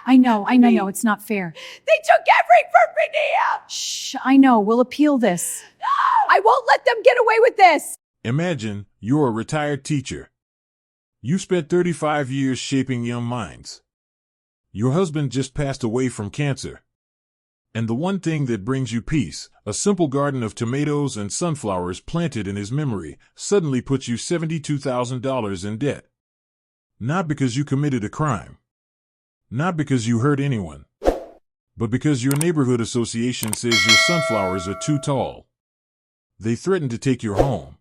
I know, it's not fair. They took everything from me, Nia! Shh, I know, we'll appeal this. No! I won't let them get away with this! Imagine you're a retired teacher. You spent 35 years shaping young minds. Your husband just passed away from cancer. And the one thing that brings you peace, a simple garden of tomatoes and sunflowers planted in his memory, suddenly puts you $72,000 in debt. Not because you committed a crime. Not because you hurt anyone. But because your neighborhood association says your sunflowers are too tall. They threaten to take your home.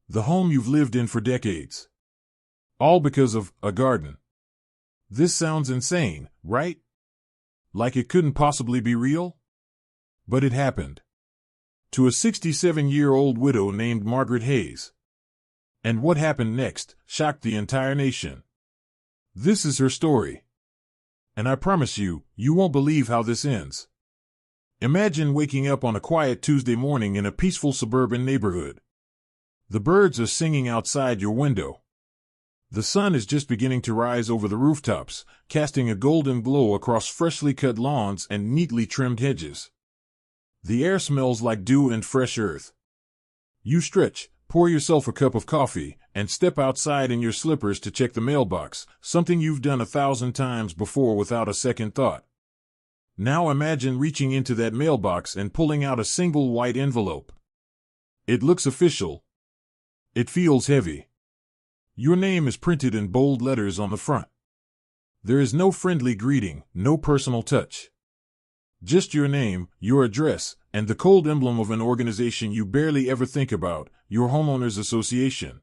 The home you've lived in for decades. All because of a garden. This sounds insane, right? Like it couldn't possibly be real? But it happened. To a 67-year-old widow named Margaret Hayes. And what happened next shocked the entire nation. This is her story. And I promise you, you won't believe how this ends. Imagine waking up on a quiet Tuesday morning in a peaceful suburban neighborhood. The birds are singing outside your window. The sun is just beginning to rise over the rooftops, casting a golden glow across freshly cut lawns and neatly trimmed hedges. The air smells like dew and fresh earth. You stretch, pour yourself a cup of coffee, and step outside in your slippers to check the mailbox, something you've done 1,000 times before without a second thought. Now imagine reaching into that mailbox and pulling out a single white envelope. It looks official. It feels heavy. Your name is printed in bold letters on the front. There is no friendly greeting, no personal touch. Just your name, your address, and the cold emblem of an organization you barely ever think about, your Homeowners Association.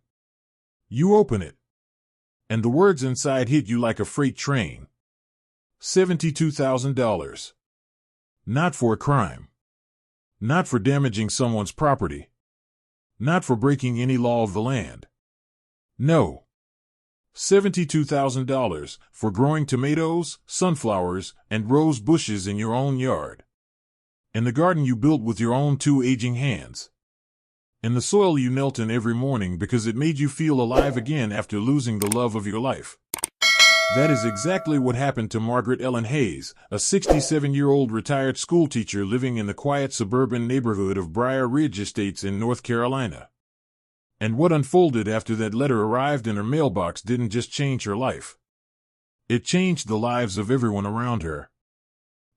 You open it. And the words inside hit you like a freight train. $72,000. Not for a crime. Not for damaging someone's property. Not for breaking any law of the land. No. $72,000 for growing tomatoes, sunflowers, and rose bushes in your own yard. In the garden you built with your own 2 aging hands. In the soil you knelt in every morning because it made you feel alive again after losing the love of your life. That is exactly what happened to Margaret Ellen Hayes, a 67-year-old retired schoolteacher living in the quiet suburban neighborhood of Briar Ridge Estates in North Carolina. And what unfolded after that letter arrived in her mailbox didn't just change her life. It changed the lives of everyone around her.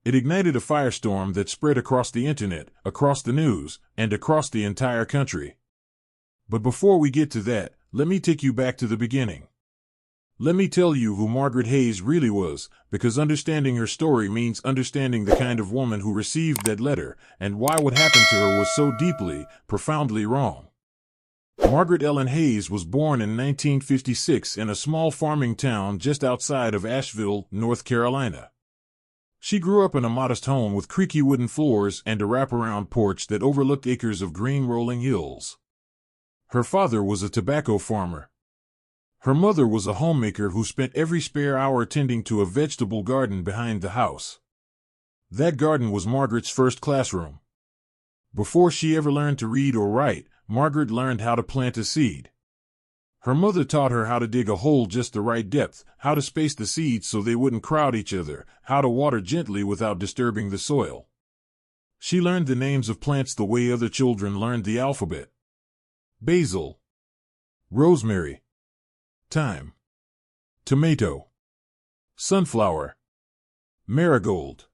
It ignited a firestorm that spread across the internet, across the news, and across the entire country. But before we get to that, let me take you back to the beginning. Let me tell you who Margaret Hayes really was, because understanding her story means understanding the kind of woman who received that letter, and why what happened to her was so deeply, profoundly wrong. Margaret Ellen Hayes was born in 1956 in a small farming town just outside of Asheville, North Carolina. She grew up in a modest home with creaky wooden floors and a wraparound porch that overlooked acres of green rolling hills. Her father was a tobacco farmer. Her mother was a homemaker who spent every spare hour tending to a vegetable garden behind the house. That garden was Margaret's first classroom. Before she ever learned to read or write, Margaret learned how to plant a seed. Her mother taught her how to dig a hole just the right depth, how to space the seeds so they wouldn't crowd each other, how to water gently without disturbing the soil. She learned the names of plants the way other children learned the alphabet. Basil. Rosemary. Thyme. Tomato. Sunflower. Marigold.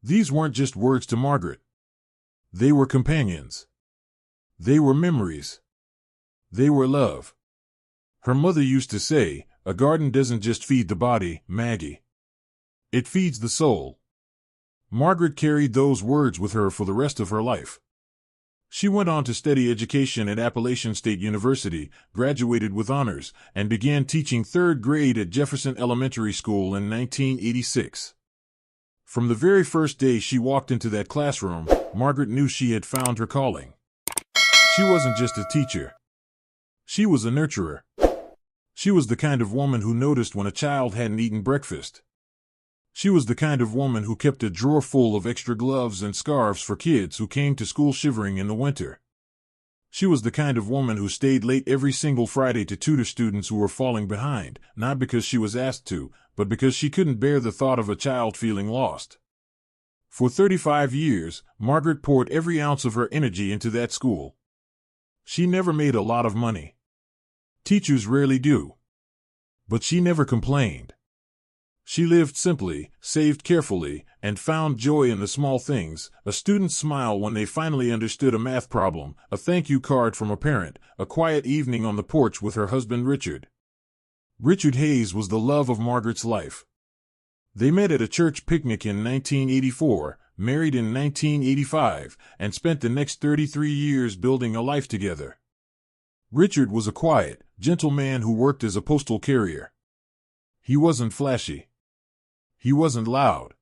These weren't just words to Margaret. They were companions. They were memories. They were love. Her mother used to say, "A garden doesn't just feed the body, Maggie. It feeds the soul." Margaret carried those words with her for the rest of her life. She went on to study education at Appalachian State University, graduated with honors, and began teaching 3rd grade at Jefferson Elementary School in 1986. From the very first day she walked into that classroom, Margaret knew she had found her calling. She wasn't just a teacher. She was a nurturer. She was the kind of woman who noticed when a child hadn't eaten breakfast. She was the kind of woman who kept a drawer full of extra gloves and scarves for kids who came to school shivering in the winter. She was the kind of woman who stayed late every single Friday to tutor students who were falling behind, not because she was asked to, but because she couldn't bear the thought of a child feeling lost. For 35 years, Margaret poured every ounce of her energy into that school. She never made a lot of money. Teachers rarely do. But she never complained. She lived simply, saved carefully, and found joy in the small things: a student's smile when they finally understood a math problem, a thank you card from a parent, a quiet evening on the porch with her husband Richard. Richard Hayes was the love of Margaret's life. They met at a church picnic in 1984, married in 1985, and spent the next 33 years building a life together. Richard was a quiet, gentle man who worked as a postal carrier. He wasn't flashy. He wasn't loud.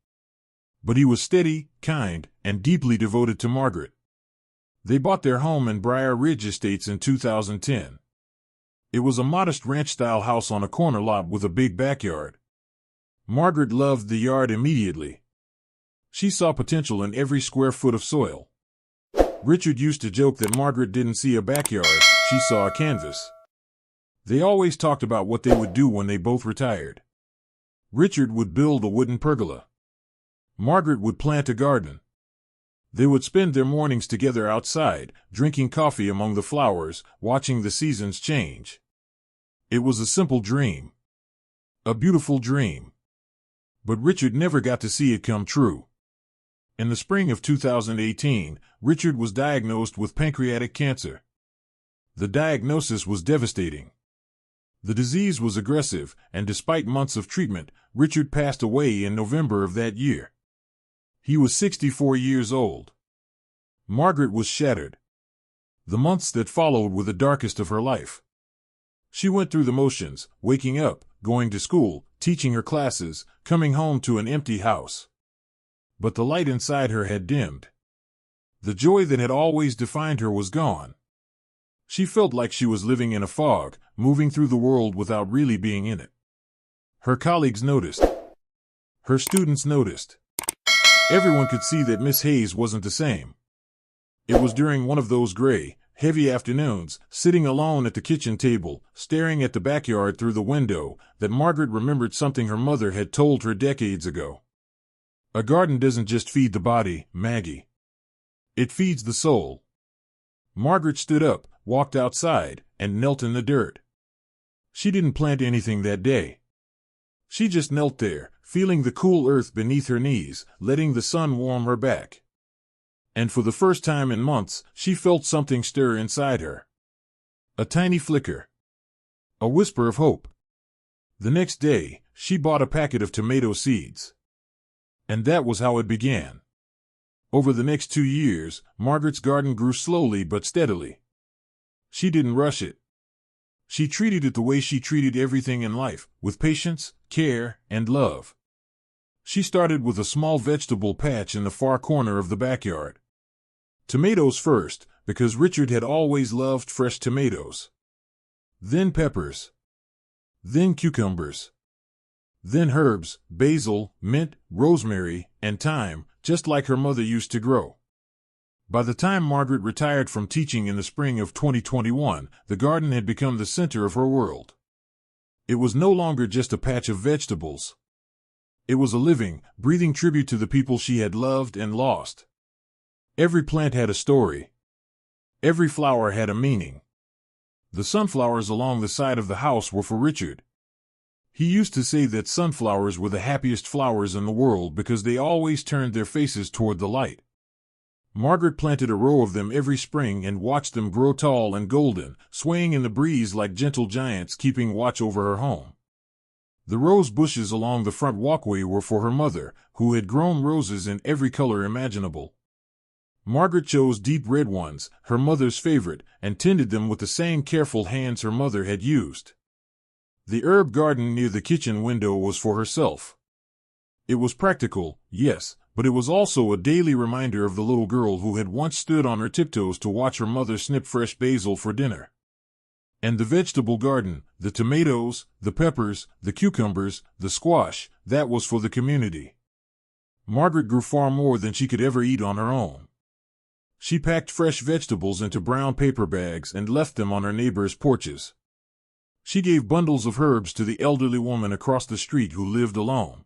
But he was steady, kind, and deeply devoted to Margaret. They bought their home in Briar Ridge Estates in 2010. It was a modest ranch-style house on a corner lot with a big backyard. Margaret loved the yard immediately. She saw potential in every square foot of soil. Richard used to joke that Margaret didn't see a backyard, she saw a canvas. They always talked about what they would do when they both retired. Richard would build a wooden pergola. Margaret would plant a garden. They would spend their mornings together outside, drinking coffee among the flowers, watching the seasons change. It was a simple dream. A beautiful dream. But Richard never got to see it come true. In the spring of 2018, Richard was diagnosed with pancreatic cancer. The diagnosis was devastating. The disease was aggressive, and despite months of treatment, Richard passed away in November of that year. He was 64 years old. Margaret was shattered. The months that followed were the darkest of her life. She went through the motions, waking up, going to school, teaching her classes, coming home to an empty house. But the light inside her had dimmed. The joy that had always defined her was gone. She felt like she was living in a fog, moving through the world without really being in it. Her colleagues noticed. Her students noticed. Everyone could see that Miss Hayes wasn't the same. It was during one of those gray, heavy afternoons, sitting alone at the kitchen table, staring at the backyard through the window, that Margaret remembered something her mother had told her decades ago. A garden doesn't just feed the body, Maggie. It feeds the soul. Margaret stood up, walked outside, and knelt in the dirt. She didn't plant anything that day. She just knelt there, feeling the cool earth beneath her knees, letting the sun warm her back. And for the first time in months, she felt something stir inside her. A tiny flicker. A whisper of hope. The next day, she bought a packet of tomato seeds. And that was how it began. Over the next 2 years, Margaret's garden grew slowly but steadily. She didn't rush it. She treated it the way she treated everything in life, with patience, care, and love. She started with a small vegetable patch in the far corner of the backyard. Tomatoes first, because Richard had always loved fresh tomatoes. Then peppers. Then cucumbers. Then herbs, basil, mint, rosemary, and thyme, just like her mother used to grow. By the time Margaret retired from teaching in the spring of 2021, the garden had become the center of her world. It was no longer just a patch of vegetables. It was a living, breathing tribute to the people she had loved and lost. Every plant had a story. Every flower had a meaning. The sunflowers along the side of the house were for Richard. He used to say that sunflowers were the happiest flowers in the world because they always turned their faces toward the light. Margaret planted a row of them every spring and watched them grow tall and golden, swaying in the breeze like gentle giants keeping watch over her home. The rose bushes along the front walkway were for her mother, who had grown roses in every color imaginable. Margaret chose deep red ones, her mother's favorite, and tended them with the same careful hands her mother had used. The herb garden near the kitchen window was for herself. It was practical, yes, but it was also a daily reminder of the little girl who had once stood on her tiptoes to watch her mother snip fresh basil for dinner. And the vegetable garden, the tomatoes, the peppers, the cucumbers, the squash, that was for the community. Margaret grew far more than she could ever eat on her own. She packed fresh vegetables into brown paper bags and left them on her neighbors' porches. She gave bundles of herbs to the elderly woman across the street who lived alone.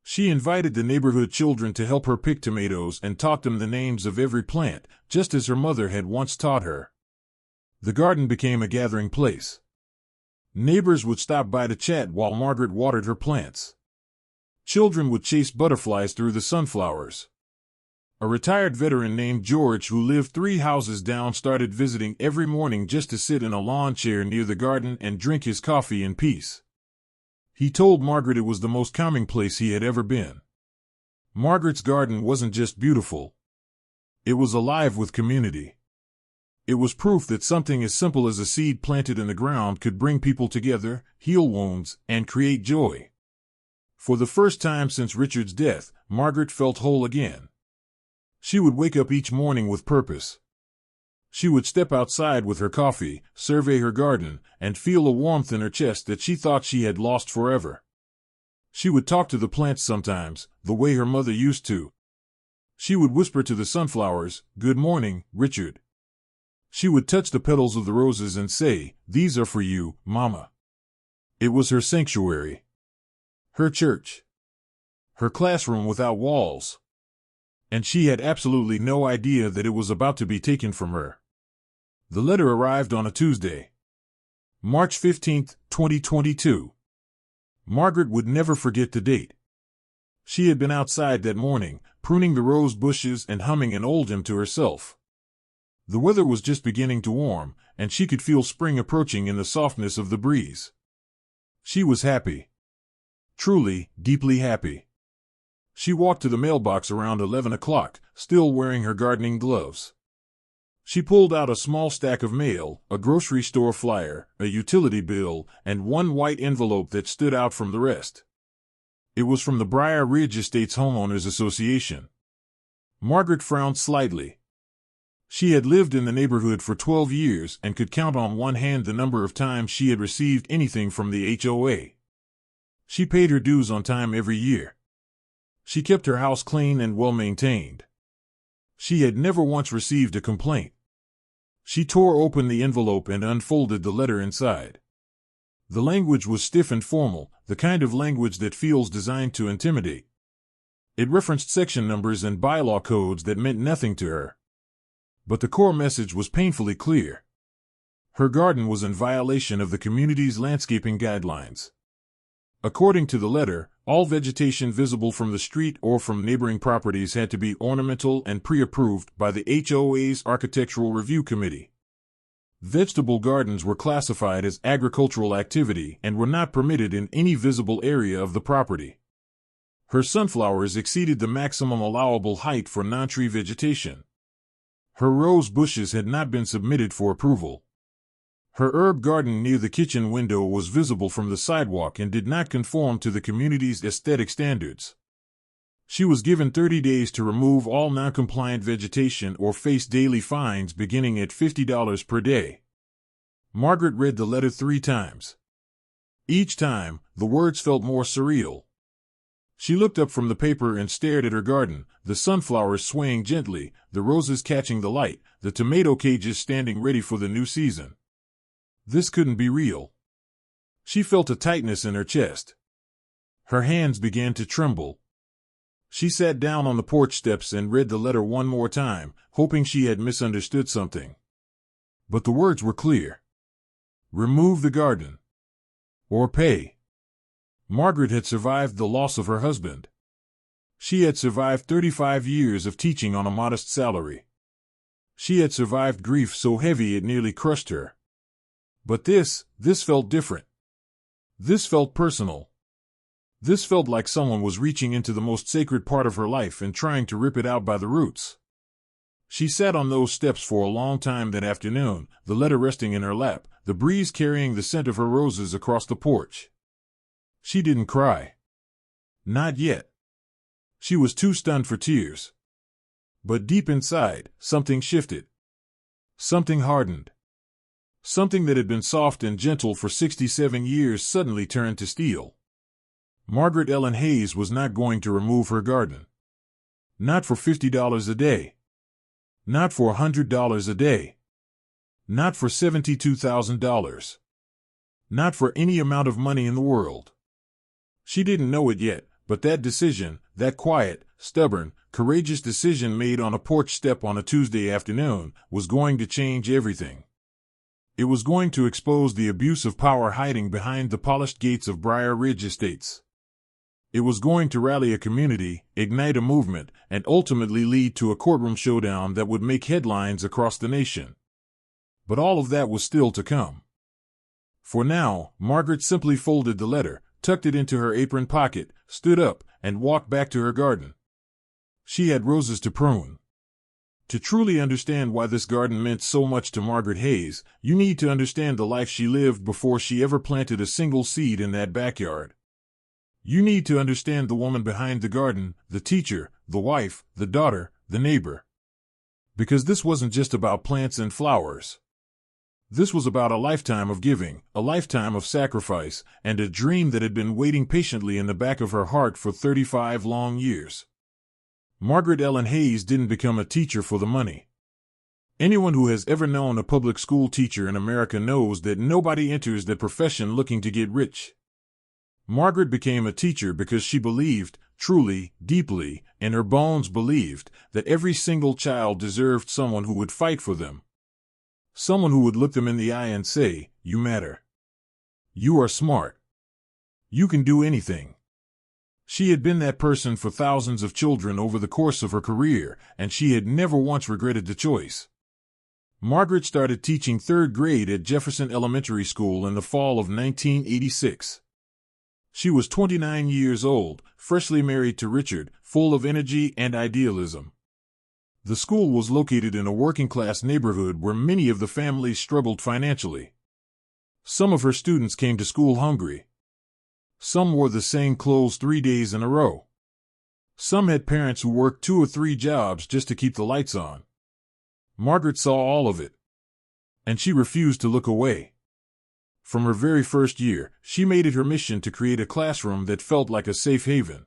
She invited the neighborhood children to help her pick tomatoes and taught them the names of every plant, just as her mother had once taught her. The garden became a gathering place. Neighbors would stop by to chat while Margaret watered her plants. Children would chase butterflies through the sunflowers. A retired veteran named George, who lived 3 houses down, started visiting every morning just to sit in a lawn chair near the garden and drink his coffee in peace. He told Margaret it was the most calming place he had ever been. Margaret's garden wasn't just beautiful. It was alive with community. It was proof that something as simple as a seed planted in the ground could bring people together, heal wounds, and create joy. For the first time since Richard's death, Margaret felt whole again. She would wake up each morning with purpose. She would step outside with her coffee, survey her garden, and feel a warmth in her chest that she thought she had lost forever. She would talk to the plants sometimes, the way her mother used to. She would whisper to the sunflowers, "Good morning, Richard." She would touch the petals of the roses and say, "These are for you, Mama." It was her sanctuary. Her church. Her classroom without walls. And she had absolutely no idea that it was about to be taken from her. The letter arrived on a Tuesday, March 15, 2022. Margaret would never forget the date. She had been outside that morning, pruning the rose bushes and humming an old hymn to herself. The weather was just beginning to warm, and she could feel spring approaching in the softness of the breeze. She was happy. Truly, deeply happy. She walked to the mailbox around 11 o'clock, still wearing her gardening gloves. She pulled out a small stack of mail, a grocery store flyer, a utility bill, and one white envelope that stood out from the rest. It was from the Briar Ridge Estates Homeowners Association. Margaret frowned slightly. She had lived in the neighborhood for 12 years and could count on one hand the number of times she had received anything from the HOA. She paid her dues on time every year. She kept her house clean and well-maintained. She had never once received a complaint. She tore open the envelope and unfolded the letter inside. The language was stiff and formal, the kind of language that feels designed to intimidate. It referenced section numbers and bylaw codes that meant nothing to her. But the core message was painfully clear. Her garden was in violation of the community's landscaping guidelines. According to the letter, all vegetation visible from the street or from neighboring properties had to be ornamental and pre-approved by the HOA's Architectural Review Committee. Vegetable gardens were classified as agricultural activity and were not permitted in any visible area of the property. Her sunflowers exceeded the maximum allowable height for non-tree vegetation. Her rose bushes had not been submitted for approval. Her herb garden near the kitchen window was visible from the sidewalk and did not conform to the community's aesthetic standards. She was given 30 days to remove all non-compliant vegetation or face daily fines beginning at $50 per day. Margaret read the letter 3 times. Each time, the words felt more surreal. She looked up from the paper and stared at her garden, the sunflowers swaying gently, the roses catching the light, the tomato cages standing ready for the new season. This couldn't be real. She felt a tightness in her chest. Her hands began to tremble. She sat down on the porch steps and read the letter one more time, hoping she had misunderstood something. But the words were clear. Remove the garden. Or pay. Margaret had survived the loss of her husband. She had survived 35 years of teaching on a modest salary. She had survived grief so heavy it nearly crushed her. But this felt different. This felt personal. This felt like someone was reaching into the most sacred part of her life and trying to rip it out by the roots. She sat on those steps for a long time that afternoon, the letter resting in her lap, the breeze carrying the scent of her roses across the porch. She didn't cry. Not yet. She was too stunned for tears. But deep inside, something shifted. Something hardened. Something that had been soft and gentle for 67 years suddenly turned to steel. Margaret Ellen Hayes was not going to remove her garden. Not for $50 a day. Not for $100 a day. Not for $72,000. Not for any amount of money in the world. She didn't know it yet, but that decision, that quiet, stubborn, courageous decision made on a porch step on a Tuesday afternoon, was going to change everything. It was going to expose the abuse of power hiding behind the polished gates of Briar Ridge Estates. It was going to rally a community, ignite a movement, and ultimately lead to a courtroom showdown that would make headlines across the nation. But all of that was still to come. For now, Margaret simply folded the letter, tucked it into her apron pocket, stood up, and walked back to her garden. She had roses to prune. To truly understand why this garden meant so much to Margaret Hayes, you need to understand the life she lived before she ever planted a single seed in that backyard. You need to understand the woman behind the garden, the teacher, the wife, the daughter, the neighbor. Because this wasn't just about plants and flowers. This was about a lifetime of giving, a lifetime of sacrifice, and a dream that had been waiting patiently in the back of her heart for 35 long years. Margaret Ellen Hayes didn't become a teacher for the money. Anyone who has ever known a public school teacher in America knows that nobody enters that profession looking to get rich. Margaret became a teacher because she believed, truly, deeply, in her bones believed, that every single child deserved someone who would fight for them. Someone who would look them in the eye and say, "You matter. You are smart. You can do anything." She had been that person for thousands of children over the course of her career, and she had never once regretted the choice. Margaret started teaching third grade at Jefferson Elementary School in the fall of 1986. She was 29 years old, freshly married to Richard, full of energy and idealism. The school was located in a working-class neighborhood where many of the families struggled financially. Some of her students came to school hungry. Some wore the same clothes 3 days in a row. Some had parents who worked 2 or 3 jobs just to keep the lights on. Margaret saw all of it. And she refused to look away. From her very first year, she made it her mission to create a classroom that felt like a safe haven.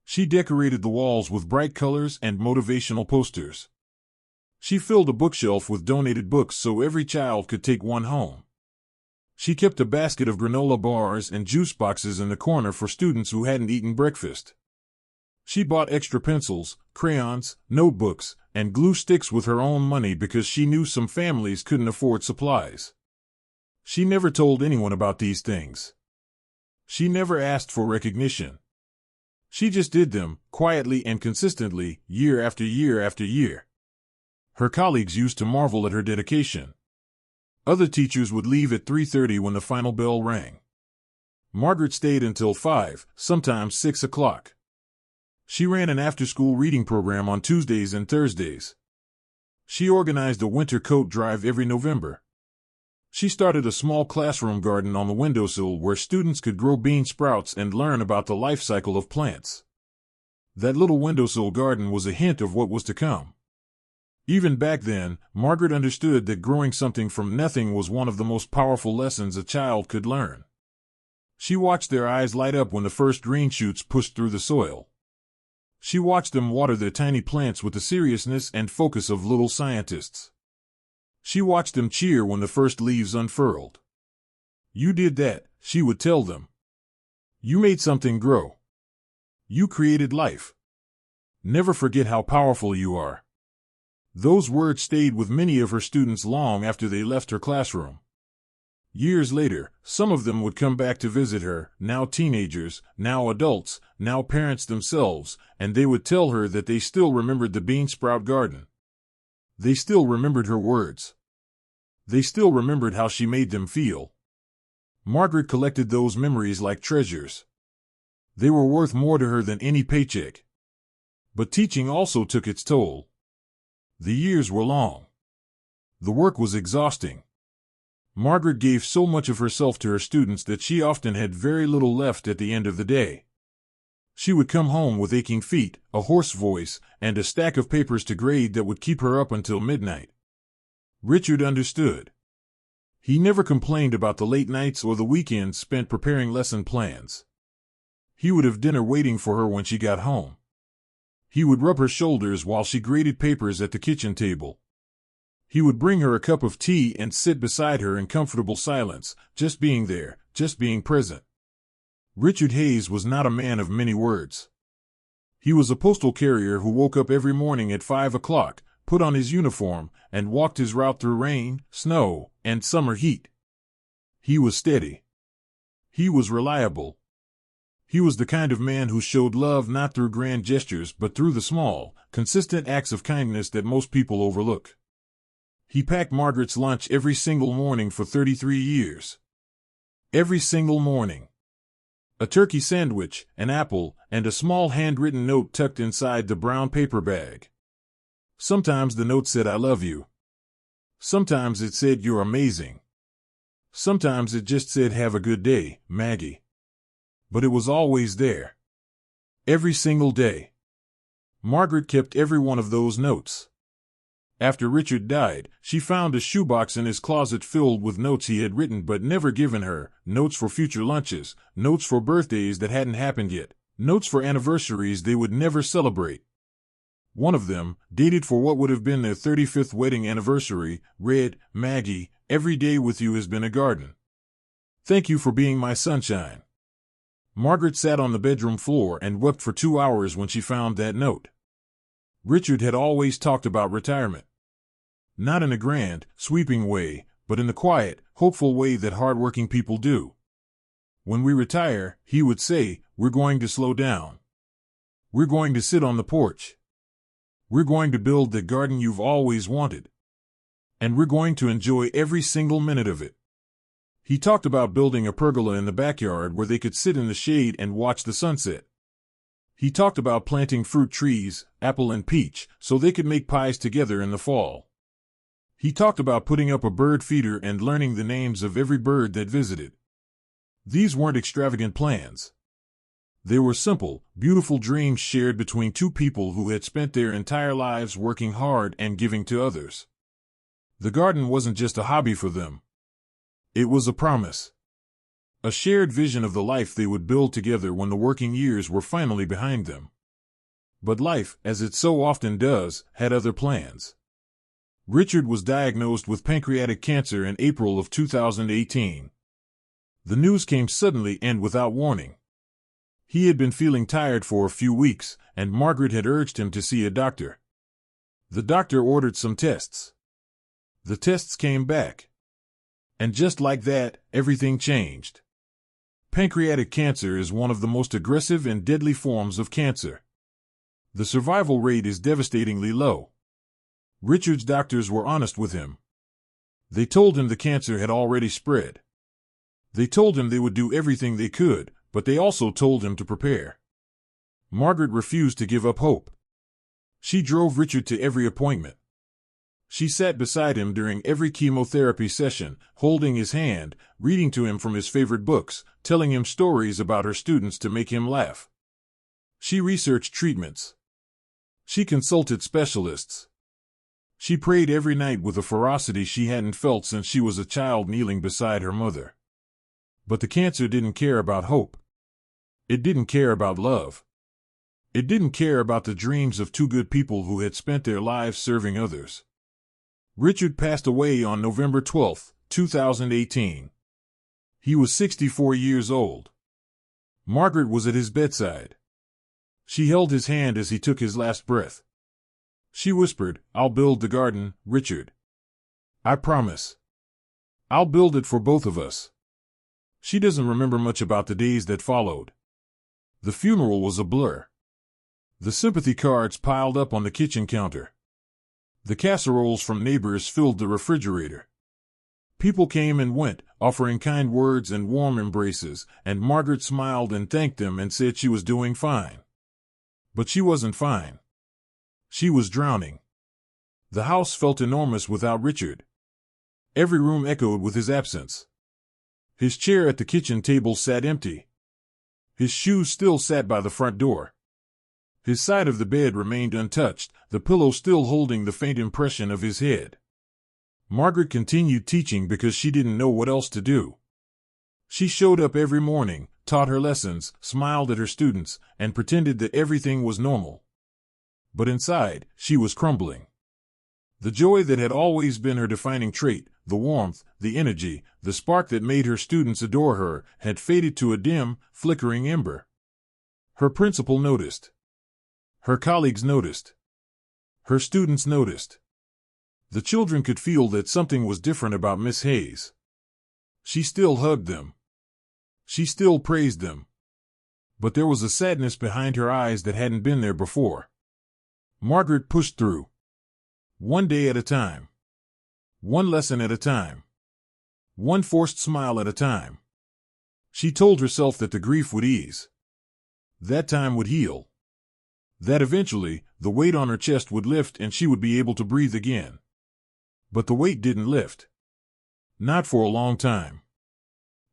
She decorated the walls with bright colors and motivational posters. She filled a bookshelf with donated books so every child could take one home. She kept a basket of granola bars and juice boxes in the corner for students who hadn't eaten breakfast. She bought extra pencils, crayons, notebooks, and glue sticks with her own money because she knew some families couldn't afford supplies. She never told anyone about these things. She never asked for recognition. She just did them, quietly and consistently, year after year after year. Her colleagues used to marvel at her dedication. Other teachers would leave at 3:30 when the final bell rang. Margaret stayed until 5, sometimes 6 o'clock. She ran an after-school reading program on Tuesdays and Thursdays. She organized a winter coat drive every November. She started a small classroom garden on the windowsill where students could grow bean sprouts and learn about the life cycle of plants. That little windowsill garden was a hint of what was to come. Even back then, Margaret understood that growing something from nothing was one of the most powerful lessons a child could learn. She watched their eyes light up when the first green shoots pushed through the soil. She watched them water their tiny plants with the seriousness and focus of little scientists. She watched them cheer when the first leaves unfurled. "You did that," she would tell them. "You made something grow. You created life. Never forget how powerful you are." Those words stayed with many of her students long after they left her classroom. Years later, some of them would come back to visit her, now teenagers, now adults, now parents themselves, and they would tell her that they still remembered the bean sprout garden. They still remembered her words. They still remembered how she made them feel. Margaret collected those memories like treasures. They were worth more to her than any paycheck. But teaching also took its toll. The years were long. The work was exhausting. Margaret gave so much of herself to her students that she often had very little left at the end of the day. She would come home with aching feet, a hoarse voice, and a stack of papers to grade that would keep her up until midnight. Richard understood. He never complained about the late nights or the weekends spent preparing lesson plans. He would have dinner waiting for her when she got home. He would rub her shoulders while she graded papers at the kitchen table. He would bring her a cup of tea and sit beside her in comfortable silence, just being there, just being present. Richard Hayes was not a man of many words. He was a postal carrier who woke up every morning at 5 o'clock, put on his uniform, and walked his route through rain, snow, and summer heat. He was steady. He was reliable. He was the kind of man who showed love not through grand gestures but through the small, consistent acts of kindness that most people overlook. He packed Margaret's lunch every single morning for 33 years. Every single morning. A turkey sandwich, an apple, and a small handwritten note tucked inside the brown paper bag. Sometimes the note said, "I love you." Sometimes it said, "You're amazing." Sometimes it just said, "Have a good day, Maggie." But it was always there. Every single day. Margaret kept every one of those notes. After Richard died, she found a shoebox in his closet filled with notes he had written but never given her, notes for future lunches, notes for birthdays that hadn't happened yet, notes for anniversaries they would never celebrate. One of them, dated for what would have been their 35th wedding anniversary, read, "Maggie, every day with you has been a garden. Thank you for being my sunshine." Margaret sat on the bedroom floor and wept for 2 hours when she found that note. Richard had always talked about retirement. Not in a grand, sweeping way, but in the quiet, hopeful way that hard-working people do. When we retire, he would say, we're going to slow down. We're going to sit on the porch. We're going to build the garden you've always wanted. And we're going to enjoy every single minute of it. He talked about building a pergola in the backyard where they could sit in the shade and watch the sunset. He talked about planting fruit trees, apple and peach, so they could make pies together in the fall. He talked about putting up a bird feeder and learning the names of every bird that visited. These weren't extravagant plans. They were simple, beautiful dreams shared between two people who had spent their entire lives working hard and giving to others. The garden wasn't just a hobby for them. It was a promise. A shared vision of the life they would build together when the working years were finally behind them. But life, as it so often does, had other plans. Richard was diagnosed with pancreatic cancer in April of 2018. The news came suddenly and without warning. He had been feeling tired for a few weeks, and Margaret had urged him to see a doctor. The doctor ordered some tests. The tests came back. And just like that, everything changed. Pancreatic cancer is one of the most aggressive and deadly forms of cancer. The survival rate is devastatingly low. Richard's doctors were honest with him. They told him the cancer had already spread. They told him they would do everything they could, but they also told him to prepare. Margaret refused to give up hope. She drove Richard to every appointment. She sat beside him during every chemotherapy session, holding his hand, reading to him from his favorite books, telling him stories about her students to make him laugh. She researched treatments. She consulted specialists. She prayed every night with a ferocity she hadn't felt since she was a child kneeling beside her mother. But the cancer didn't care about hope. It didn't care about love. It didn't care about the dreams of two good people who had spent their lives serving others. Richard passed away on November 12, 2018. He was 64 years old. Margaret was at his bedside. She held his hand as he took his last breath. She whispered, "I'll build the garden, Richard. I promise. I'll build it for both of us." She doesn't remember much about the days that followed. The funeral was a blur. The sympathy cards piled up on the kitchen counter. The casseroles from neighbors filled the refrigerator. People came and went, offering kind words and warm embraces, and Margaret smiled and thanked them and said she was doing fine. But she wasn't fine. She was drowning. The house felt enormous without Richard. Every room echoed with his absence. His chair at the kitchen table sat empty. His shoes still sat by the front door. His side of the bed remained untouched, the pillow still holding the faint impression of his head. Margaret continued teaching because she didn't know what else to do. She showed up every morning, taught her lessons, smiled at her students, and pretended that everything was normal. But inside, she was crumbling. The joy that had always been her defining trait, the warmth, the energy, the spark that made her students adore her, had faded to a dim, flickering ember. Her principal noticed. Her colleagues noticed. Her students noticed. The children could feel that something was different about Miss Hayes. She still hugged them. She still praised them. But there was a sadness behind her eyes that hadn't been there before. Margaret pushed through. One day at a time. One lesson at a time. One forced smile at a time. She told herself that the grief would ease. That time would heal. That eventually, the weight on her chest would lift and she would be able to breathe again. But the weight didn't lift. Not for a long time.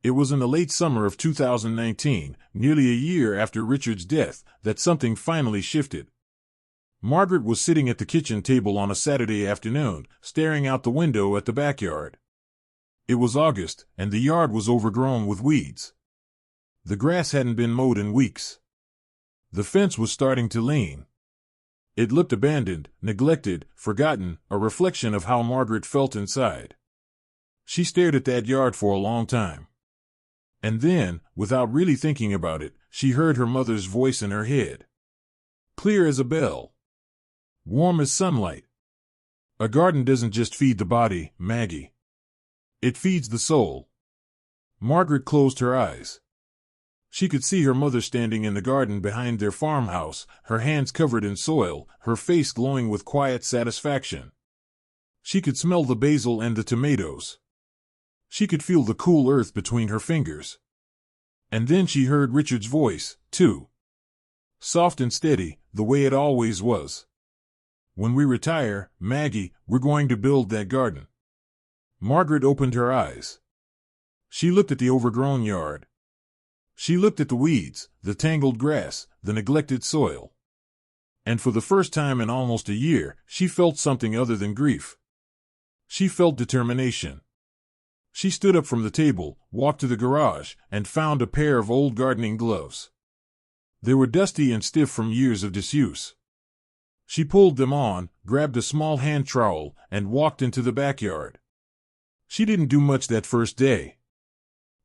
It was in the late summer of 2019, nearly a year after Richard's death, that something finally shifted. Margaret was sitting at the kitchen table on a Saturday afternoon, staring out the window at the backyard. It was August, and the yard was overgrown with weeds. The grass hadn't been mowed in weeks. The fence was starting to lean. It looked abandoned, neglected, forgotten, a reflection of how Margaret felt inside. She stared at that yard for a long time. And then, without really thinking about it, she heard her mother's voice in her head. Clear as a bell. Warm as sunlight. A garden doesn't just feed the body, Maggie. It feeds the soul. Margaret closed her eyes. She could see her mother standing in the garden behind their farmhouse, her hands covered in soil, her face glowing with quiet satisfaction. She could smell the basil and the tomatoes. She could feel the cool earth between her fingers. And then she heard Richard's voice, too. Soft and steady, the way it always was. When we retire, Maggie, we're going to build that garden. Margaret opened her eyes. She looked at the overgrown yard. She looked at the weeds, the tangled grass, the neglected soil. And for the first time in almost a year, she felt something other than grief. She felt determination. She stood up from the table, walked to the garage, and found a pair of old gardening gloves. They were dusty and stiff from years of disuse. She pulled them on, grabbed a small hand trowel, and walked into the backyard. She didn't do much that first day.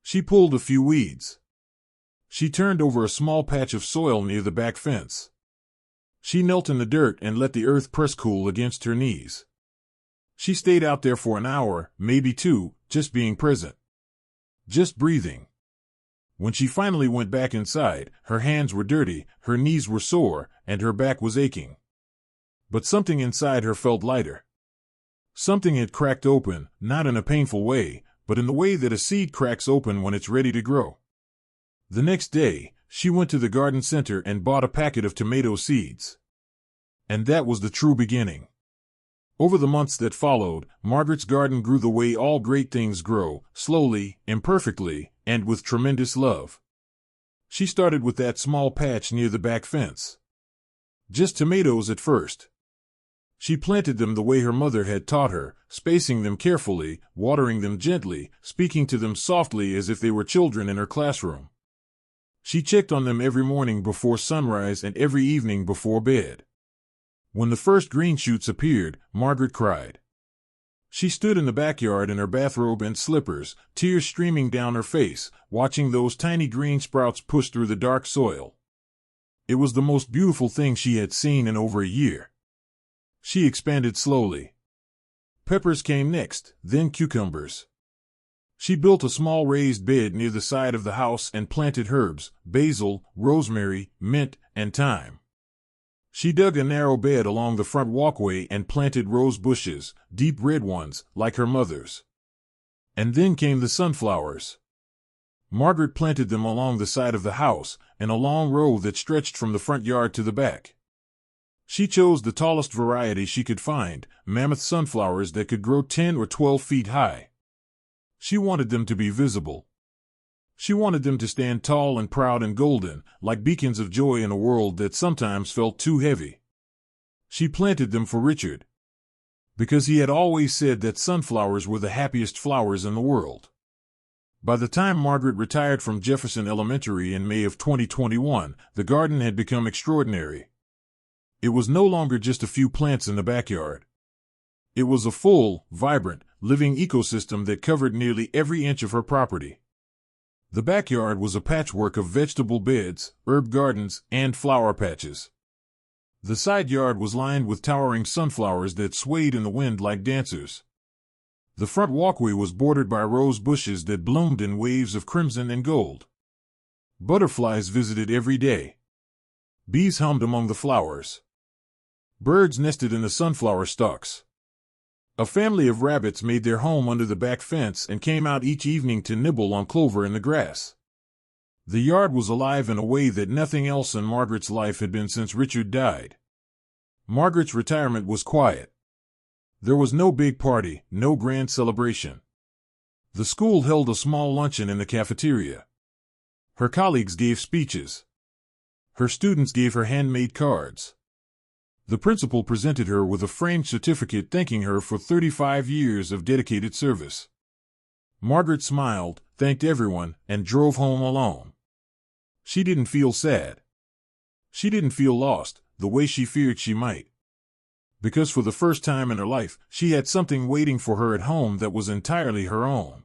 She pulled a few weeds. She turned over a small patch of soil near the back fence. She knelt in the dirt and let the earth press cool against her knees. She stayed out there for an hour, maybe two, just being present. Just breathing. When she finally went back inside, her hands were dirty, her knees were sore, and her back was aching. But something inside her felt lighter. Something had cracked open, not in a painful way, but in the way that a seed cracks open when it's ready to grow. The next day, she went to the garden center and bought a packet of tomato seeds. And that was the true beginning. Over the months that followed, Margaret's garden grew the way all great things grow, slowly, imperfectly, and with tremendous love. She started with that small patch near the back fence. Just tomatoes at first. She planted them the way her mother had taught her, spacing them carefully, watering them gently, speaking to them softly as if they were children in her classroom. She checked on them every morning before sunrise and every evening before bed. When the first green shoots appeared, Margaret cried. She stood in the backyard in her bathrobe and slippers, tears streaming down her face, watching those tiny green sprouts push through the dark soil. It was the most beautiful thing she had seen in over a year. She expanded slowly. Peppers came next, then cucumbers. She built a small raised bed near the side of the house and planted herbs, basil, rosemary, mint, and thyme. She dug a narrow bed along the front walkway and planted rose bushes, deep red ones, like her mother's. And then came the sunflowers. Margaret planted them along the side of the house, in a long row that stretched from the front yard to the back. She chose the tallest variety she could find, mammoth sunflowers that could grow 10 or 12 feet high. She wanted them to be visible. She wanted them to stand tall and proud and golden, like beacons of joy in a world that sometimes felt too heavy. She planted them for Richard, because he had always said that sunflowers were the happiest flowers in the world. By the time Margaret retired from Jefferson Elementary in May of 2021, the garden had become extraordinary. It was no longer just a few plants in the backyard. It was a full, vibrant, living ecosystem that covered nearly every inch of her property. The backyard was a patchwork of vegetable beds, herb gardens, and flower patches. The side yard was lined with towering sunflowers that swayed in the wind like dancers. The front walkway was bordered by rose bushes that bloomed in waves of crimson and gold. Butterflies visited every day. Bees hummed among the flowers. Birds nested in the sunflower stalks. A family of rabbits made their home under the back fence and came out each evening to nibble on clover in the grass. The yard was alive in a way that nothing else in Margaret's life had been since Richard died. Margaret's retirement was quiet. There was no big party, no grand celebration. The school held a small luncheon in the cafeteria. Her colleagues gave speeches. Her students gave her handmade cards. The principal presented her with a framed certificate thanking her for 35 years of dedicated service. Margaret smiled, thanked everyone, and drove home alone. She didn't feel sad. She didn't feel lost, the way she feared she might. Because for the first time in her life, she had something waiting for her at home that was entirely her own.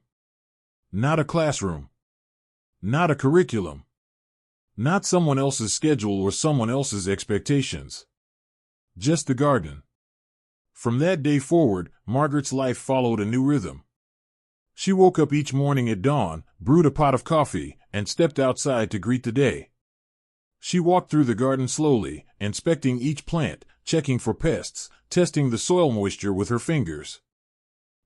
Not a classroom. Not a curriculum. Not someone else's schedule or someone else's expectations. Just the garden. From that day forward, Margaret's life followed a new rhythm. She woke up each morning at dawn, brewed a pot of coffee, and stepped outside to greet the day. She walked through the garden slowly, inspecting each plant, checking for pests, testing the soil moisture with her fingers.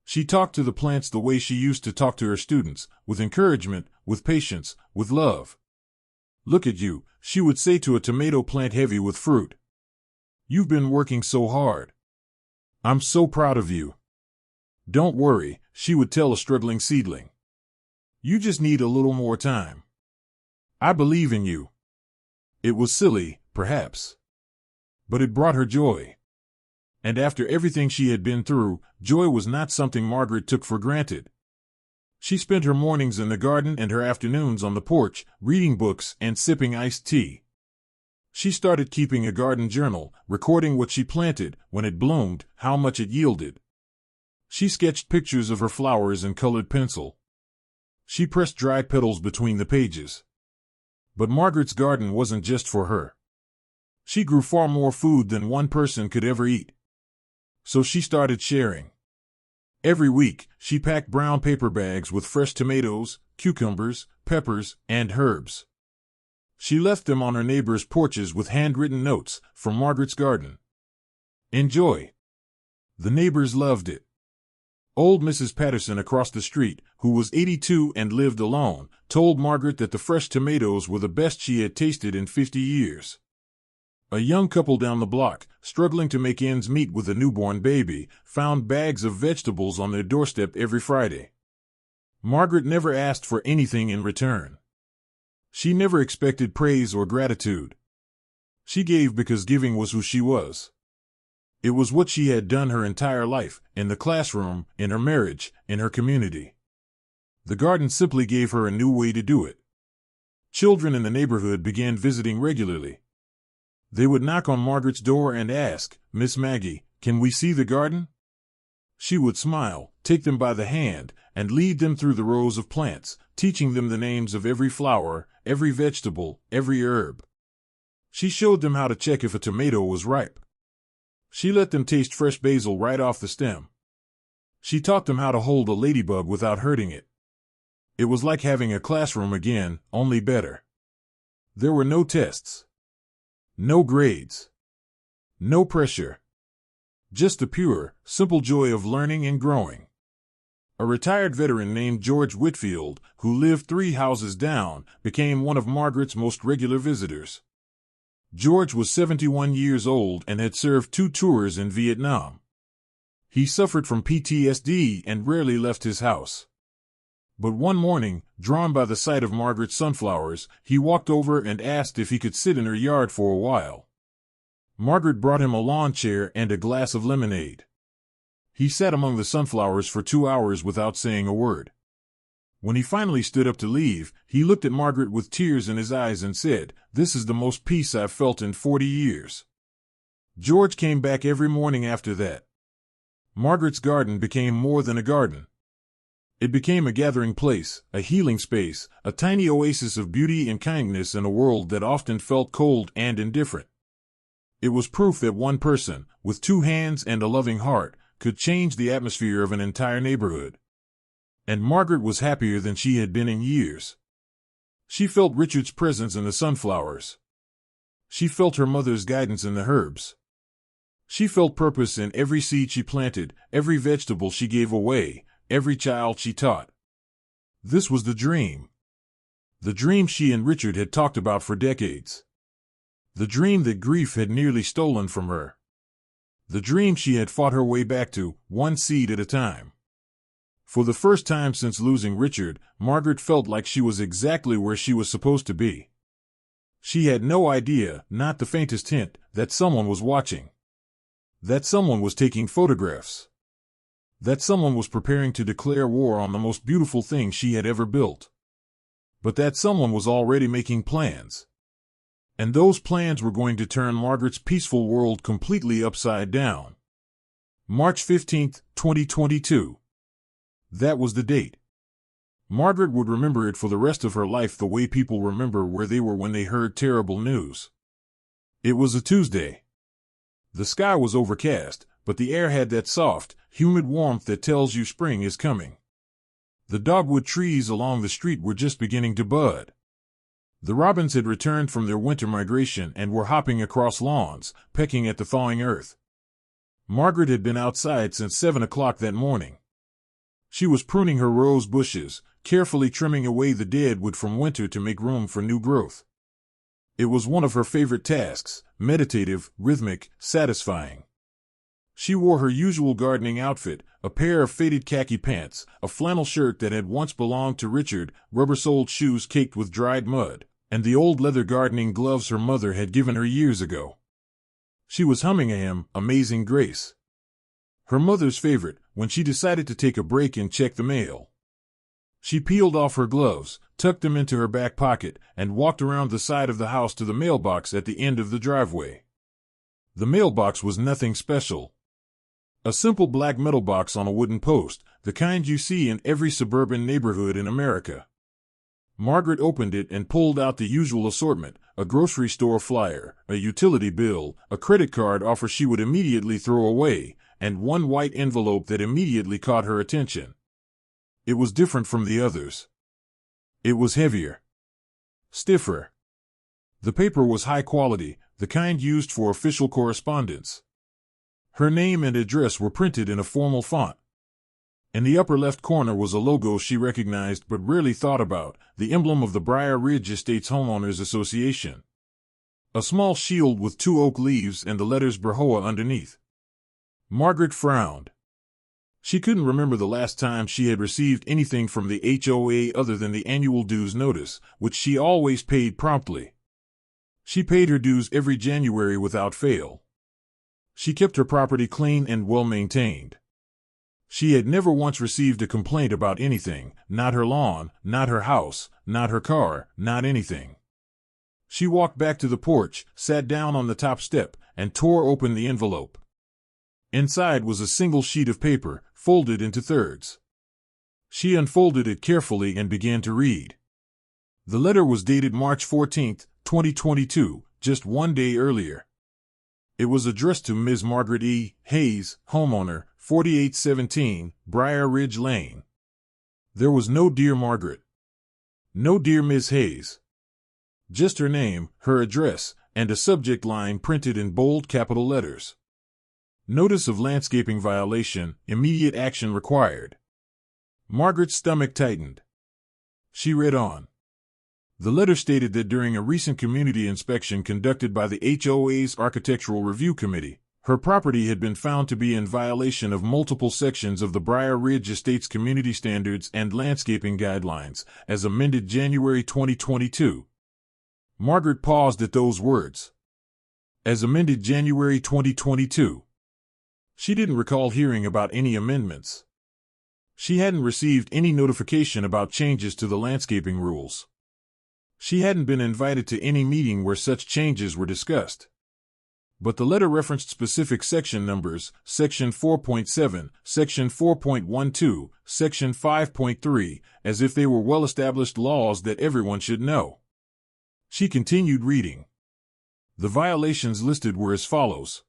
She talked to the plants the way she used to talk to her students, with encouragement, with patience, with love. "Look at you," she would say to a tomato plant heavy with fruit. "You've been working so hard. I'm so proud of you." "Don't worry," she would tell a struggling seedling. "You just need a little more time. I believe in you." It was silly, perhaps. But it brought her joy. And after everything she had been through, joy was not something Margaret took for granted. She spent her mornings in the garden and her afternoons on the porch, reading books and sipping iced tea. She started keeping a garden journal, recording what she planted, when it bloomed, how much it yielded. She sketched pictures of her flowers in colored pencil. She pressed dry petals between the pages. But Margaret's garden wasn't just for her. She grew far more food than one person could ever eat. So she started sharing. Every week, she packed brown paper bags with fresh tomatoes, cucumbers, peppers, and herbs. She left them on her neighbors' porches with handwritten notes from Margaret's garden. "Enjoy." The neighbors loved it. Old Mrs. Patterson across the street, who was 82 and lived alone, told Margaret that the fresh tomatoes were the best she had tasted in 50 years. A young couple down the block, struggling to make ends meet with a newborn baby, found bags of vegetables on their doorstep every Friday. Margaret never asked for anything in return. She never expected praise or gratitude. She gave because giving was who she was. It was what she had done her entire life, in the classroom, in her marriage, in her community. The garden simply gave her a new way to do it. Children in the neighborhood began visiting regularly. They would knock on Margaret's door and ask, "Miss Maggie, can we see the garden?" She would smile, take them by the hand, and lead them through the rows of plants, teaching them the names of every flower, every vegetable, every herb. She showed them how to check if a tomato was ripe. She let them taste fresh basil right off the stem. She taught them how to hold a ladybug without hurting it. It was like having a classroom again, only better. There were no tests. No grades. No pressure. Just the pure, simple joy of learning and growing. A retired veteran named George Whitfield, who lived 3 houses down, became one of Margaret's most regular visitors. George was 71 years old and had served 2 tours in Vietnam. He suffered from PTSD and rarely left his house. But one morning, drawn by the sight of Margaret's sunflowers, he walked over and asked if he could sit in her yard for a while. Margaret brought him a lawn chair and a glass of lemonade. He sat among the sunflowers for 2 hours without saying a word. When he finally stood up to leave, he looked at Margaret with tears in his eyes and said, "This is the most peace I've felt in 40 years. George came back every morning after that. Margaret's garden became more than a garden. It became a gathering place, a healing space, a tiny oasis of beauty and kindness in a world that often felt cold and indifferent. It was proof that one person, with two hands and a loving heart, could change the atmosphere of an entire neighborhood. And Margaret was happier than she had been in years. She felt Richard's presence in the sunflowers. She felt her mother's guidance in the herbs. She felt purpose in every seed she planted, every vegetable she gave away, every child she taught. This was the dream. The dream she and Richard had talked about for decades. The dream that grief had nearly stolen from her. The dream she had fought her way back to, one seed at a time. For the first time since losing Richard, Margaret felt like she was exactly where she was supposed to be. She had no idea, not the faintest hint, that someone was watching. That someone was taking photographs. That someone was preparing to declare war on the most beautiful thing she had ever built. But that someone was already making plans. And those plans were going to turn Margaret's peaceful world completely upside down. March 15, 2022. That was the date. Margaret would remember it for the rest of her life the way people remember where they were when they heard terrible news. It was a Tuesday. The sky was overcast, but the air had that soft, humid warmth that tells you spring is coming. The dogwood trees along the street were just beginning to bud. The robins had returned from their winter migration and were hopping across lawns, pecking at the thawing earth. Margaret had been outside since 7 o'clock that morning. She was pruning her rose bushes, carefully trimming away the dead wood from winter to make room for new growth. It was one of her favorite tasks, meditative, rhythmic, satisfying. She wore her usual gardening outfit, a pair of faded khaki pants, a flannel shirt that had once belonged to Richard, rubber-soled shoes caked with dried mud, and the old leather gardening gloves her mother had given her years ago. She was humming a hymn, Amazing Grace. Her mother's favorite, when she decided to take a break and check the mail. She peeled off her gloves, tucked them into her back pocket, and walked around the side of the house to the mailbox at the end of the driveway. The mailbox was nothing special. A simple black metal box on a wooden post, the kind you see in every suburban neighborhood in America. Margaret opened it and pulled out the usual assortment, a grocery store flyer, a utility bill, a credit card offer she would immediately throw away, and one white envelope that immediately caught her attention. It was different from the others. It was heavier. Stiffer. The paper was high quality, the kind used for official correspondence. Her name and address were printed in a formal font. In the upper left corner was a logo she recognized but rarely thought about, the emblem of the Briar Ridge Estates Homeowners Association. A small shield with 2 oak leaves and the letters HOA underneath. Margaret frowned. She couldn't remember the last time she had received anything from the HOA other than the annual dues notice, which she always paid promptly. She paid her dues every January without fail. She kept her property clean and well-maintained. She had never once received a complaint about anything, not her lawn, not her house, not her car, not anything. She walked back to the porch, sat down on the top step, and tore open the envelope. Inside was a single sheet of paper, folded into thirds. She unfolded it carefully and began to read. The letter was dated March 14, 2022, just one day earlier. It was addressed to Ms. Margaret E. Hayes, homeowner, 4817, Briar Ridge Lane. There was no Dear Margaret. No Dear Ms. Hayes. Just her name, her address, and a subject line printed in bold capital letters. Notice of landscaping violation, immediate action required. Margaret's stomach tightened. She read on. The letter stated that during a recent community inspection conducted by the HOA's Architectural Review Committee, her property had been found to be in violation of multiple sections of the Briar Ridge Estates Community Standards and Landscaping Guidelines, as amended January 2022. Margaret paused at those words. As amended January 2022. She didn't recall hearing about any amendments. She hadn't received any notification about changes to the landscaping rules. She hadn't been invited to any meeting where such changes were discussed. But the letter referenced specific section numbers, Section 4.7, Section 4.12, Section 5.3, as if they were well-established laws that everyone should know. She continued reading. The violations listed were as follows.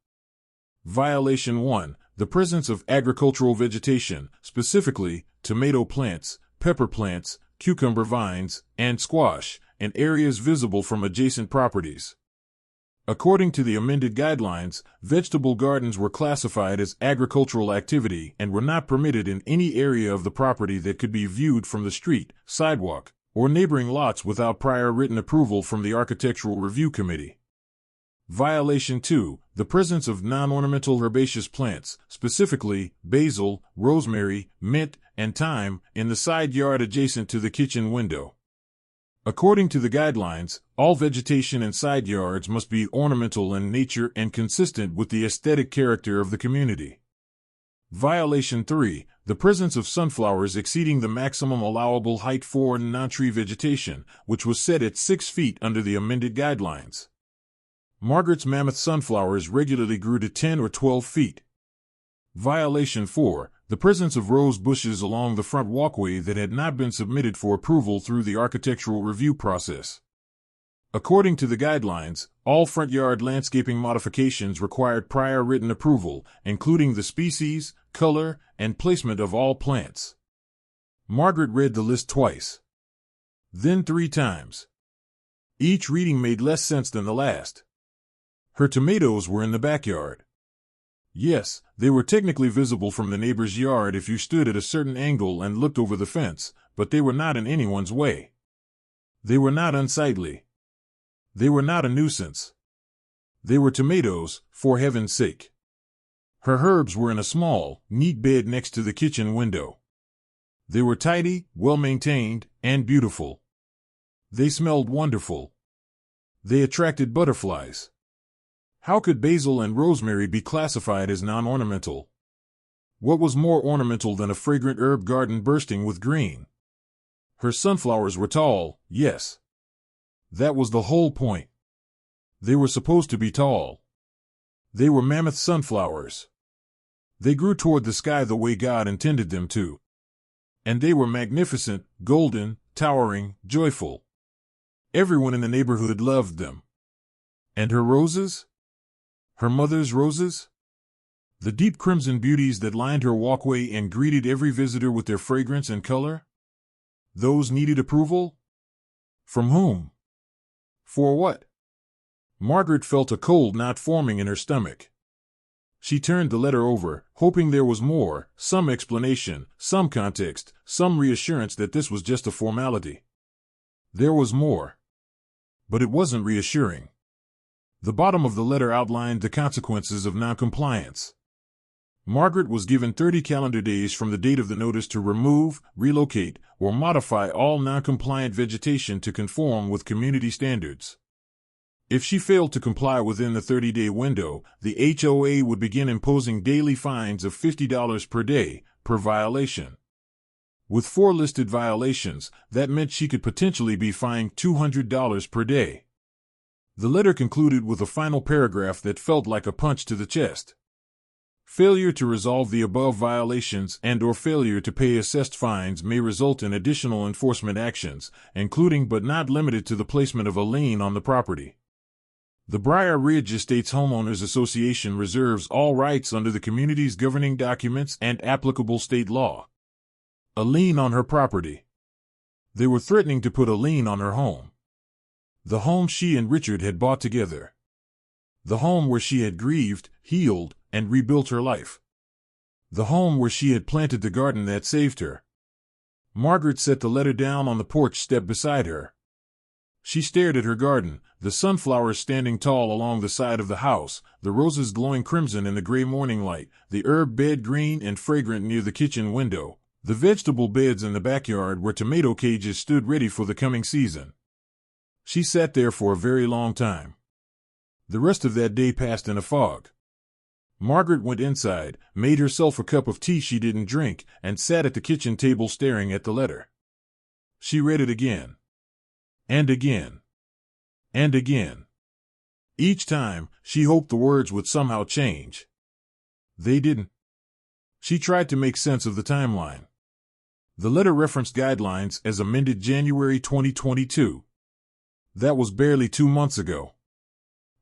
Violation 1. The presence of agricultural vegetation, specifically tomato plants, pepper plants, cucumber vines, and squash, in areas visible from adjacent properties. According to the amended guidelines, vegetable gardens were classified as agricultural activity and were not permitted in any area of the property that could be viewed from the street, sidewalk, or neighboring lots without prior written approval from the Architectural Review Committee. Violation 2. The presence of non-ornamental herbaceous plants, specifically basil, rosemary, mint, and thyme, in the side yard adjacent to the kitchen window. According to the guidelines, all vegetation in side yards must be ornamental in nature and consistent with the aesthetic character of the community. Violation 3. The presence of sunflowers exceeding the maximum allowable height for non-tree vegetation, which was set at 6 feet under the amended guidelines. Margaret's mammoth sunflowers regularly grew to 10 or 12 feet. Violation 4. The presence of rose bushes along the front walkway that had not been submitted for approval through the architectural review process. According to the guidelines, all front yard landscaping modifications required prior written approval, including the species, color, and placement of all plants. Margaret read the list twice. Then 3 times. Each reading made less sense than the last. Her tomatoes were in the backyard. Yes, they were technically visible from the neighbor's yard if you stood at a certain angle and looked over the fence, but they were not in anyone's way. They were not unsightly. They were not a nuisance. They were tomatoes, for heaven's sake. Her herbs were in a small, neat bed next to the kitchen window. They were tidy, well-maintained, and beautiful. They smelled wonderful. They attracted butterflies. How could basil and rosemary be classified as non-ornamental? What was more ornamental than a fragrant herb garden bursting with green? Her sunflowers were tall, yes. That was the whole point. They were supposed to be tall. They were mammoth sunflowers. They grew toward the sky the way God intended them to. And they were magnificent, golden, towering, joyful. Everyone in the neighborhood loved them. And her roses? Her mother's roses? The deep crimson beauties that lined her walkway and greeted every visitor with their fragrance and color? Those needed approval? From whom? For what? Margaret felt a cold knot forming in her stomach. She turned the letter over, hoping there was more, some explanation, some context, some reassurance that this was just a formality. There was more. But it wasn't reassuring. The bottom of the letter outlined the consequences of noncompliance. Margaret was given 30 calendar days from the date of the notice to remove, relocate, or modify all noncompliant vegetation to conform with community standards. If she failed to comply within the 30-day window, the HOA would begin imposing daily fines of $50 per day, per violation. With 4 listed violations, that meant she could potentially be fined $200 per day. The letter concluded with a final paragraph that felt like a punch to the chest. Failure to resolve the above violations and/or failure to pay assessed fines may result in additional enforcement actions, including but not limited to the placement of a lien on the property. The Briar Ridge Estates Homeowners Association reserves all rights under the community's governing documents and applicable state law. A lien on her property. They were threatening to put a lien on her home. The home she and Richard had bought together. The home where she had grieved, healed, and rebuilt her life. The home where she had planted the garden that saved her. Margaret set the letter down on the porch step beside her. She stared at her garden, the sunflowers standing tall along the side of the house, the roses glowing crimson in the gray morning light, the herb bed green and fragrant near the kitchen window, the vegetable beds in the backyard where tomato cages stood ready for the coming season. She sat there for a very long time. The rest of that day passed in a fog. Margaret went inside, made herself a cup of tea she didn't drink, and sat at the kitchen table staring at the letter. She read it again. And again. And again. Each time, she hoped the words would somehow change. They didn't. She tried to make sense of the timeline. The letter referenced guidelines as amended January 2022. That was barely 2 months ago.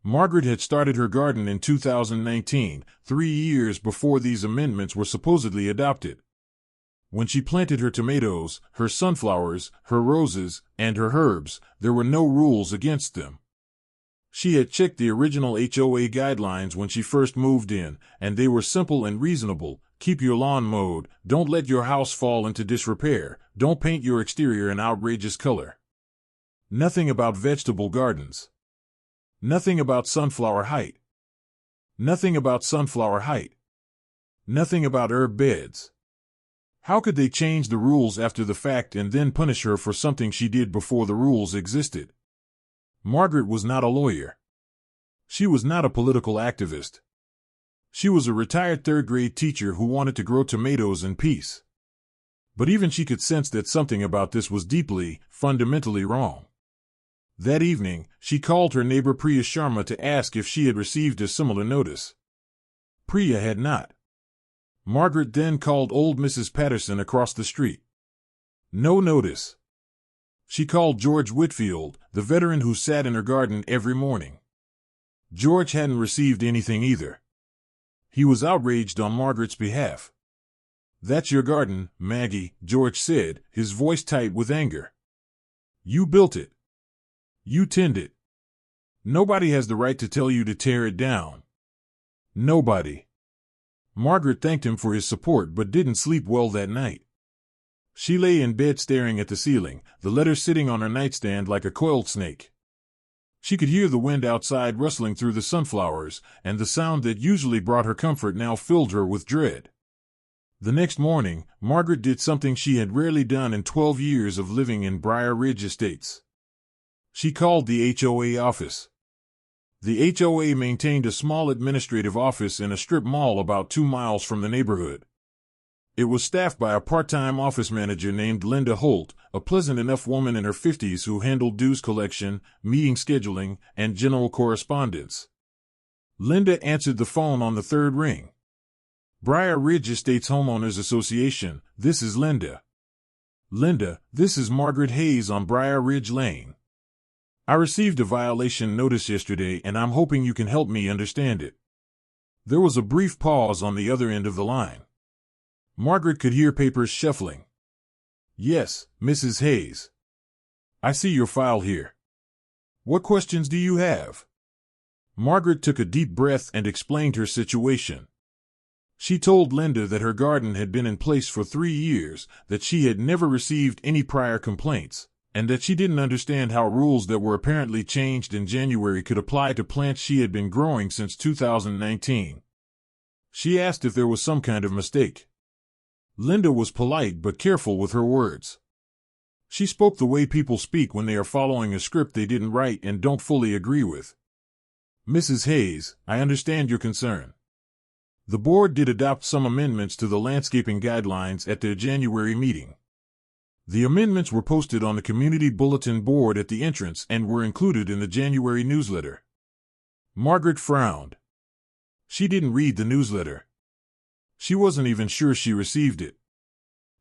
Margaret had started her garden in 2019, 3 years before these amendments were supposedly adopted. When she planted her tomatoes, her sunflowers, her roses, and her herbs, there were no rules against them. She had checked the original HOA guidelines when she first moved in, and they were simple and reasonable. Keep your lawn mowed, don't let your house fall into disrepair, don't paint your exterior an outrageous color. Nothing about vegetable gardens. Nothing about sunflower height. Nothing about sunflower height. Nothing about herb beds. How could they change the rules after the fact and then punish her for something she did before the rules existed? Margaret was not a lawyer. She was not a political activist. She was a retired third-grade teacher who wanted to grow tomatoes in peace. But even she could sense that something about this was deeply, fundamentally wrong. That evening, she called her neighbor Priya Sharma to ask if she had received a similar notice. Priya had not. Margaret then called old Mrs. Patterson across the street. No notice. She called George Whitfield, the veteran who sat in her garden every morning. George hadn't received anything either. He was outraged on Margaret's behalf. "That's your garden, Maggie," George said, his voice tight with anger. "You built it. You tend it. Nobody has the right to tell you to tear it down. Nobody." Margaret thanked him for his support but didn't sleep well that night. She lay in bed staring at the ceiling, the letter sitting on her nightstand like a coiled snake. She could hear the wind outside rustling through the sunflowers, and the sound that usually brought her comfort now filled her with dread. The next morning, Margaret did something she had rarely done in 12 years of living in Briar Ridge Estates. She called the HOA office. The HOA maintained a small administrative office in a strip mall about 2 miles from the neighborhood. It was staffed by a part-time office manager named Linda Holt, a pleasant enough woman in her 50s who handled dues collection, meeting scheduling, and general correspondence. Linda answered the phone on the third ring. "Briar Ridge Estates Homeowners Association, this is Linda." "Linda, this is Margaret Hayes on Briar Ridge Lane. I received a violation notice yesterday and I'm hoping you can help me understand it." There was a brief pause on the other end of the line. Margaret could hear papers shuffling. "Yes, Mrs. Hayes. I see your file here. What questions do you have?" Margaret took a deep breath and explained her situation. She told Linda that her garden had been in place for 3 years, that she had never received any prior complaints, and that she didn't understand how rules that were apparently changed in January could apply to plants she had been growing since 2019. She asked if there was some kind of mistake. Linda was polite but careful with her words. She spoke the way people speak when they are following a script they didn't write and don't fully agree with. "Mrs. Hayes, I understand your concern. The board did adopt some amendments to the landscaping guidelines at their January meeting. The amendments were posted on the community bulletin board at the entrance and were included in the January newsletter." Margaret frowned. She didn't read the newsletter. She wasn't even sure she received it.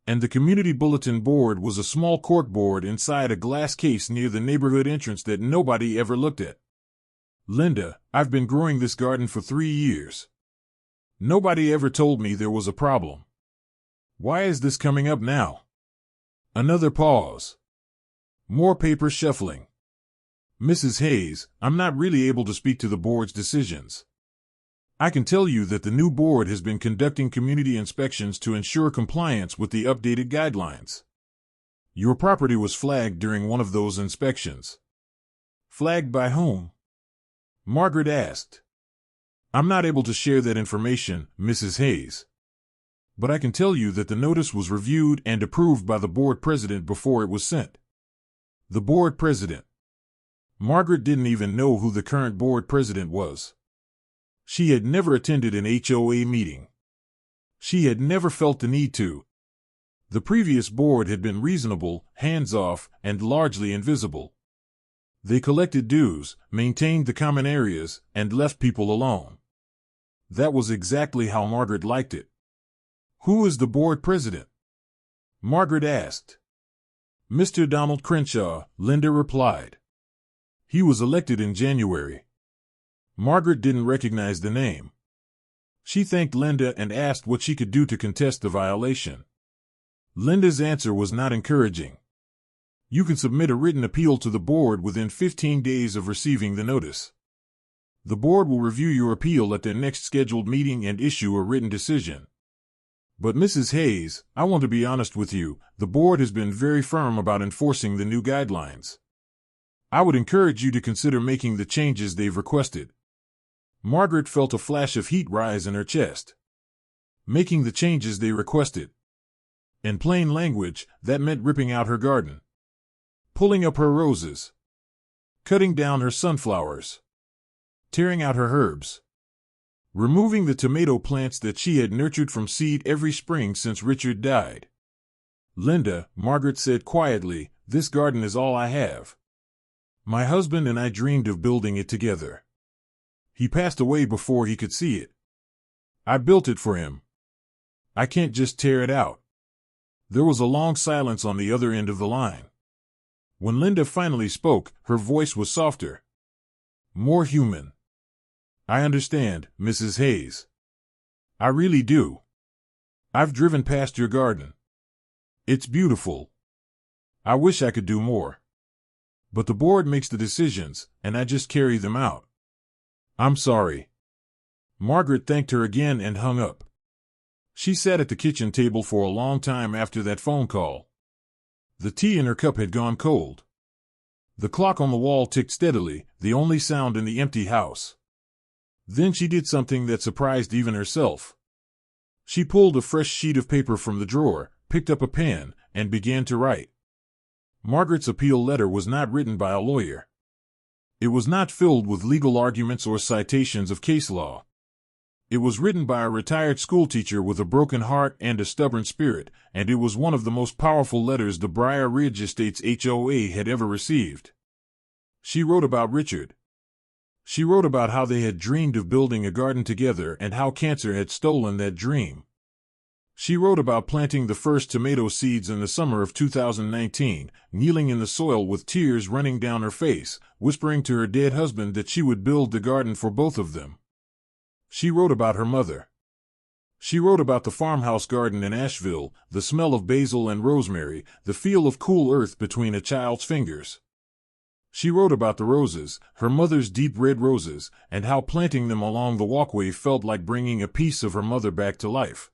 And the community bulletin board was a small cork board inside a glass case near the neighborhood entrance that nobody ever looked at. "Linda, I've been growing this garden for 3 years. Nobody ever told me there was a problem. Why is this coming up now?" Another pause. More paper shuffling. "Mrs. Hayes, I'm not really able to speak to the board's decisions. I can tell you that the new board has been conducting community inspections to ensure compliance with the updated guidelines. Your property was flagged during one of those inspections." "Flagged by whom?" Margaret asked. "I'm not able to share that information, Mrs. Hayes. But I can tell you that the notice was reviewed and approved by the board president before it was sent." The board president. Margaret didn't even know who the current board president was. She had never attended an HOA meeting. She had never felt the need to. The previous board had been reasonable, hands-off, and largely invisible. They collected dues, maintained the common areas, and left people alone. That was exactly how Margaret liked it. "Who is the board president?" Margaret asked. "Mr. Donald Crenshaw," Linda replied. "He was elected in January." Margaret didn't recognize the name. She thanked Linda and asked what she could do to contest the violation. Linda's answer was not encouraging. "You can submit a written appeal to the board within 15 days of receiving the notice. The board will review your appeal at their next scheduled meeting and issue a written decision. But Mrs. Hayes, I want to be honest with you, the board has been very firm about enforcing the new guidelines. I would encourage you to consider making the changes they've requested." Margaret felt a flash of heat rise in her chest. Making the changes they requested. In plain language, that meant ripping out her garden, pulling up her roses, cutting down her sunflowers, tearing out her herbs, removing the tomato plants that she had nurtured from seed every spring since Richard died. "Linda," Margaret said quietly, "this garden is all I have. My husband and I dreamed of building it together. He passed away before he could see it. I built it for him. I can't just tear it out." There was a long silence on the other end of the line. When Linda finally spoke, her voice was softer, more human. "I understand, Mrs. Hayes. I really do. I've driven past your garden. It's beautiful. I wish I could do more. But the board makes the decisions, and I just carry them out. I'm sorry." Margaret thanked her again and hung up. She sat at the kitchen table for a long time after that phone call. The tea in her cup had gone cold. The clock on the wall ticked steadily, the only sound in the empty house. Then she did something that surprised even herself. She pulled a fresh sheet of paper from the drawer, picked up a pen, and began to write. Margaret's appeal letter was not written by a lawyer. It was not filled with legal arguments or citations of case law. It was written by a retired schoolteacher with a broken heart and a stubborn spirit, and it was one of the most powerful letters the Briar Ridge Estates HOA had ever received. She wrote about Richard. She wrote about how they had dreamed of building a garden together and how cancer had stolen that dream. She wrote about planting the first tomato seeds in the summer of 2019, kneeling in the soil with tears running down her face, whispering to her dead husband that she would build the garden for both of them. She wrote about her mother. She wrote about the farmhouse garden in Asheville, the smell of basil and rosemary, the feel of cool earth between a child's fingers. She wrote about the roses, her mother's deep red roses, and how planting them along the walkway felt like bringing a piece of her mother back to life.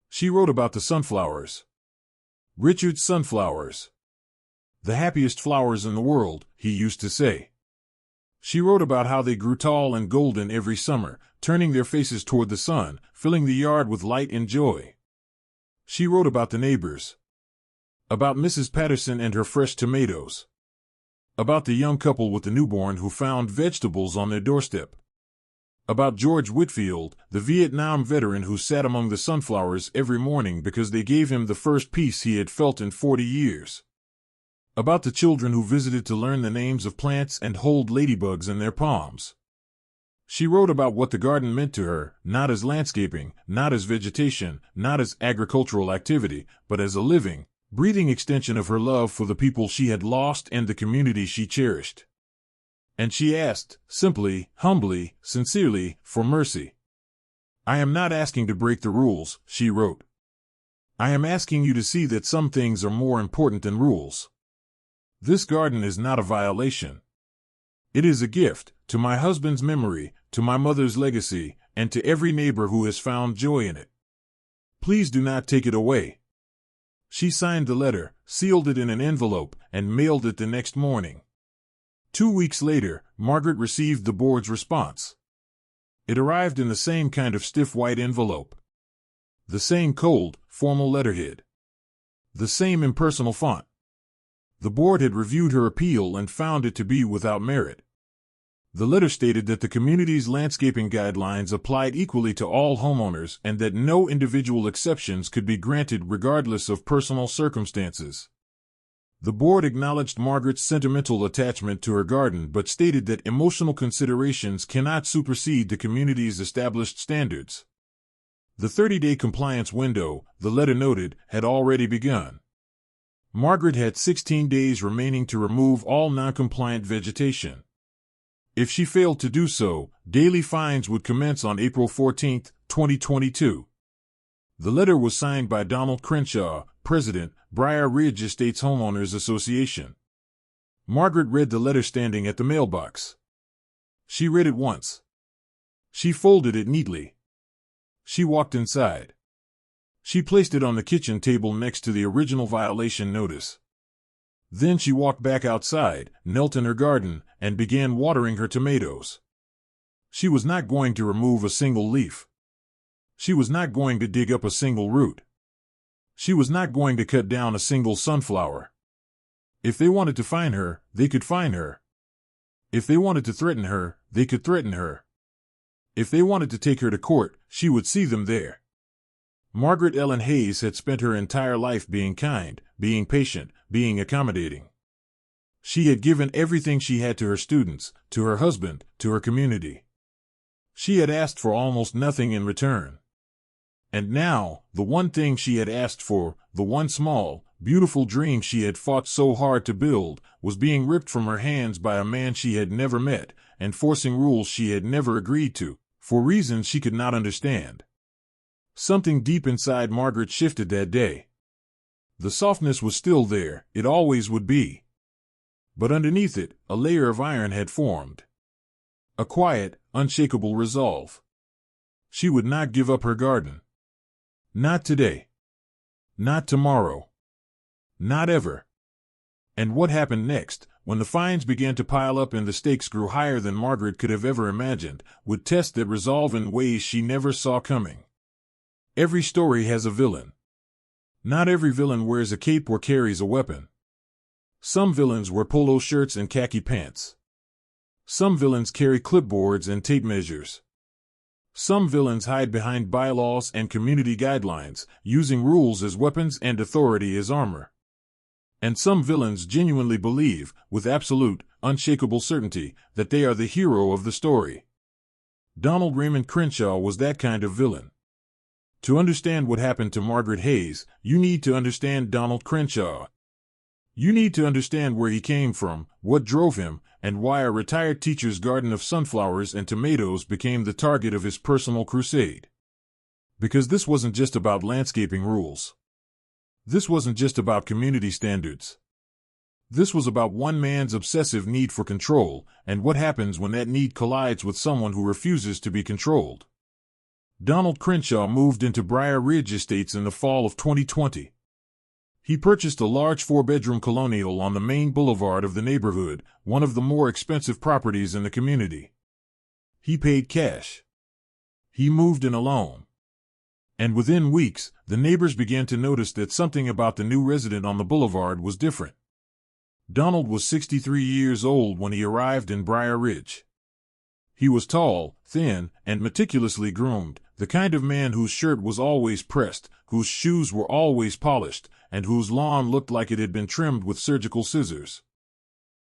She wrote about the sunflowers. Richard's sunflowers. "The happiest flowers in the world," he used to say. She wrote about how they grew tall and golden every summer, turning their faces toward the sun, filling the yard with light and joy. She wrote about the neighbors. About Mrs. Patterson and her fresh tomatoes. About the young couple with the newborn who found vegetables on their doorstep. About George Whitfield, the Vietnam veteran who sat among the sunflowers every morning because they gave him the first peace he had felt in 40 years. About the children who visited to learn the names of plants and hold ladybugs in their palms. She wrote about what the garden meant to her, not as landscaping, not as vegetation, not as agricultural activity, but as a living, breathing extension of her love for the people she had lost and the community she cherished. And she asked, simply, humbly, sincerely, for mercy. "I am not asking to break the rules," she wrote. "I am asking you to see that some things are more important than rules. This garden is not a violation. It is a gift, to my husband's memory, to my mother's legacy, and to every neighbor who has found joy in it. Please do not take it away." She signed the letter, sealed it in an envelope, and mailed it the next morning. 2 weeks later, Margaret received the board's response. It arrived in the same kind of stiff white envelope. The same cold, formal letterhead. The same impersonal font. The board had reviewed her appeal and found it to be without merit. The letter stated that the community's landscaping guidelines applied equally to all homeowners and that no individual exceptions could be granted regardless of personal circumstances. The board acknowledged Margaret's sentimental attachment to her garden but stated that emotional considerations cannot supersede the community's established standards. The 30-day compliance window, the letter noted, had already begun. Margaret had 16 days remaining to remove all non-compliant vegetation. If she failed to do so, daily fines would commence on April 14, 2022. The letter was signed by Donald Crenshaw, President, Briar Ridge Estates Homeowners Association. Margaret read the letter standing at the mailbox. She read it once. She folded it neatly. She walked inside. She placed it on the kitchen table next to the original violation notice. Then she walked back outside, knelt in her garden, and began watering her tomatoes. She was not going to remove a single leaf. She was not going to dig up a single root. She was not going to cut down a single sunflower. If they wanted to find her, they could find her. If they wanted to threaten her, they could threaten her. If they wanted to take her to court, she would see them there. Margaret Ellen Hayes had spent her entire life being kind, being patient, being accommodating. She had given everything she had to her students, to her husband, to her community. She had asked for almost nothing in return. And now, the one thing she had asked for, the one small, beautiful dream she had fought so hard to build, was being ripped from her hands by a man she had never met, and forcing rules she had never agreed to, for reasons she could not understand. Something deep inside Margaret shifted that day. The softness was still there, it always would be. But underneath it, a layer of iron had formed. A quiet, unshakable resolve. She would not give up her garden. Not today. Not tomorrow. Not ever. And what happened next, when the fines began to pile up and the stakes grew higher than Margaret could have ever imagined, would test that resolve in ways she never saw coming. Every story has a villain. Not every villain wears a cape or carries a weapon. Some villains wear polo shirts and khaki pants. Some villains carry clipboards and tape measures. Some villains hide behind bylaws and community guidelines, using rules as weapons and authority as armor. And some villains genuinely believe, with absolute, unshakable certainty, that they are the hero of the story. Donald Raymond Crenshaw was that kind of villain. To understand what happened to Margaret Hayes, you need to understand Donald Crenshaw. You need to understand where he came from, what drove him, and why a retired teacher's garden of sunflowers and tomatoes became the target of his personal crusade. Because this wasn't just about landscaping rules. This wasn't just about community standards. This was about one man's obsessive need for control, and what happens when that need collides with someone who refuses to be controlled. Donald Crenshaw moved into Briar Ridge Estates in the fall of 2020. He purchased a large 4-bedroom colonial on the main boulevard of the neighborhood, one of the more expensive properties in the community. He paid cash. He moved in alone. And within weeks, the neighbors began to notice that something about the new resident on the boulevard was different. Donald was 63 years old when he arrived in Briar Ridge. He was tall, thin, and meticulously groomed, the kind of man whose shirt was always pressed, whose shoes were always polished, and whose lawn looked like it had been trimmed with surgical scissors.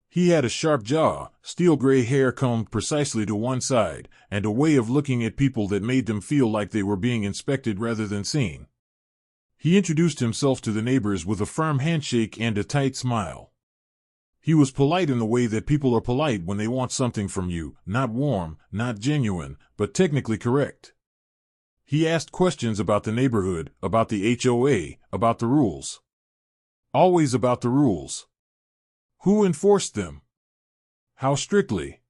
He had a sharp jaw, steel-gray hair combed precisely to one side, and a way of looking at people that made them feel like they were being inspected rather than seen. He introduced himself to the neighbors with a firm handshake and a tight smile. He was polite in the way that people are polite when they want something from you, not warm, not genuine, but technically correct. He asked questions about the neighborhood, about the HOA, about the rules. Always about the rules. Who enforced them? How strictly?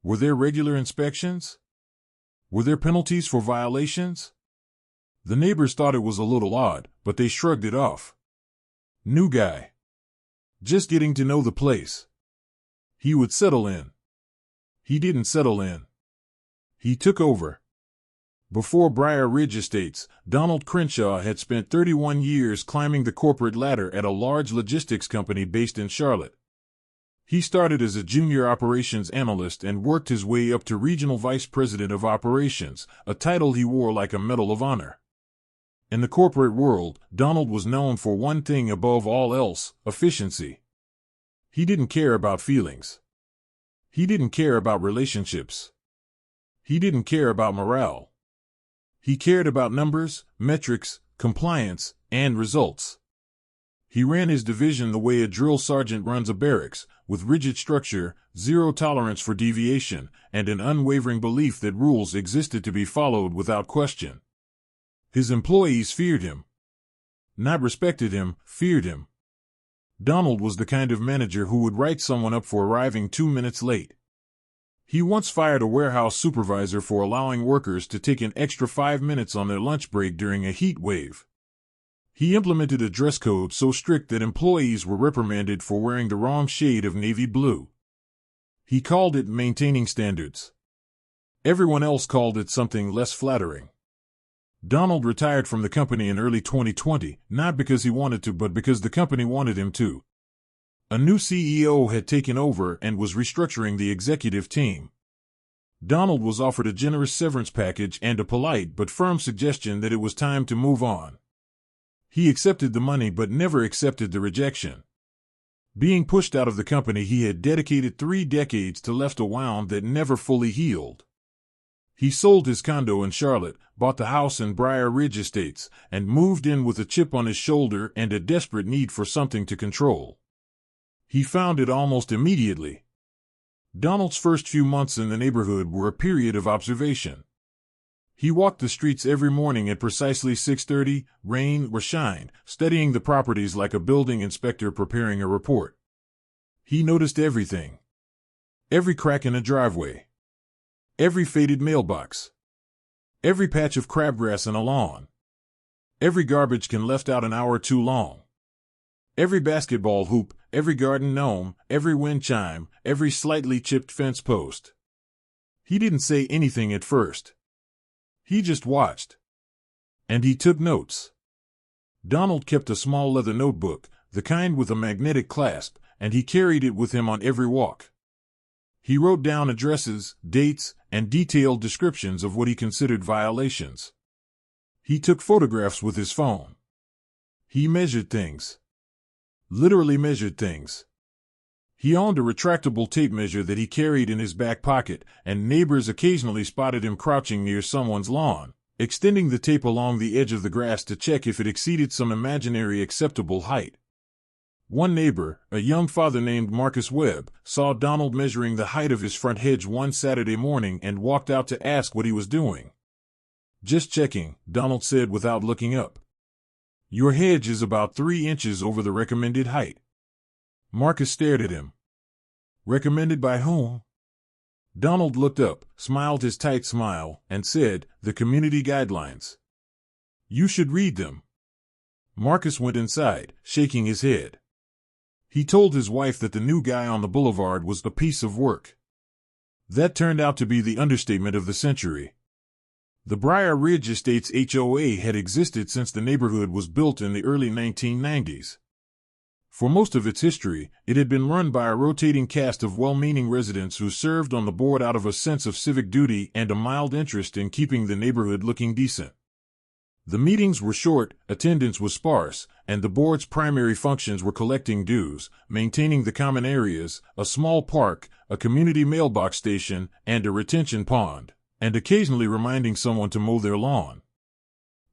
Were there regular inspections? Were there penalties for violations? The neighbors thought it was a little odd, but they shrugged it off. New guy. Just getting to know the place. He would settle in. He didn't settle in. He took over. Before Briar Ridge Estates, Donald Crenshaw had spent 31 years climbing the corporate ladder at a large logistics company based in Charlotte. He started as a junior operations analyst and worked his way up to regional vice president of operations, a title he wore like a Medal of Honor. In the corporate world, Donald was known for one thing above all else: efficiency. He didn't care about feelings. He didn't care about relationships. He didn't care about morale. He cared about numbers, metrics, compliance, and results. He ran his division the way a drill sergeant runs a barracks, with rigid structure, zero tolerance for deviation, and an unwavering belief that rules existed to be followed without question. His employees feared him. Not respected him, feared him. Donald was the kind of manager who would write someone up for arriving 2 minutes late. He once fired a warehouse supervisor for allowing workers to take an extra 5 minutes on their lunch break during a heat wave. He implemented a dress code so strict that employees were reprimanded for wearing the wrong shade of navy blue. He called it maintaining standards. Everyone else called it something less flattering. Donald retired from the company in early 2020, not because he wanted to, but because the company wanted him to. A new CEO had taken over and was restructuring the executive team. Donald was offered a generous severance package and a polite but firm suggestion that it was time to move on. He accepted the money but never accepted the rejection. Being pushed out of the company he had dedicated 3 decades to left a wound that never fully healed. He sold his condo in Charlotte, bought the house in Briar Ridge Estates, and moved in with a chip on his shoulder and a desperate need for something to control. He found it almost immediately. Donald's first few months in the neighborhood were a period of observation. He walked the streets every morning at precisely 6:30, rain or shine, studying the properties like a building inspector preparing a report. He noticed everything. Every crack in a driveway. Every faded mailbox. Every patch of crabgrass in a lawn. Every garbage can left out an hour too long. Every basketball hoop, every garden gnome, every wind chime, every slightly chipped fence post. He didn't say anything at first. He just watched. And he took notes. Donald kept a small leather notebook, the kind with a magnetic clasp, and he carried it with him on every walk. He wrote down addresses, dates, and detailed descriptions of what he considered violations. He took photographs with his phone. He measured things. Literally measured things. He owned a retractable tape measure that he carried in his back pocket, and neighbors occasionally spotted him crouching near someone's lawn, extending the tape along the edge of the grass to check if it exceeded some imaginary acceptable height. One neighbor, a young father named Marcus Webb, saw Donald measuring the height of his front hedge one Saturday morning and walked out to ask what he was doing. "Just checking," Donald said without looking up. "Your hedge is about 3 inches over the recommended height." Marcus stared at him. "Recommended by whom?" Donald looked up, smiled his tight smile, and said, "The community guidelines. You should read them." Marcus went inside, shaking his head. He told his wife that the new guy on the boulevard was a piece of work. That turned out to be the understatement of the century. The Briar Ridge Estates HOA had existed since the neighborhood was built in the early 1990s. For most of its history, it had been run by a rotating cast of well-meaning residents who served on the board out of a sense of civic duty and a mild interest in keeping the neighborhood looking decent. The meetings were short, attendance was sparse, and the board's primary functions were collecting dues, maintaining the common areas, a small park, a community mailbox station, and a retention pond, and occasionally reminding someone to mow their lawn.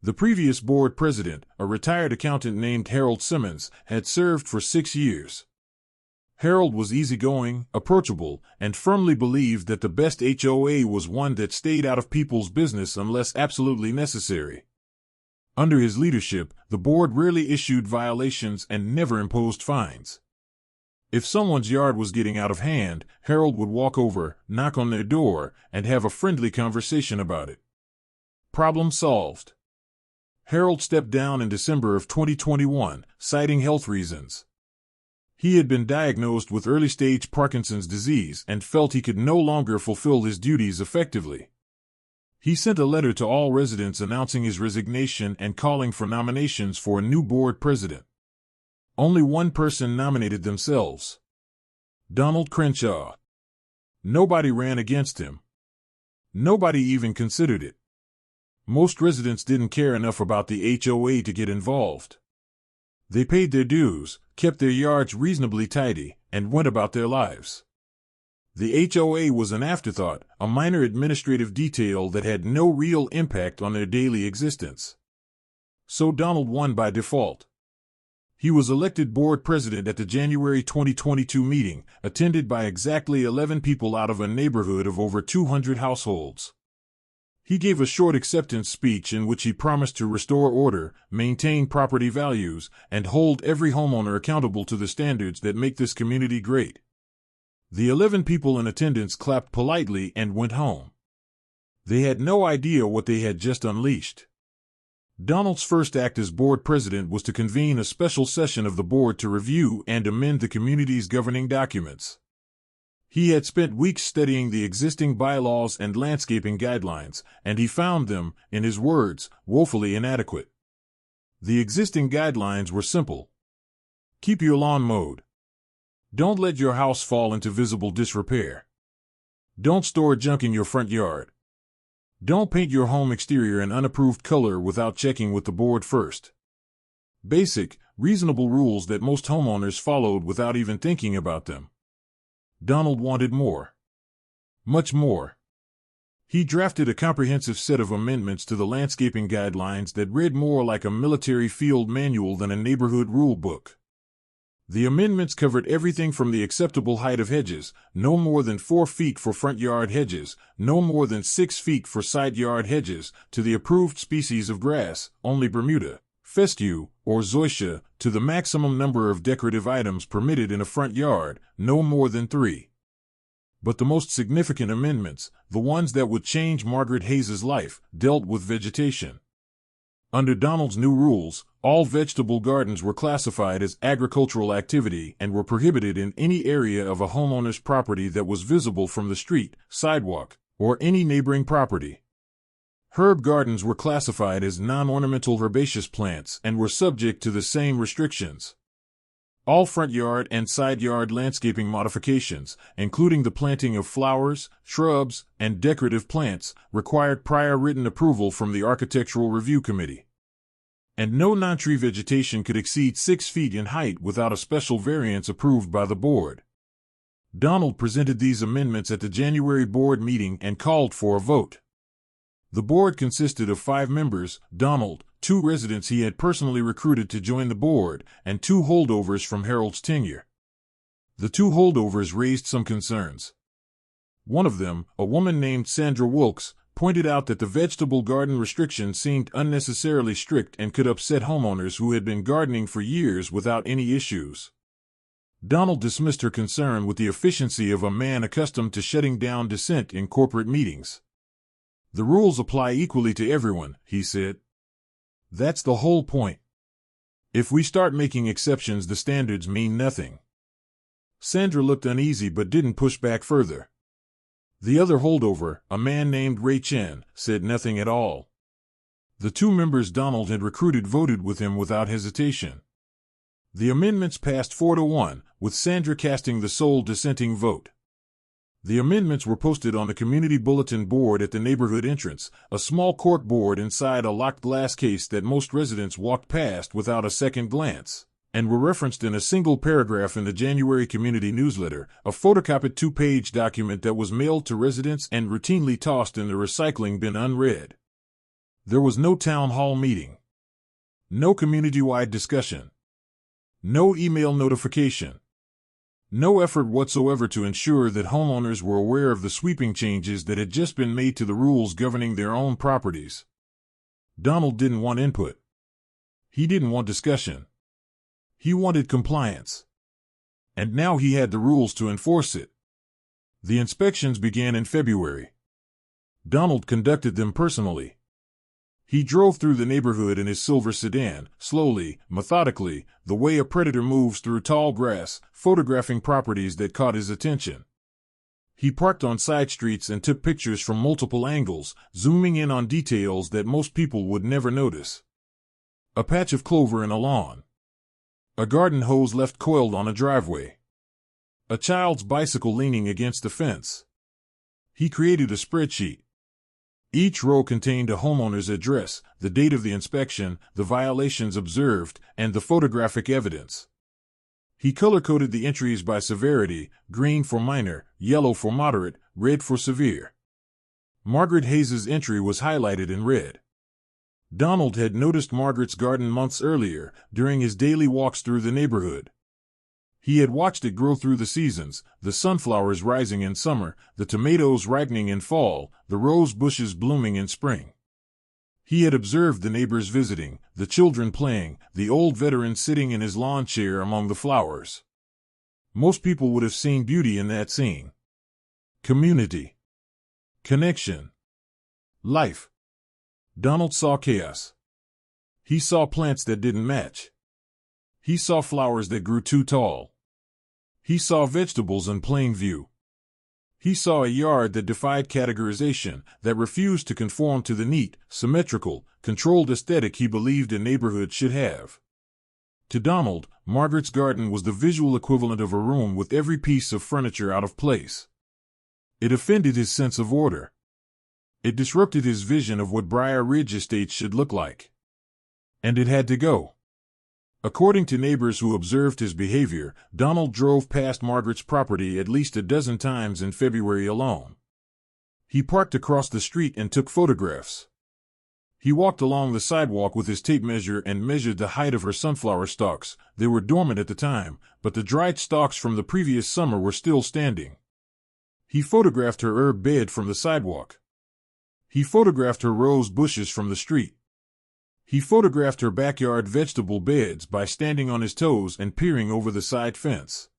The previous board president, a retired accountant named Harold Simmons, had served for 6 years. Harold was easygoing, approachable, and firmly believed that the best HOA was one that stayed out of people's business unless absolutely necessary. Under his leadership, the board rarely issued violations and never imposed fines. If someone's yard was getting out of hand, Harold would walk over, knock on their door, and have a friendly conversation about it. Problem solved. Harold stepped down in December of 2021, citing health reasons. He had been diagnosed with early-stage Parkinson's disease and felt he could no longer fulfill his duties effectively. He sent a letter to all residents announcing his resignation and calling for nominations for a new board president. Only one person nominated themselves: Donald Crenshaw. Nobody ran against him. Nobody even considered it. Most residents didn't care enough about the HOA to get involved. They paid their dues, kept their yards reasonably tidy, and went about their lives. The HOA was an afterthought, a minor administrative detail that had no real impact on their daily existence. So Donald won by default. He was elected board president at the January 2022 meeting, attended by exactly 11 people out of a neighborhood of over 200 households. He gave a short acceptance speech in which he promised to restore order, maintain property values, and hold every homeowner accountable to the standards that make this community great. The 11 people in attendance clapped politely and went home. They had no idea what they had just unleashed. Donald's first act as board president was to convene a special session of the board to review and amend the community's governing documents. He had spent weeks studying the existing bylaws and landscaping guidelines, and he found them, in his words, woefully inadequate. The existing guidelines were simple. Keep your lawn mowed. Don't let your house fall into visible disrepair. Don't store junk in your front yard. Don't paint your home exterior an unapproved color without checking with the board first. Basic, reasonable rules that most homeowners followed without even thinking about them. Donald wanted more. Much more. He drafted a comprehensive set of amendments to the landscaping guidelines that read more like a military field manual than a neighborhood rule book. The amendments covered everything from the acceptable height of hedges, no more than 4 feet for front yard hedges, no more than 6 feet for side yard hedges, to the approved species of grass, only Bermuda, fescue, or zoysia, to the maximum number of decorative items permitted in a front yard, no more than 3. But the most significant amendments, the ones that would change Margaret Hayes' life, dealt with vegetation. Under Donald's new rules, all vegetable gardens were classified as agricultural activity and were prohibited in any area of a homeowner's property that was visible from the street, sidewalk, or any neighboring property. Herb gardens were classified as non-ornamental herbaceous plants and were subject to the same restrictions. All front yard and side yard landscaping modifications, including the planting of flowers, shrubs, and decorative plants, required prior written approval from the Architectural Review Committee. And no non-tree vegetation could exceed 6 feet in height without a special variance approved by the board. Donald presented these amendments at the January board meeting and called for a vote. The board consisted of 5 members, Donald, 2 residents he had personally recruited to join the board, and 2 holdovers from Harold's tenure. The 2 holdovers raised some concerns. One of them, a woman named Sandra Wilkes, pointed out that the vegetable garden restrictions seemed unnecessarily strict and could upset homeowners who had been gardening for years without any issues. Donald dismissed her concern with the efficiency of a man accustomed to shutting down dissent in corporate meetings. The rules apply equally to everyone, he said. That's the whole point. If we start making exceptions, the standards mean nothing. Sandra looked uneasy but didn't push back further. The other holdover, a man named Ray Chen, said nothing at all. The 2 members Donald had recruited voted with him without hesitation. The amendments passed 4-1, with Sandra casting the sole dissenting vote. The amendments were posted on the community bulletin board at the neighborhood entrance, a small cork board inside a locked glass case that most residents walked past without a second glance, and were referenced in a single paragraph in the January community newsletter, a photocopied 2-page document that was mailed to residents and routinely tossed in the recycling bin unread. There was no town hall meeting. No community-wide discussion. No email notification. No effort whatsoever to ensure that homeowners were aware of the sweeping changes that had just been made to the rules governing their own properties. Donald didn't want input. He didn't want discussion. He wanted compliance. And now he had the rules to enforce it. The inspections began in February. Donald conducted them personally. He drove through the neighborhood in his silver sedan, slowly, methodically, the way a predator moves through tall grass, photographing properties that caught his attention. He parked on side streets and took pictures from multiple angles, zooming in on details that most people would never notice. A patch of clover in a lawn. A garden hose left coiled on a driveway. A child's bicycle leaning against the fence. He created a spreadsheet. Each row contained a homeowner's address, the date of the inspection, the violations observed, and the photographic evidence. He color-coded the entries by severity: green for minor, yellow for moderate, red for severe. Margaret Hayes' entry was highlighted in red. Donald had noticed Margaret's garden months earlier, during his daily walks through the neighborhood. He had watched it grow through the seasons, the sunflowers rising in summer, the tomatoes ripening in fall, the rose bushes blooming in spring. He had observed the neighbors visiting, the children playing, the old veteran sitting in his lawn chair among the flowers. Most people would have seen beauty in that scene. Community. Connection. Life. Donald saw chaos. He saw plants that didn't match. He saw flowers that grew too tall. He saw vegetables in plain view. He saw a yard that defied categorization, that refused to conform to the neat, symmetrical, controlled aesthetic he believed a neighborhood should have. To Donald, Margaret's garden was the visual equivalent of a room with every piece of furniture out of place. It offended his sense of order. It disrupted his vision of what Briar Ridge Estates should look like. And it had to go. According to neighbors who observed his behavior, Donald drove past Margaret's property at least a dozen times in February alone. He parked across the street and took photographs. He walked along the sidewalk with his tape measure and measured the height of her sunflower stalks. They were dormant at the time, but the dried stalks from the previous summer were still standing. He photographed her herb bed from the sidewalk. He photographed her rose bushes from the street. He photographed her backyard vegetable beds by standing on his toes and peering over the side fence.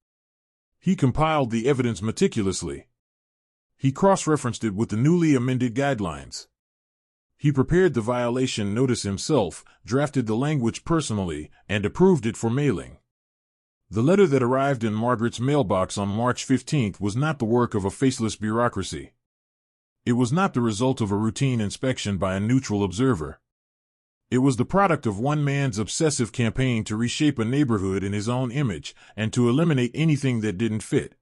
He compiled the evidence meticulously. He cross-referenced it with the newly amended guidelines. He prepared the violation notice himself, drafted the language personally, and approved it for mailing. The letter that arrived in Margaret's mailbox on March 15th was not the work of a faceless bureaucracy. It was not the result of a routine inspection by a neutral observer. It was the product of one man's obsessive campaign to reshape a neighborhood in his own image and to eliminate anything that didn't fit.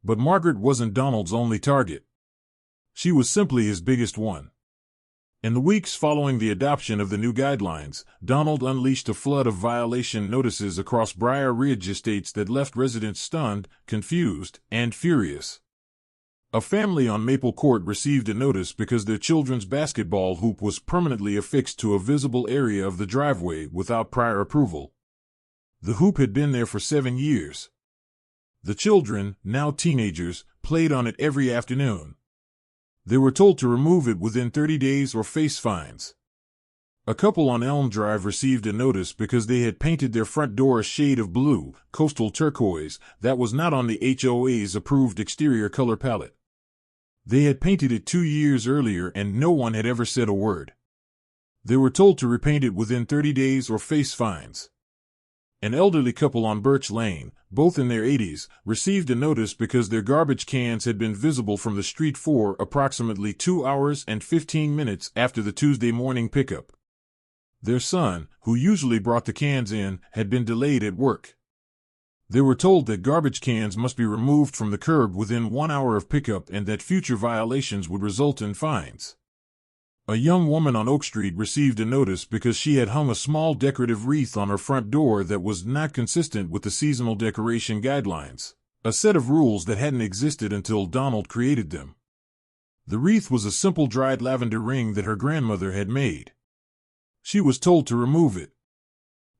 But Margaret wasn't Donald's only target. She was simply his biggest one. In the weeks following the adoption of the new guidelines, Donald unleashed a flood of violation notices across Briar Ridge Estates that left residents stunned, confused, and furious. A family on Maple Court received a notice because their children's basketball hoop was permanently affixed to a visible area of the driveway without prior approval. The hoop had been there for 7 years. The children, now teenagers, played on it every afternoon. They were told to remove it within 30 days or face fines. A couple on Elm Drive received a notice because they had painted their front door a shade of blue, coastal turquoise, that was not on the HOA's approved exterior color palette. They had painted it 2 years earlier and no one had ever said a word. They were told to repaint it within 30 days or face fines. An elderly couple on Birch Lane, both in their 80s, received a notice because their garbage cans had been visible from the street for approximately 2 hours and 15 minutes after the Tuesday morning pickup. Their son, who usually brought the cans in, had been delayed at work. They were told that garbage cans must be removed from the curb within 1 hour of pickup and that future violations would result in fines. A young woman on Oak Street received a notice because she had hung a small decorative wreath on her front door that was not consistent with the seasonal decoration guidelines, a set of rules that hadn't existed until Donald created them. The wreath was a simple dried lavender ring that her grandmother had made. She was told to remove it.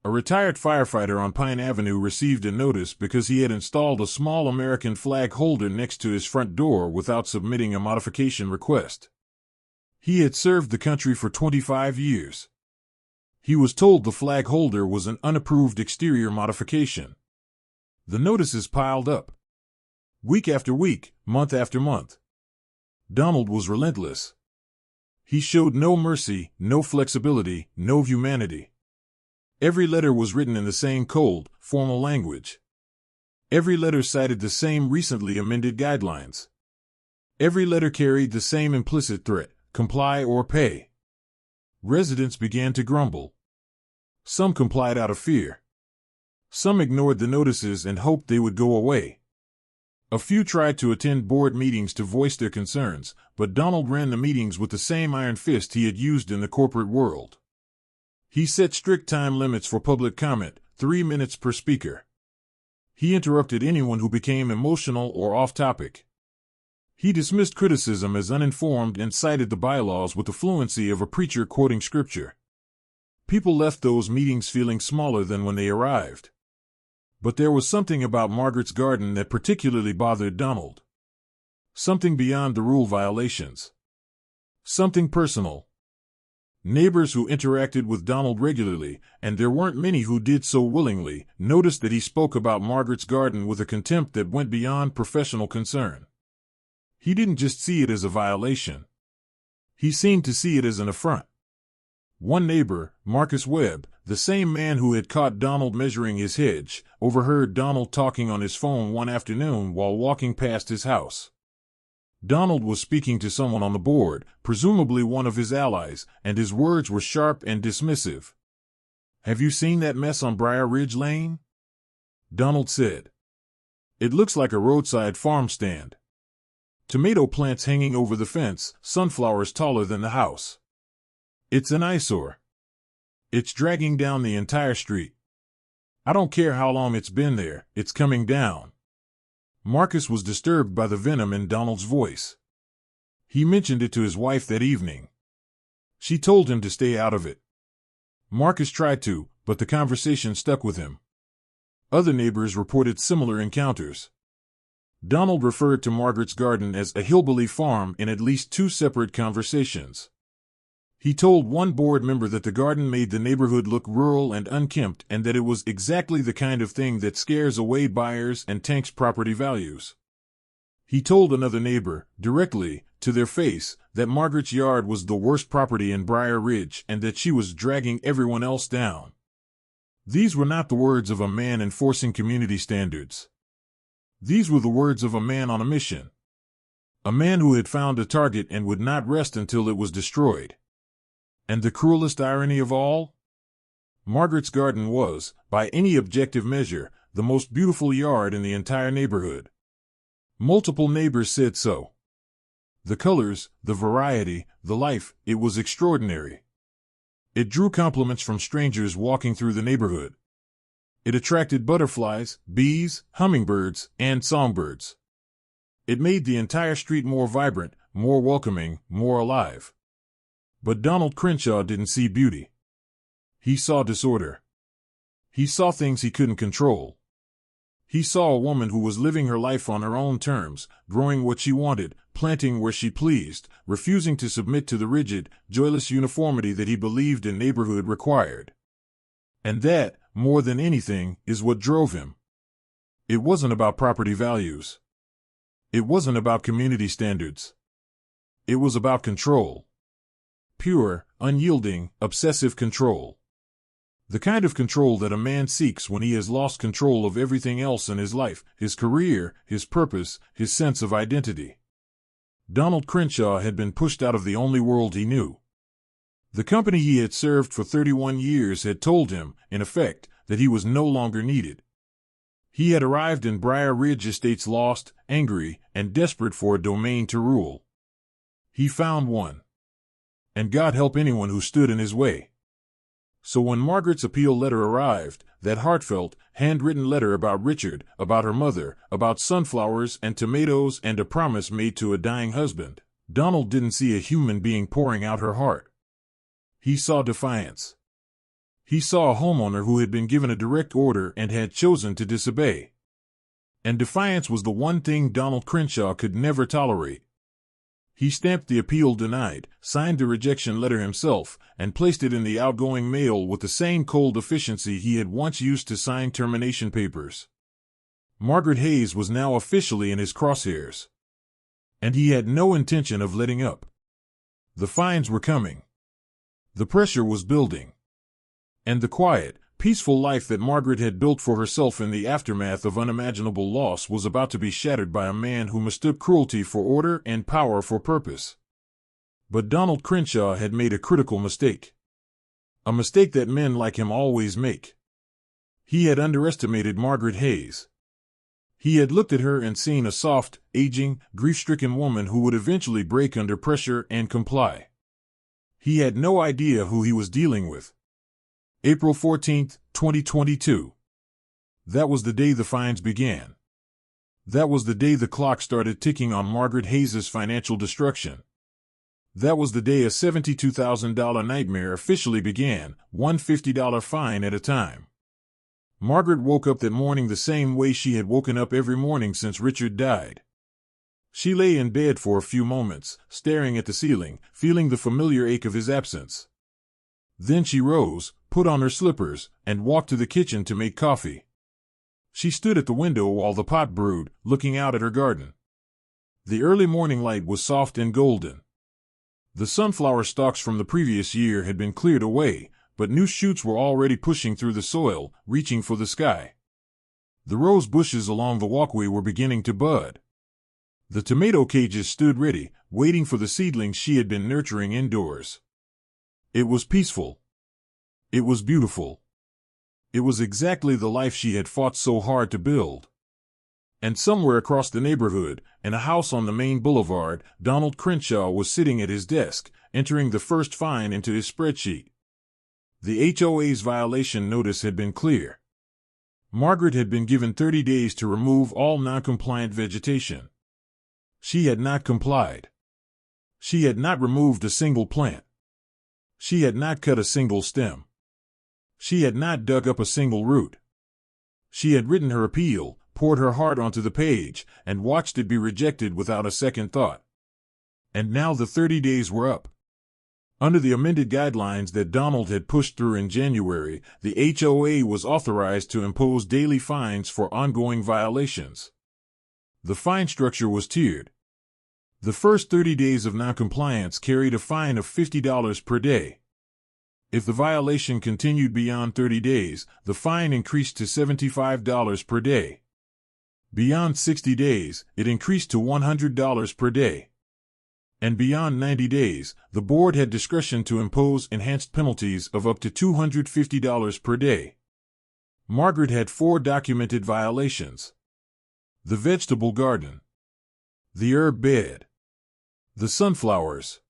A retired firefighter on Pine Avenue received a notice because he had installed a small American flag holder next to his front door without submitting a modification request. He had served the country for 25 years. He was told the flag holder was an unapproved exterior modification. The notices piled up. Week after week, month after month. Donald was relentless. He showed no mercy, no flexibility, no humanity. Every letter was written in the same cold, formal language. Every letter cited the same recently amended guidelines. Every letter carried the same implicit threat: comply or pay. Residents began to grumble. Some complied out of fear. Some ignored the notices and hoped they would go away. A few tried to attend board meetings to voice their concerns, but Donald ran the meetings with the same iron fist he had used in the corporate world. He set strict time limits for public comment, 3 minutes per speaker. He interrupted anyone who became emotional or off-topic. He dismissed criticism as uninformed and cited the bylaws with the fluency of a preacher quoting scripture. People left those meetings feeling smaller than when they arrived. But there was something about Margaret's garden that particularly bothered Donald. Something beyond the rule violations. Something personal. Neighbors who interacted with Donald regularly, and there weren't many who did so willingly, noticed that he spoke about Margaret's garden with a contempt that went beyond professional concern. He didn't just see it as a violation. He seemed to see it as an affront. One neighbor, Marcus Webb, the same man who had caught Donald measuring his hedge, overheard Donald talking on his phone one afternoon while walking past his house. Donald was speaking to someone on the board, presumably one of his allies, and his words were sharp and dismissive. "Have you seen that mess on Briar Ridge Lane?" Donald said. "It looks like a roadside farm stand. Tomato plants hanging over the fence, sunflowers taller than the house. It's an eyesore. It's dragging down the entire street. I don't care how long it's been there, it's coming down." Marcus was disturbed by the venom in Donald's voice. He mentioned it to his wife that evening. She told him to stay out of it. Marcus tried to, but the conversation stuck with him. Other neighbors reported similar encounters. Donald referred to Margaret's garden as a hillbilly farm in at least 2 separate conversations. He told one board member that the garden made the neighborhood look rural and unkempt and that it was exactly the kind of thing that scares away buyers and tanks property values. He told another neighbor, directly, to their face, that Margaret's yard was the worst property in Briar Ridge and that she was dragging everyone else down. These were not the words of a man enforcing community standards. These were the words of a man on a mission. A man who had found a target and would not rest until it was destroyed. And the cruelest irony of all? Margaret's garden was, by any objective measure, the most beautiful yard in the entire neighborhood. Multiple neighbors said so. The colors, the variety, the life, it was extraordinary. It drew compliments from strangers walking through the neighborhood. It attracted butterflies, bees, hummingbirds, and songbirds. It made the entire street more vibrant, more welcoming, more alive. But Donald Crenshaw didn't see beauty. He saw disorder. He saw things he couldn't control. He saw a woman who was living her life on her own terms, growing what she wanted, planting where she pleased, refusing to submit to the rigid, joyless uniformity that he believed a neighborhood required. And that, more than anything, is what drove him. It wasn't about property values. It wasn't about community standards. It was about control. Pure, unyielding, obsessive control. The kind of control that a man seeks when he has lost control of everything else in his life, his career, his purpose, his sense of identity. Donald Crenshaw had been pushed out of the only world he knew. The company he had served for 31 years had told him, in effect, that he was no longer needed. He had arrived in Briar Ridge Estates lost, angry, and desperate for a domain to rule. He found one. And God help anyone who stood in his way. So when Margaret's appeal letter arrived, that heartfelt, handwritten letter about Richard, about her mother, about sunflowers and tomatoes and a promise made to a dying husband, Donald didn't see a human being pouring out her heart. He saw defiance. He saw a homeowner who had been given a direct order and had chosen to disobey. And defiance was the one thing Donald Crenshaw could never tolerate. He stamped the appeal denied, signed the rejection letter himself, and placed it in the outgoing mail with the same cold efficiency he had once used to sign termination papers. Margaret Hayes was now officially in his crosshairs. And he had no intention of letting up. The fines were coming. The pressure was building. And the quiet, peaceful life that Margaret had built for herself in the aftermath of unimaginable loss was about to be shattered by a man who mistook cruelty for order and power for purpose. But Donald Crenshaw had made a critical mistake. A mistake that men like him always make. He had underestimated Margaret Hayes. He had looked at her and seen a soft, aging, grief-stricken woman who would eventually break under pressure and comply. He had no idea who he was dealing with. April 14, 2022. That was the day the fines began. That was the day the clock started ticking on Margaret Hayes' financial destruction. That was the day a $72,000 nightmare officially began, one $50 fine at a time. Margaret woke up that morning the same way she had woken up every morning since Richard died. She lay in bed for a few moments, staring at the ceiling, feeling the familiar ache of his absence. Then she rose, put on her slippers, and walked to the kitchen to make coffee. She stood at the window while the pot brewed, looking out at her garden. The early morning light was soft and golden. The sunflower stalks from the previous year had been cleared away, but new shoots were already pushing through the soil, reaching for the sky. The rose bushes along the walkway were beginning to bud. The tomato cages stood ready, waiting for the seedlings she had been nurturing indoors. It was peaceful. It was beautiful. It was exactly the life she had fought so hard to build. And somewhere across the neighborhood, in a house on the main boulevard, Donald Crenshaw was sitting at his desk, entering the first fine into his spreadsheet. The HOA's violation notice had been clear. Margaret had been given 30 days to remove all non-compliant vegetation. She had not complied. She had not removed a single plant. She had not cut a single stem. She had not dug up a single root. She had written her appeal, poured her heart onto the page, and watched it be rejected without a second thought. And now the 30 days were up. Under the amended guidelines that Donald had pushed through in January, the HOA was authorized to impose daily fines for ongoing violations. The fine structure was tiered. The first 30 days of noncompliance carried a fine of $50 per day. If the violation continued beyond 30 days, the fine increased to $75 per day. Beyond 60 days, it increased to $100 per day. And beyond 90 days, the board had discretion to impose enhanced penalties of up to $250 per day. Margaret had 4 documented violations: the vegetable garden, the herb bed, the sunflowers,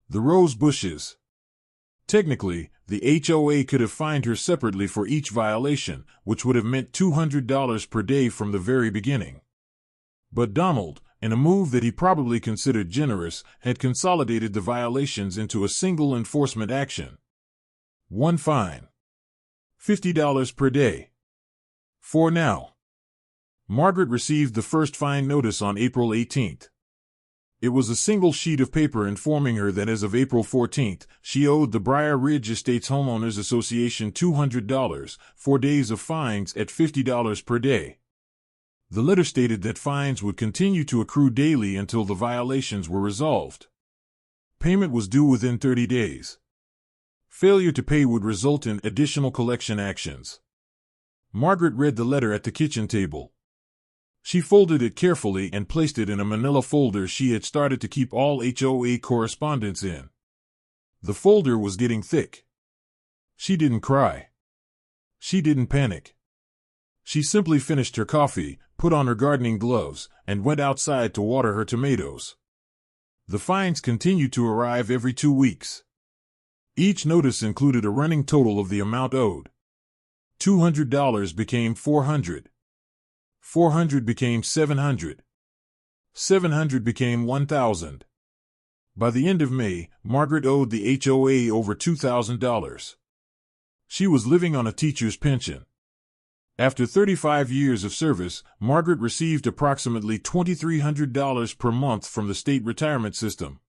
the rose bushes. Technically, the HOA could have fined her separately for each violation, which would have meant $200 per day from the very beginning. But Donald, in a move that he probably considered generous, had consolidated the violations into a single enforcement action. One fine. $50 per day. For now. Margaret received the first fine notice on April 18th. It was a single sheet of paper informing her that as of April 14th, she owed the Briar Ridge Estates Homeowners Association $200, 4 days of fines at $50 per day. The letter stated that fines would continue to accrue daily until the violations were resolved. Payment was due within 30 days. Failure to pay would result in additional collection actions. Margaret read the letter at the kitchen table. She folded it carefully and placed it in a manila folder she had started to keep all HOA correspondence in. The folder was getting thick. She didn't cry. She didn't panic. She simply finished her coffee, put on her gardening gloves, and went outside to water her tomatoes. The fines continued to arrive every 2 weeks. Each notice included a running total of the amount owed. $200 became $400. $400 became $700. $700 became $1,000. By the end of May, Margaret owed the HOA over $2,000. She was living on a teacher's pension. After 35 years of service, Margaret received approximately $2,300 per month from the state retirement system.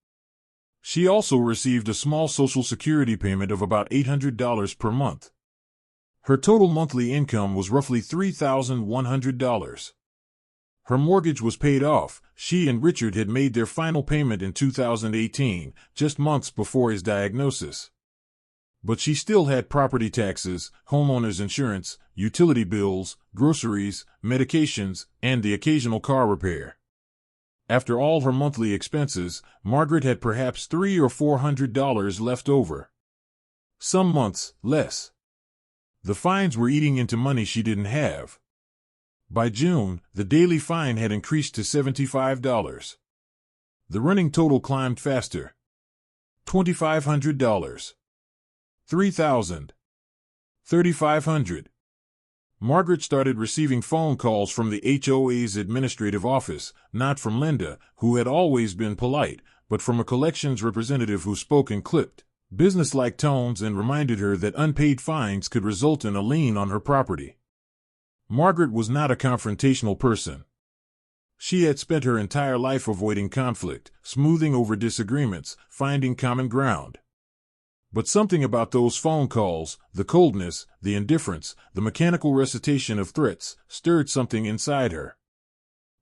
She also received a small Social Security payment of about $800 per month. Her total monthly income was roughly $3,100. Her mortgage was paid off. She and Richard had made their final payment in 2018, just months before his diagnosis. But she still had property taxes, homeowners insurance, utility bills, groceries, medications, and the occasional car repair. After all her monthly expenses, Margaret had perhaps $300 or $400 left over. Some months, less. The fines were eating into money she didn't have. By June, the daily fine had increased to $75. The running total climbed faster. $2,500. $3,000. $3,500. Margaret started receiving phone calls from the HOA's administrative office, not from Linda, who had always been polite, but from a collections representative who spoke in clipped, businesslike tones and reminded her that unpaid fines could result in a lien on her property. Margaret was not a confrontational person. She had spent her entire life avoiding conflict, smoothing over disagreements, finding common ground. But something about those phone calls, the coldness, the indifference, the mechanical recitation of threats, stirred something inside her.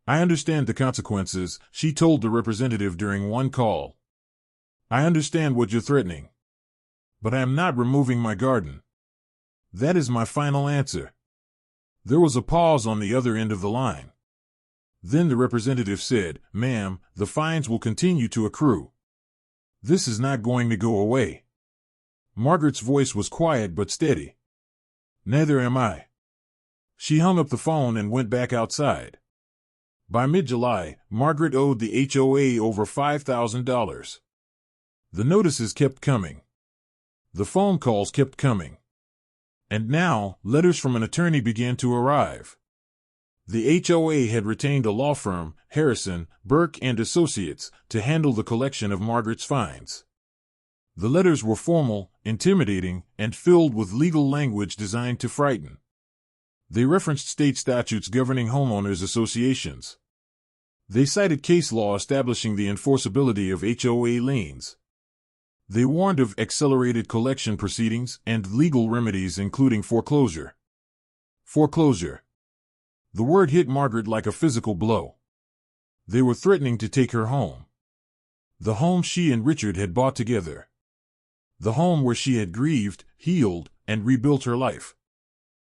"I understand the consequences," she told the representative during one call. "I understand what you're threatening. But I am not removing my garden. That is my final answer." There was a pause on the other end of the line. Then the representative said, "Ma'am, the fines will continue to accrue. This is not going to go away." Margaret's voice was quiet but steady. "Neither am I." She hung up the phone and went back outside. By mid-July, Margaret owed the HOA over $5,000. The notices kept coming. The phone calls kept coming. And now, letters from an attorney began to arrive. The HOA had retained a law firm, Harrison, Burke and Associates, to handle the collection of Margaret's fines. The letters were formal, intimidating, and filled with legal language designed to frighten. They referenced state statutes governing homeowners associations. They cited case law establishing the enforceability of HOA liens. They warned of accelerated collection proceedings and legal remedies including foreclosure. Foreclosure. The word hit Margaret like a physical blow. They were threatening to take her home. The home she and Richard had bought together. The home where she had grieved, healed, and rebuilt her life.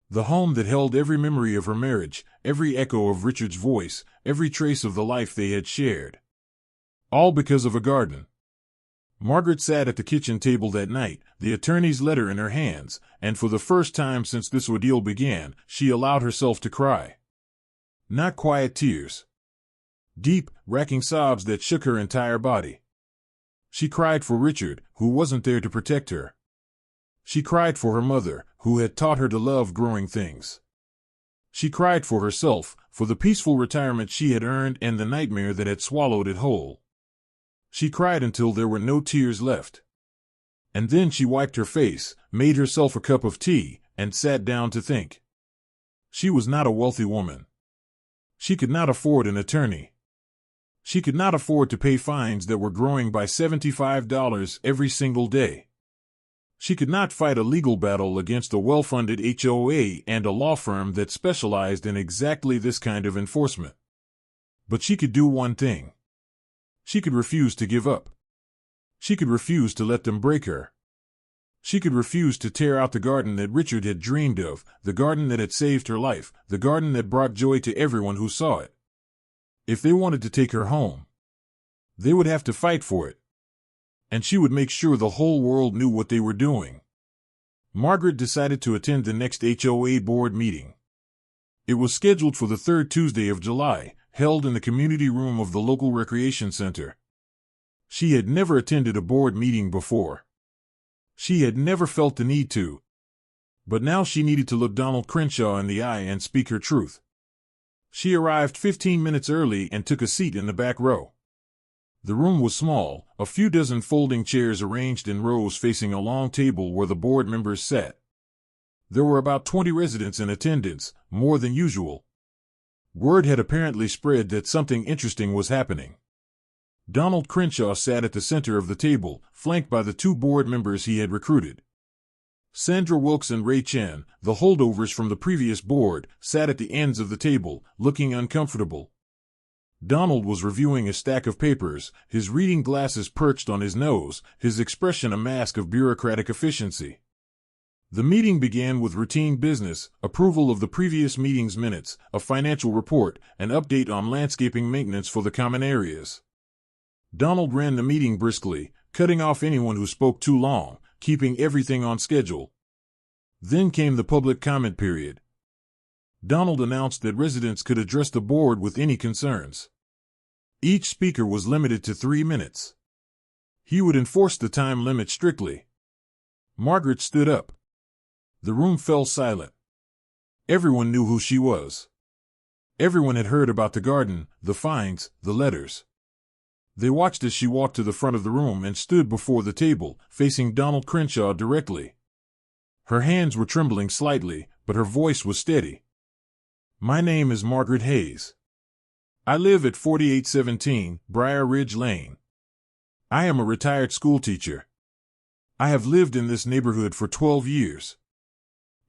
The home that held every memory of her marriage, every echo of Richard's voice, every trace of the life they had shared. All because of a garden. Margaret sat at the kitchen table that night, the attorney's letter in her hands, and for the first time since this ordeal began, she allowed herself to cry. Not quiet tears. Deep, racking sobs that shook her entire body. She cried for Richard, who wasn't there to protect her. She cried for her mother, who had taught her to love growing things. She cried for herself, for the peaceful retirement she had earned and the nightmare that had swallowed it whole. She cried until there were no tears left. And then she wiped her face, made herself a cup of tea, and sat down to think. She was not a wealthy woman. She could not afford an attorney. She could not afford to pay fines that were growing by $75 every single day. She could not fight a legal battle against a well-funded HOA and a law firm that specialized in exactly this kind of enforcement. But she could do one thing. She could refuse to give up. She could refuse to let them break her. She could refuse to tear out the garden that Richard had dreamed of, the garden that had saved her life, the garden that brought joy to everyone who saw it. If they wanted to take her home, they would have to fight for it. And she would make sure the whole world knew what they were doing. Margaret decided to attend the next HOA board meeting. It was scheduled for the third Tuesday of July, held in the community room of the local recreation center. She had never attended a board meeting before. She had never felt the need to. But now she needed to look Donald Crenshaw in the eye and speak her truth. She arrived 15 minutes early and took a seat in the back row. The room was small, a few dozen folding chairs arranged in rows facing a long table where the board members sat. There were about 20 residents in attendance, more than usual. Word had apparently spread that something interesting was happening. Donald Crenshaw sat at the center of the table, flanked by the two board members he had recruited. Sandra Wilkes and Ray Chen, the holdovers from the previous board, sat at the ends of the table, looking uncomfortable. Donald was reviewing a stack of papers, his reading glasses perched on his nose, his expression a mask of bureaucratic efficiency. The meeting began with routine business, approval of the previous meeting's minutes, a financial report, an update on landscaping maintenance for the common areas. Donald ran the meeting briskly, cutting off anyone who spoke too long, keeping everything on schedule. Then came the public comment period. Donald announced that residents could address the board with any concerns. Each speaker was limited to 3 minutes. He would enforce the time limit strictly. Margaret stood up. The room fell silent. Everyone knew who she was. Everyone had heard about the garden, the fines, the letters. They watched as she walked to the front of the room and stood before the table, facing Donald Crenshaw directly. Her hands were trembling slightly, but her voice was steady. My name is Margaret Hayes. I live at 4817 Briar Ridge Lane. I am a retired schoolteacher. I have lived in this neighborhood for 12 years.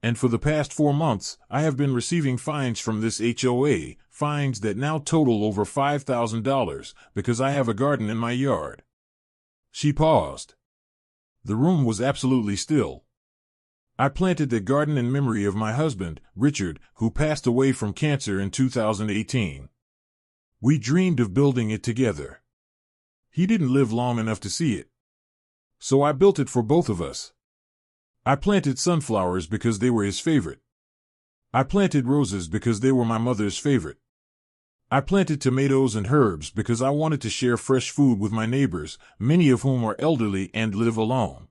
And for the past 4 months, I have been receiving fines from this HOA, fines that now total over $5,000, because I have a garden in my yard. She paused. The room was absolutely still. I planted the garden in memory of my husband, Richard, who passed away from cancer in 2018. We dreamed of building it together. He didn't live long enough to see it. So I built it for both of us. I planted sunflowers because they were his favorite. I planted roses because they were my mother's favorite. I planted tomatoes and herbs because I wanted to share fresh food with my neighbors, many of whom are elderly and live alone.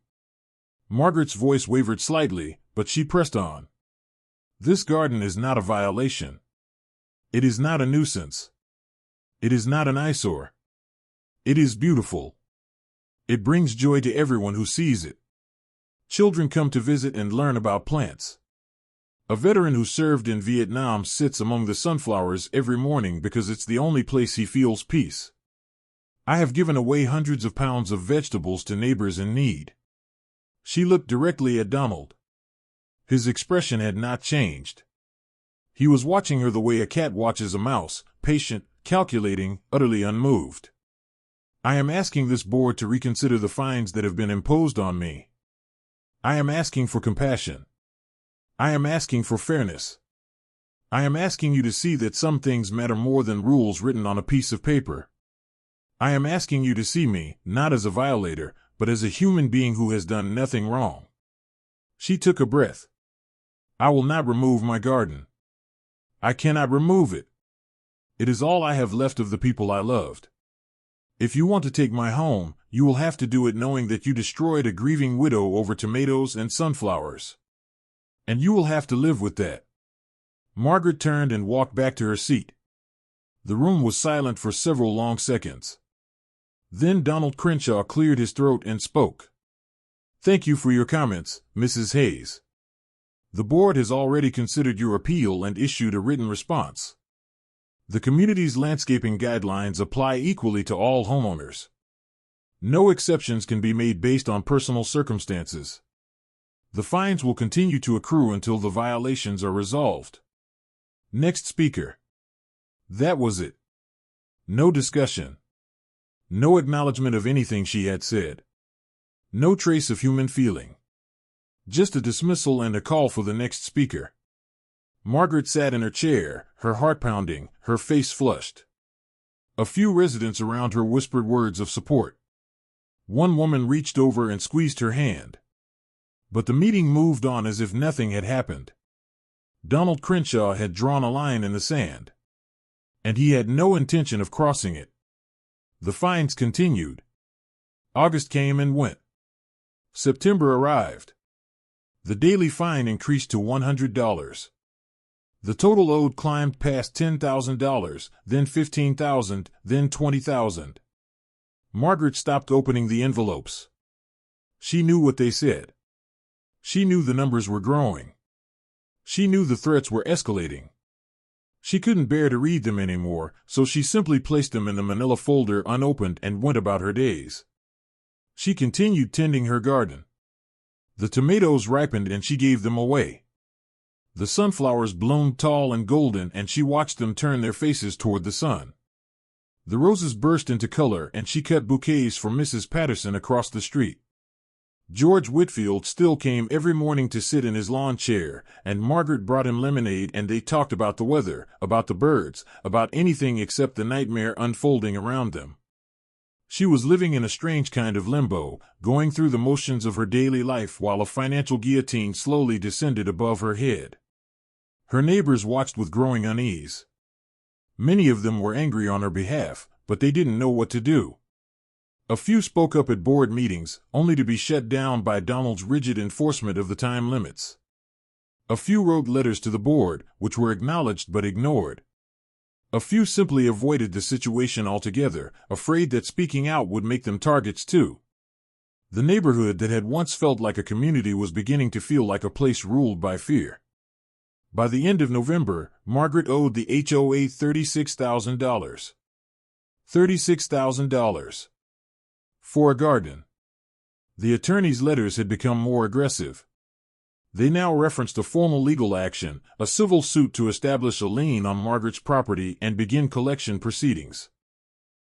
Margaret's voice wavered slightly, but she pressed on. This garden is not a violation. It is not a nuisance. It is not an eyesore. It is beautiful. It brings joy to everyone who sees it. Children come to visit and learn about plants. A veteran who served in Vietnam sits among the sunflowers every morning because it's the only place he feels peace. I have given away hundreds of pounds of vegetables to neighbors in need. She looked directly at Donald. His expression had not changed. He was watching her the way a cat watches a mouse, patient, calculating, utterly unmoved. I am asking this board to reconsider the fines that have been imposed on me. I am asking for compassion. I am asking for fairness. I am asking you to see that some things matter more than rules written on a piece of paper. I am asking you to see me, not as a violator, but as a human being who has done nothing wrong. She took a breath. I will not remove my garden. I cannot remove it. It is all I have left of the people I loved. If you want to take my home, you will have to do it knowing that you destroyed a grieving widow over tomatoes and sunflowers. And you will have to live with that. Margaret turned and walked back to her seat. The room was silent for several long seconds. Then Donald Crenshaw cleared his throat and spoke. Thank you for your comments, Mrs. Hayes. The board has already considered your appeal and issued a written response. The community's landscaping guidelines apply equally to all homeowners. No exceptions can be made based on personal circumstances. The fines will continue to accrue until the violations are resolved. Next speaker. That was it. No discussion. No acknowledgement of anything she had said. No trace of human feeling. Just a dismissal and a call for the next speaker. Margaret sat in her chair, her heart pounding, her face flushed. A few residents around her whispered words of support. One woman reached over and squeezed her hand. But the meeting moved on as if nothing had happened. Donald Crenshaw had drawn a line in the sand. And he had no intention of crossing it. The fines continued. August came and went. September arrived. The daily fine increased to $100. The total owed climbed past $10,000, then $15,000, then $20,000. Margaret stopped opening the envelopes. She knew what they said. She knew the numbers were growing. She knew the threats were escalating. She couldn't bear to read them anymore, so she simply placed them in the manila folder unopened and went about her days. She continued tending her garden. The tomatoes ripened and she gave them away. The sunflowers bloomed tall and golden and she watched them turn their faces toward the sun. The roses burst into color and she cut bouquets for Mrs. Patterson across the street. George Whitfield still came every morning to sit in his lawn chair, and Margaret brought him lemonade and they talked about the weather, about the birds, about anything except the nightmare unfolding around them. She was living in a strange kind of limbo, going through the motions of her daily life while a financial guillotine slowly descended above her head. Her neighbors watched with growing unease. Many of them were angry on her behalf, but they didn't know what to do. A few spoke up at board meetings, only to be shut down by Donald's rigid enforcement of the time limits. A few wrote letters to the board, which were acknowledged but ignored. A few simply avoided the situation altogether, afraid that speaking out would make them targets too. The neighborhood that had once felt like a community was beginning to feel like a place ruled by fear. By the end of November, Margaret owed the HOA $36,000. $36,000. For a garden. The attorney's letters had become more aggressive. They now referenced a formal legal action, a civil suit to establish a lien on Margaret's property and begin collection proceedings.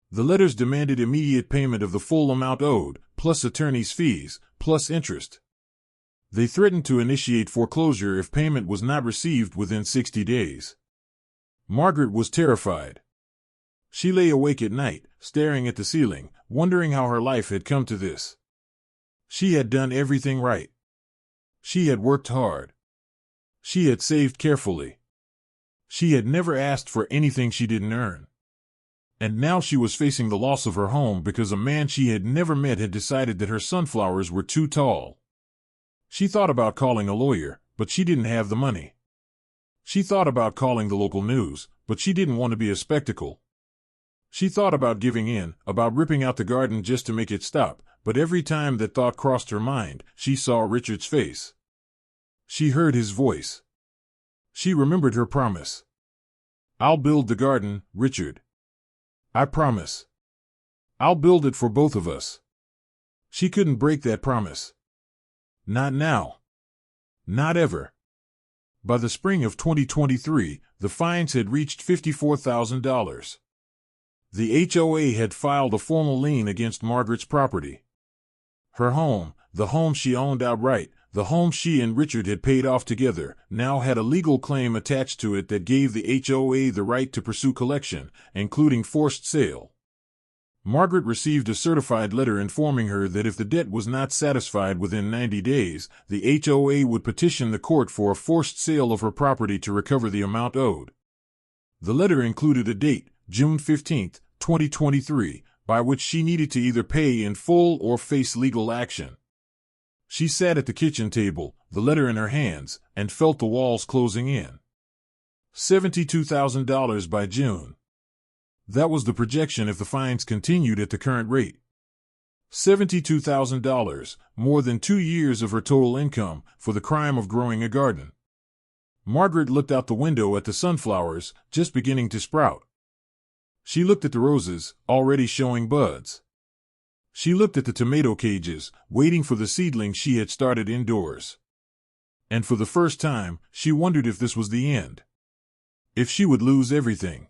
The letters demanded immediate payment of the full amount owed, plus attorney's fees, plus interest. They threatened to initiate foreclosure if payment was not received within 60 days. Margaret was terrified. She lay awake at night, staring at the ceiling, wondering how her life had come to this. She had done everything right. She had worked hard. She had saved carefully. She had never asked for anything she didn't earn. And now she was facing the loss of her home because a man she had never met had decided that her sunflowers were too tall. She thought about calling a lawyer, but she didn't have the money. She thought about calling the local news, but she didn't want to be a spectacle. She thought about giving in, about ripping out the garden just to make it stop, but every time that thought crossed her mind, she saw Richard's face. She heard his voice. She remembered her promise. "I'll build the garden, Richard. I promise. I'll build it for both of us." She couldn't break that promise. Not now. Not ever. By the spring of 2023, the fines had reached $54,000. The HOA had filed a formal lien against Margaret's property. Her home, the home she owned outright, the home she and Richard had paid off together, now had a legal claim attached to it that gave the HOA the right to pursue collection, including forced sale. Margaret received a certified letter informing her that if the debt was not satisfied within 90 days, the HOA would petition the court for a forced sale of her property to recover the amount owed. The letter included a date, June 15, 2023, by which she needed to either pay in full or face legal action. She sat at the kitchen table, the letter in her hands, and felt the walls closing in. $72,000 by June. That was the projection if the fines continued at the current rate. $72,000, more than 2 years of her total income, for the crime of growing a garden. Margaret looked out the window at the sunflowers, just beginning to sprout. She looked at the roses, already showing buds. She looked at the tomato cages, waiting for the seedlings she had started indoors. And for the first time, she wondered if this was the end. If she would lose everything.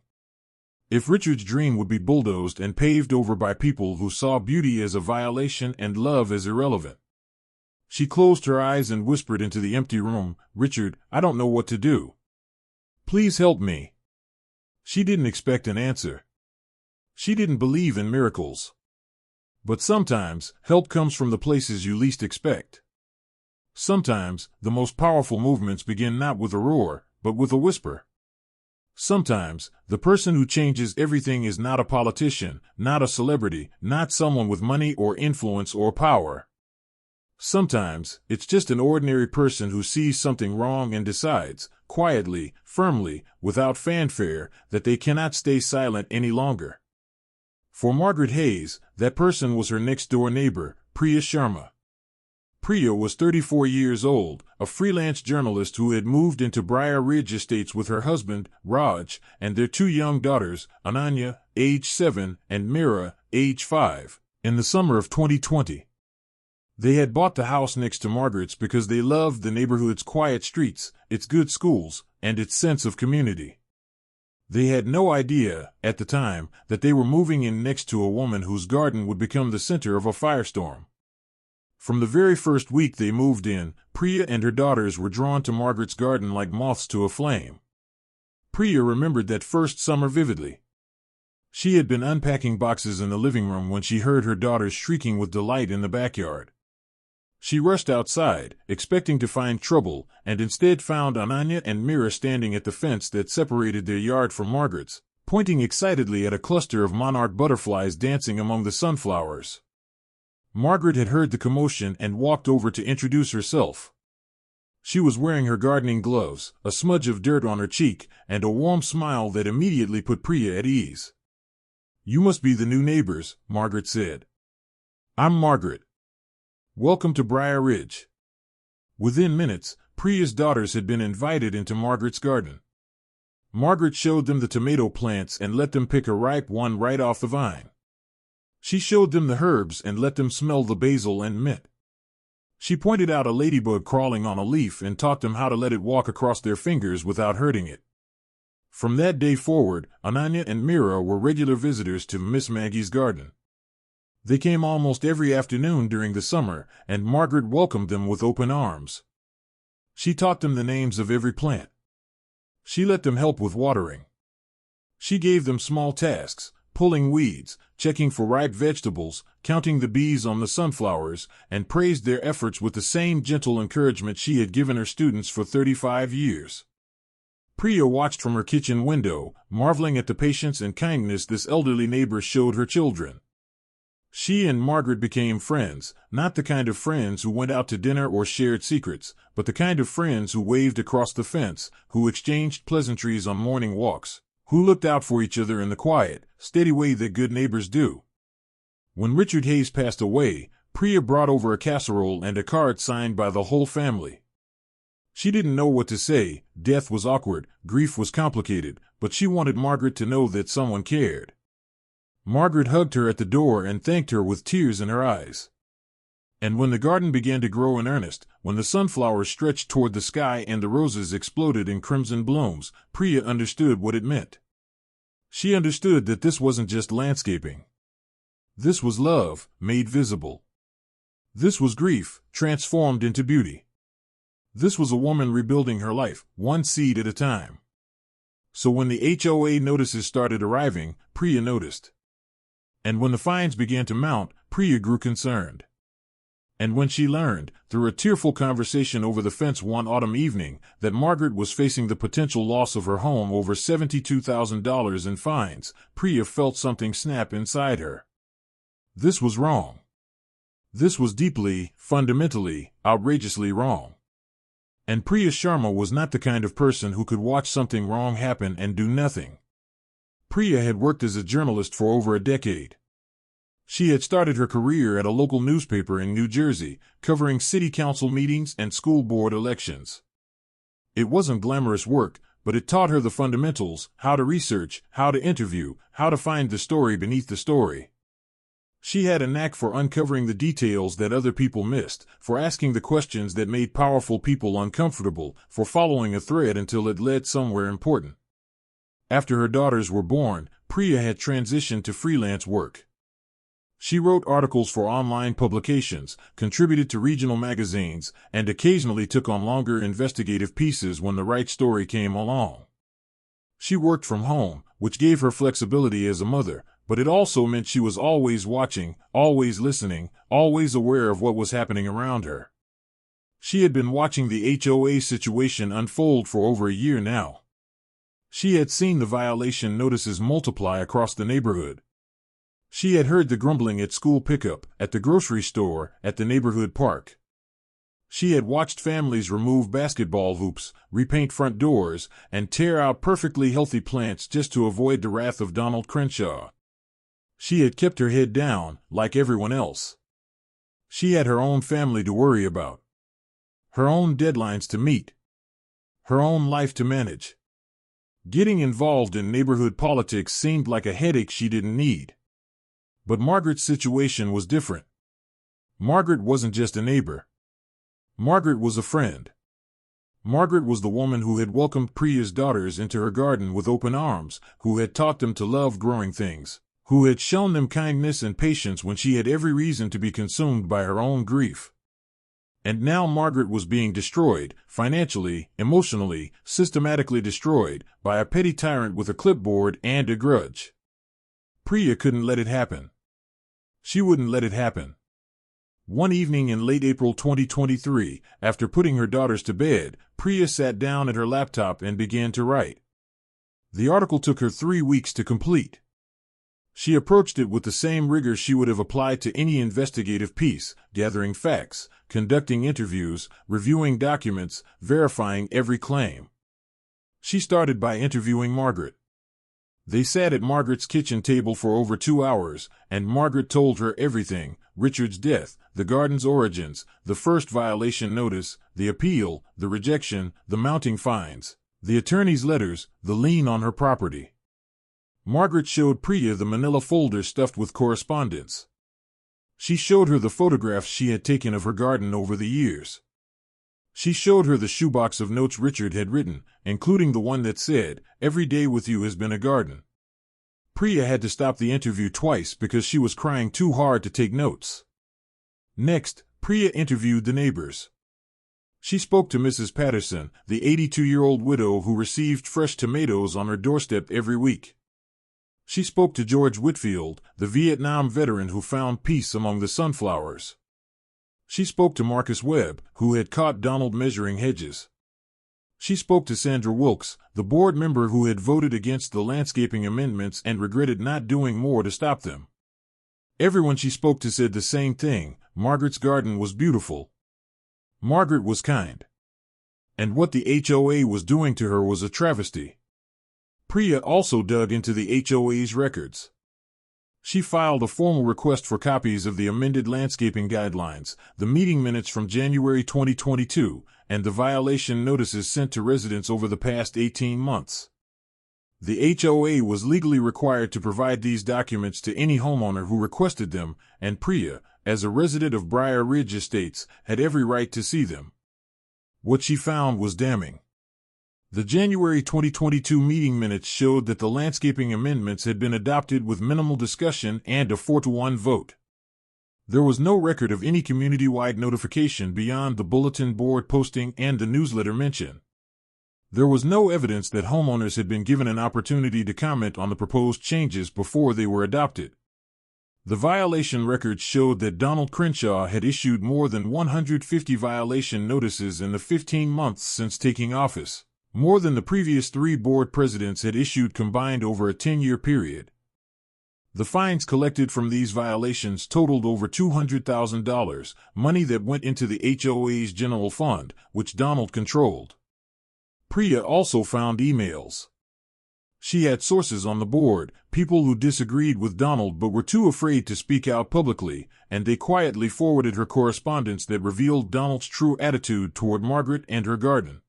If Richard's dream would be bulldozed and paved over by people who saw beauty as a violation and love as irrelevant. She closed her eyes and whispered into the empty room, "Richard, I don't know what to do. Please help me." She didn't expect an answer. She didn't believe in miracles. But sometimes, help comes from the places you least expect. Sometimes, the most powerful movements begin not with a roar, but with a whisper. Sometimes, the person who changes everything is not a politician, not a celebrity, not someone with money or influence or power. Sometimes, it's just an ordinary person who sees something wrong and decides, quietly, firmly, without fanfare, that they cannot stay silent any longer. For Margaret Hayes, that person was her next-door neighbor, Priya Sharma. Priya was 34 years old, a freelance journalist who had moved into Briar Ridge Estates with her husband, Raj, and their 2 young daughters, Ananya, age 7, and Mira, age 5, in the summer of 2020. They had bought the house next to Margaret's because they loved the neighborhood's quiet streets, its good schools, and its sense of community. They had no idea, at the time, that they were moving in next to a woman whose garden would become the center of a firestorm. From the very first week they moved in, Priya and her daughters were drawn to Margaret's garden like moths to a flame. Priya remembered that first summer vividly. She had been unpacking boxes in the living room when she heard her daughters shrieking with delight in the backyard. She rushed outside, expecting to find trouble, and instead found Ananya and Mira standing at the fence that separated their yard from Margaret's, pointing excitedly at a cluster of monarch butterflies dancing among the sunflowers. Margaret had heard the commotion and walked over to introduce herself. She was wearing her gardening gloves, a smudge of dirt on her cheek, and a warm smile that immediately put Priya at ease. "You must be the new neighbors," Margaret said. "I'm Margaret. Welcome to Briar Ridge." Within minutes, Priya's daughters had been invited into Margaret's garden. Margaret showed them the tomato plants and let them pick a ripe one right off the vine. She showed them the herbs and let them smell the basil and mint. She pointed out a ladybug crawling on a leaf and taught them how to let it walk across their fingers without hurting it. From that day forward, Ananya and Mira were regular visitors to Miss Maggie's garden. They came almost every afternoon during the summer, and Margaret welcomed them with open arms. She taught them the names of every plant. She let them help with watering. She gave them small tasks, pulling weeds, checking for ripe vegetables, counting the bees on the sunflowers, and praised their efforts with the same gentle encouragement she had given her students for 35 years. Priya watched from her kitchen window, marveling at the patience and kindness this elderly neighbor showed her children. She and Margaret became friends, not the kind of friends who went out to dinner or shared secrets, but the kind of friends who waved across the fence, who exchanged pleasantries on morning walks, who looked out for each other in the quiet, steady way that good neighbors do. When Richard Hayes passed away, Priya brought over a casserole and a card signed by the whole family. She didn't know what to say. Death was awkward, grief was complicated, but she wanted Margaret to know that someone cared. Margaret hugged her at the door and thanked her with tears in her eyes. And when the garden began to grow in earnest, when the sunflowers stretched toward the sky and the roses exploded in crimson blooms, Priya understood what it meant. She understood that this wasn't just landscaping. This was love, made visible. This was grief, transformed into beauty. This was a woman rebuilding her life, one seed at a time. So when the HOA notices started arriving, Priya noticed. And when the fines began to mount, Priya grew concerned. And when she learned, through a tearful conversation over the fence one autumn evening, that Margaret was facing the potential loss of her home over $72,000 in fines, Priya felt something snap inside her. This was wrong. This was deeply, fundamentally, outrageously wrong. And Priya Sharma was not the kind of person who could watch something wrong happen and do nothing. Priya had worked as a journalist for over a decade. She had started her career at a local newspaper in New Jersey, covering city council meetings and school board elections. It wasn't glamorous work, but it taught her the fundamentals: how to research, how to interview, how to find the story beneath the story. She had a knack for uncovering the details that other people missed, for asking the questions that made powerful people uncomfortable, for following a thread until it led somewhere important. After her daughters were born, Priya had transitioned to freelance work. She wrote articles for online publications, contributed to regional magazines, and occasionally took on longer investigative pieces when the right story came along. She worked from home, which gave her flexibility as a mother, but it also meant she was always watching, always listening, always aware of what was happening around her. She had been watching the HOA situation unfold for over a year now. She had seen the violation notices multiply across the neighborhood. She had heard the grumbling at school pickup, at the grocery store, at the neighborhood park. She had watched families remove basketball hoops, repaint front doors, and tear out perfectly healthy plants just to avoid the wrath of Donald Crenshaw. She had kept her head down, like everyone else. She had her own family to worry about, her own deadlines to meet, her own life to manage. Getting involved in neighborhood politics seemed like a headache she didn't need. But Margaret's situation was different. Margaret wasn't just a neighbor. Margaret was a friend. Margaret was the woman who had welcomed Priya's daughters into her garden with open arms, who had taught them to love growing things, who had shown them kindness and patience when she had every reason to be consumed by her own grief. And now Margaret was being destroyed, financially, emotionally, systematically destroyed, by a petty tyrant with a clipboard and a grudge. Priya couldn't let it happen. She wouldn't let it happen. One evening in late April 2023, after putting her daughters to bed, Priya sat down at her laptop and began to write. The article took her 3 weeks to complete. She approached it with the same rigor she would have applied to any investigative piece, gathering facts, conducting interviews, reviewing documents, verifying every claim. She started by interviewing Margaret. They sat at Margaret's kitchen table for over 2 hours, and Margaret told her everything: Richard's death, the garden's origins, the first violation notice, the appeal, the rejection, the mounting fines, the attorney's letters, the lien on her property. Margaret showed Priya the manila folder stuffed with correspondence. She showed her the photographs she had taken of her garden over the years. She showed her the shoebox of notes Richard had written, including the one that said, "Every day with you has been a garden." Priya had to stop the interview twice because she was crying too hard to take notes. Next, Priya interviewed the neighbors. She spoke to Mrs. Patterson, the 82-year-old widow who received fresh tomatoes on her doorstep every week. She spoke to George Whitfield, the Vietnam veteran who found peace among the sunflowers. She spoke to Marcus Webb, who had caught Donald measuring hedges. She spoke to Sandra Wilkes, the board member who had voted against the landscaping amendments and regretted not doing more to stop them. Everyone she spoke to said the same thing: Margaret's garden was beautiful. Margaret was kind. And what the HOA was doing to her was a travesty. Priya also dug into the HOA's records. She filed a formal request for copies of the amended landscaping guidelines, the meeting minutes from January 2022, and the violation notices sent to residents over the past 18 months. The HOA was legally required to provide these documents to any homeowner who requested them, and Priya, as a resident of Briar Ridge Estates, had every right to see them. What she found was damning. The January 2022 meeting minutes showed that the landscaping amendments had been adopted with minimal discussion and a 4-to-1 vote. There was no record of any community-wide notification beyond the bulletin board posting and the newsletter mention. There was no evidence that homeowners had been given an opportunity to comment on the proposed changes before they were adopted. The violation records showed that Donald Crenshaw had issued more than 150 violation notices in the 15 months since taking office, more than the previous 3 board presidents had issued combined over a 10-year period. The fines collected from these violations totaled over $200,000, money that went into the HOA's general fund, which Donald controlled. Priya also found emails. She had sources on the board, people who disagreed with Donald but were too afraid to speak out publicly, and they quietly forwarded her correspondence that revealed Donald's true attitude toward Margaret and her garden.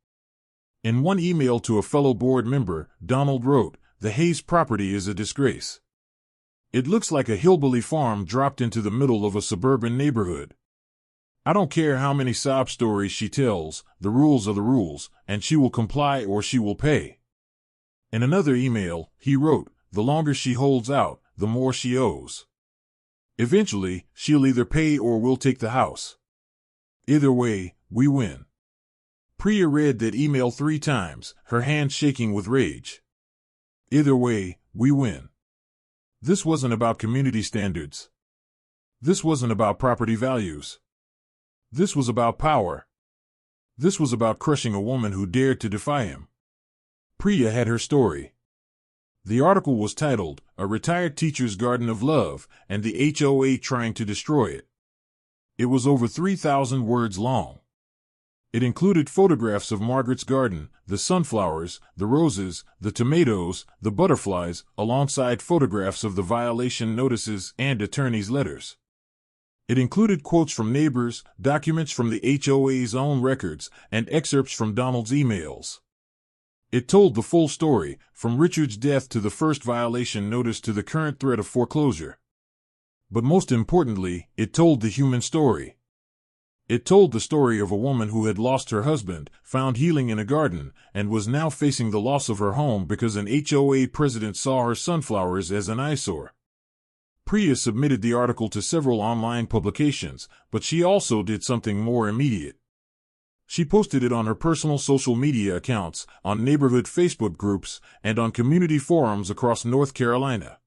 In one email to a fellow board member, Donald wrote, "The Hayes property is a disgrace. It looks like a hillbilly farm dropped into the middle of a suburban neighborhood. I don't care how many sob stories she tells, the rules are the rules, and she will comply or she will pay." In another email, he wrote, "The longer she holds out, the more she owes. Eventually, she'll either pay or we'll take the house. Either way, we win." Priya read that email 3 times, her hand shaking with rage. Either way, we win. This wasn't about community standards. This wasn't about property values. This was about power. This was about crushing a woman who dared to defy him. Priya had her story. The article was titled, "A Retired Teacher's Garden of Love, and the HOA Trying to Destroy It." It was over 3,000 words long. It included photographs of Margaret's garden, the sunflowers, the roses, the tomatoes, the butterflies, alongside photographs of the violation notices and attorney's letters. It included quotes from neighbors, documents from the HOA's own records, and excerpts from Donald's emails. It told the full story, from Richard's death to the first violation notice to the current threat of foreclosure. But most importantly, it told the human story. It told the story of a woman who had lost her husband, found healing in a garden, and was now facing the loss of her home because an HOA president saw her sunflowers as an eyesore. Priya submitted the article to several online publications, but she also did something more immediate. She posted it on her personal social media accounts, on neighborhood Facebook groups, and on community forums across North Carolina.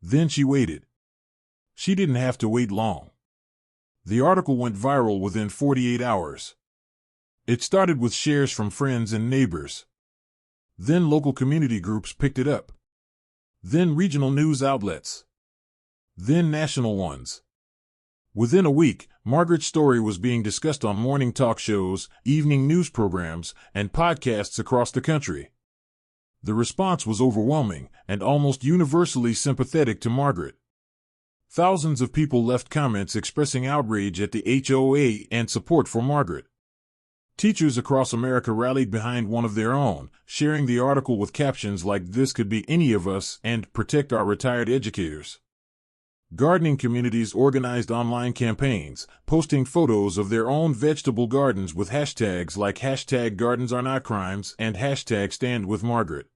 Then she waited. She didn't have to wait long. The article went viral within 48 hours. It started with shares from friends and neighbors. Then local community groups picked it up. Then regional news outlets. Then national ones. Within a week, Margaret's story was being discussed on morning talk shows, evening news programs, and podcasts across the country. The response was overwhelming and almost universally sympathetic to Margaret. Thousands of people left comments expressing outrage at the HOA and support for Margaret. Teachers across America rallied behind one of their own, sharing the article with captions like "This could be any of us" and "Protect our retired educators." Gardening communities organized online campaigns, posting photos of their own vegetable gardens with hashtags like #GardensAreNotCrimes and #StandWithMargaret.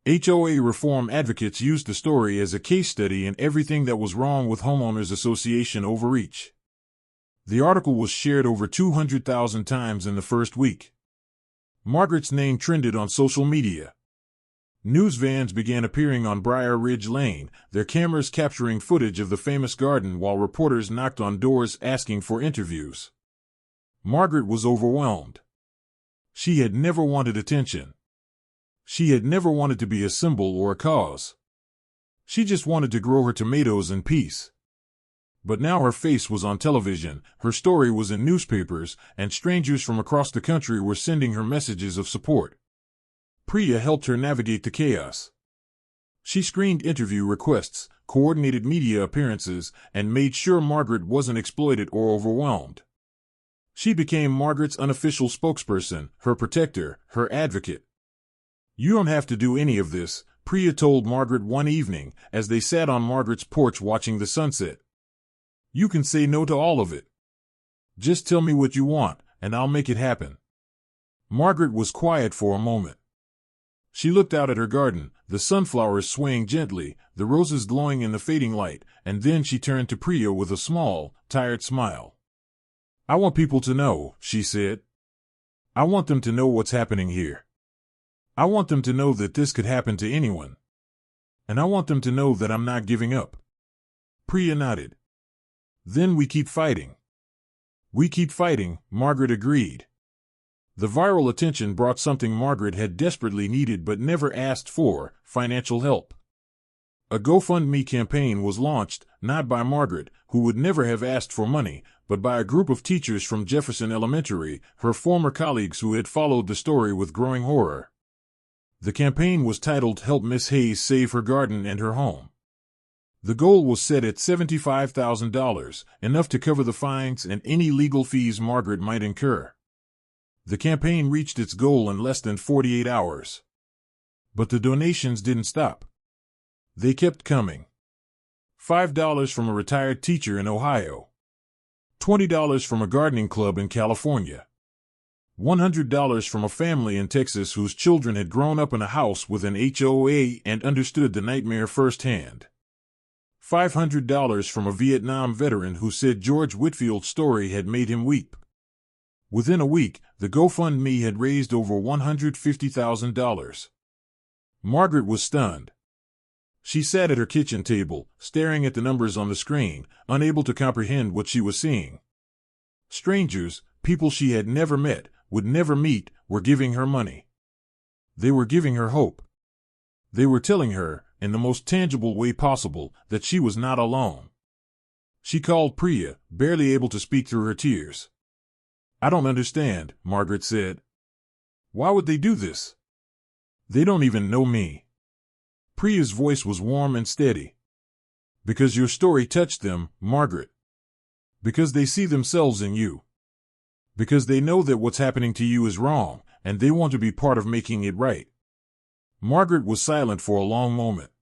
HOA reform advocates used the story as a case study in everything that was wrong with Homeowners Association overreach. The article was shared over 200,000 times in the first week. Margaret's name trended on social media. News vans began appearing on Briar Ridge Lane, their cameras capturing footage of the famous garden while reporters knocked on doors asking for interviews. Margaret was overwhelmed. She had never wanted attention. She had never wanted to be a symbol or a cause. She just wanted to grow her tomatoes in peace. But now her face was on television, her story was in newspapers, and strangers from across the country were sending her messages of support. Priya helped her navigate the chaos. She screened interview requests, coordinated media appearances, and made sure Margaret wasn't exploited or overwhelmed. She became Margaret's unofficial spokesperson, her protector, her advocate. "You don't have to do any of this," Priya told Margaret one evening as they sat on Margaret's porch watching the sunset. "You can say no to all of it. Just tell me what you want, and I'll make it happen." Margaret was quiet for a moment. She looked out at her garden, the sunflowers swaying gently, the roses glowing in the fading light, and then she turned to Priya with a small, tired smile. "I want people to know," she said. "I want them to know what's happening here. I want them to know that this could happen to anyone. And I want them to know that I'm not giving up." Priya nodded. "Then we keep fighting." "We keep fighting," Margaret agreed. The viral attention brought something Margaret had desperately needed but never asked for: financial help. A GoFundMe campaign was launched, not by Margaret, who would never have asked for money, but by a group of teachers from Jefferson Elementary, her former colleagues who had followed the story with growing horror. The campaign was titled "Help Miss Hayes Save Her Garden and Her Home." The goal was set at $75,000, enough to cover the fines and any legal fees Margaret might incur. The campaign reached its goal in less than 48 hours. But the donations didn't stop. They kept coming. $5 from a retired teacher in Ohio. $20 from a gardening club in California. $100 from a family in Texas whose children had grown up in a house with an HOA and understood the nightmare firsthand. $500 from a Vietnam veteran who said George Whitfield's story had made him weep. Within a week, the GoFundMe had raised over $150,000. Margaret was stunned. She sat at her kitchen table, staring at the numbers on the screen, unable to comprehend what she was seeing. Strangers, people she had never met, would never meet, were giving her money. They were giving her hope. They were telling her, in the most tangible way possible, that she was not alone. She called Priya, barely able to speak through her tears. "I don't understand," Margaret said. "Why would they do this? They don't even know me." Priya's voice was warm and steady. "Because your story touched them, Margaret. Because they see themselves in you. Because they know that what's happening to you is wrong, and they want to be part of making it right." Margaret was silent for a long moment.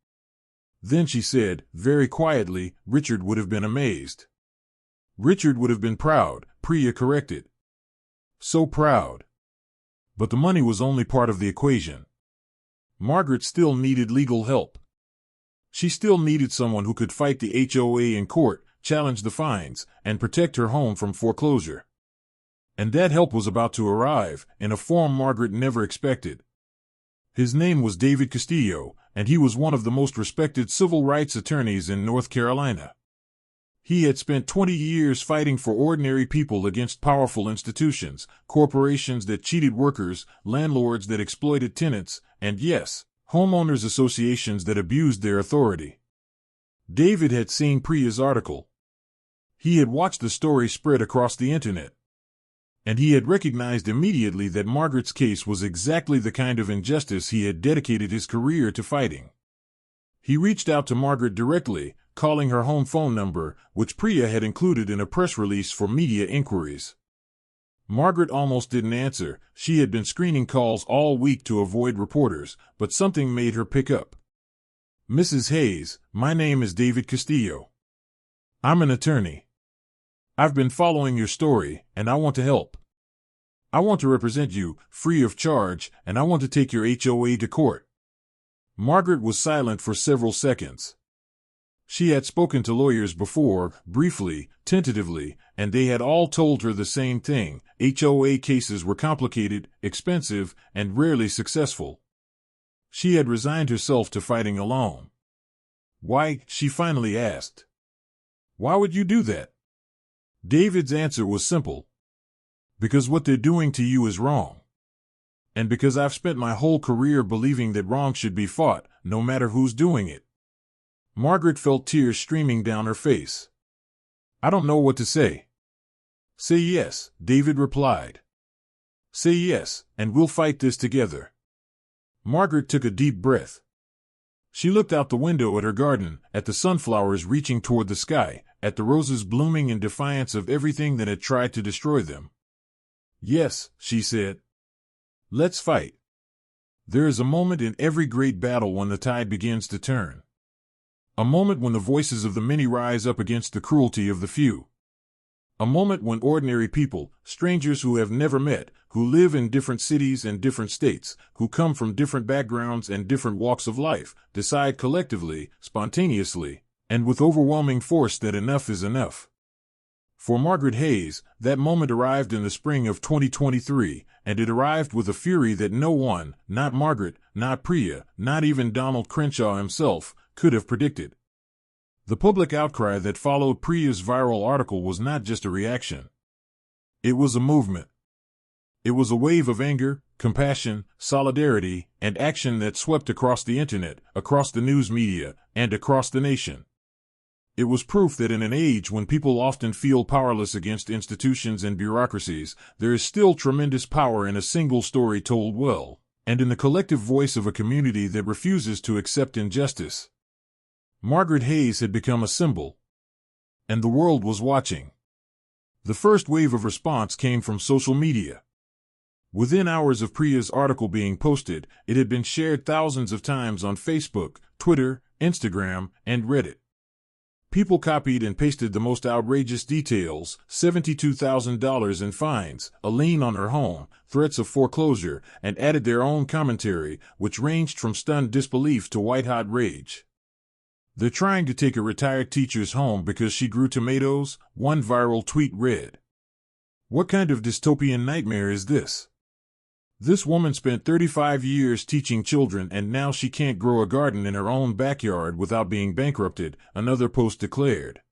Then she said, very quietly, "Richard would have been amazed." "Richard would have been proud," Priya corrected. "So proud." But the money was only part of the equation. Margaret still needed legal help. She still needed someone who could fight the HOA in court, challenge the fines, and protect her home from foreclosure. And that help was about to arrive, in a form Margaret never expected. His name was David Castillo, and he was one of the most respected civil rights attorneys in North Carolina. He had spent 20 years fighting for ordinary people against powerful institutions, corporations that cheated workers, landlords that exploited tenants, and yes, homeowners associations that abused their authority. David had seen Priya's article. He had watched the story spread across the internet. And he had recognized immediately that Margaret's case was exactly the kind of injustice he had dedicated his career to fighting. He reached out to Margaret directly, calling her home phone number, which Priya had included in a press release for media inquiries. Margaret almost didn't answer. She had been screening calls all week to avoid reporters, but something made her pick up. "Mrs. Hayes, my name is David Castillo. I'm an attorney. I've been following your story, and I want to help. I want to represent you, free of charge, and I want to take your HOA to court." Margaret was silent for several seconds. She had spoken to lawyers before, briefly, tentatively, and they had all told her the same thing. HOA cases were complicated, expensive, and rarely successful. She had resigned herself to fighting alone. "Why?" she finally asked. "Why would you do that?" David's answer was simple. "Because what they're doing to you is wrong. And because I've spent my whole career believing that wrong should be fought, no matter who's doing it." Margaret felt tears streaming down her face. "I don't know what to say." "Say yes," David replied. "Say yes, and we'll fight this together." Margaret took a deep breath. She looked out the window at her garden, at the sunflowers reaching toward the sky, at the roses blooming in defiance of everything that had tried to destroy them. "Yes," she said. "Let's fight." There is a moment in every great battle when the tide begins to turn. A moment when the voices of the many rise up against the cruelty of the few. A moment when ordinary people, strangers who have never met, who live in different cities and different states, who come from different backgrounds and different walks of life, decide collectively, spontaneously, and with overwhelming force that enough is enough. For Margaret Hayes, that moment arrived in the spring of 2023, and it arrived with a fury that no one, not Margaret, not Priya, not even Donald Crenshaw himself, could have predicted. The public outcry that followed Priya's viral article was not just a reaction. It was a movement. It was a wave of anger, compassion, solidarity, and action that swept across the internet, across the news media, and across the nation. It was proof that in an age when people often feel powerless against institutions and bureaucracies, there is still tremendous power in a single story told well, and in the collective voice of a community that refuses to accept injustice. Margaret Hayes had become a symbol, and the world was watching. The first wave of response came from social media. Within hours of Priya's article being posted, it had been shared thousands of times on Facebook, Twitter, Instagram, and Reddit. People copied and pasted the most outrageous details: $72,000 in fines, a lien on her home, threats of foreclosure, and added their own commentary, which ranged from stunned disbelief to white-hot rage. "They're trying to take a retired teacher's home because she grew tomatoes," one viral tweet read. "What kind of dystopian nightmare is this? This woman spent 35 years teaching children and now she can't grow a garden in her own backyard without being bankrupted," another post declared.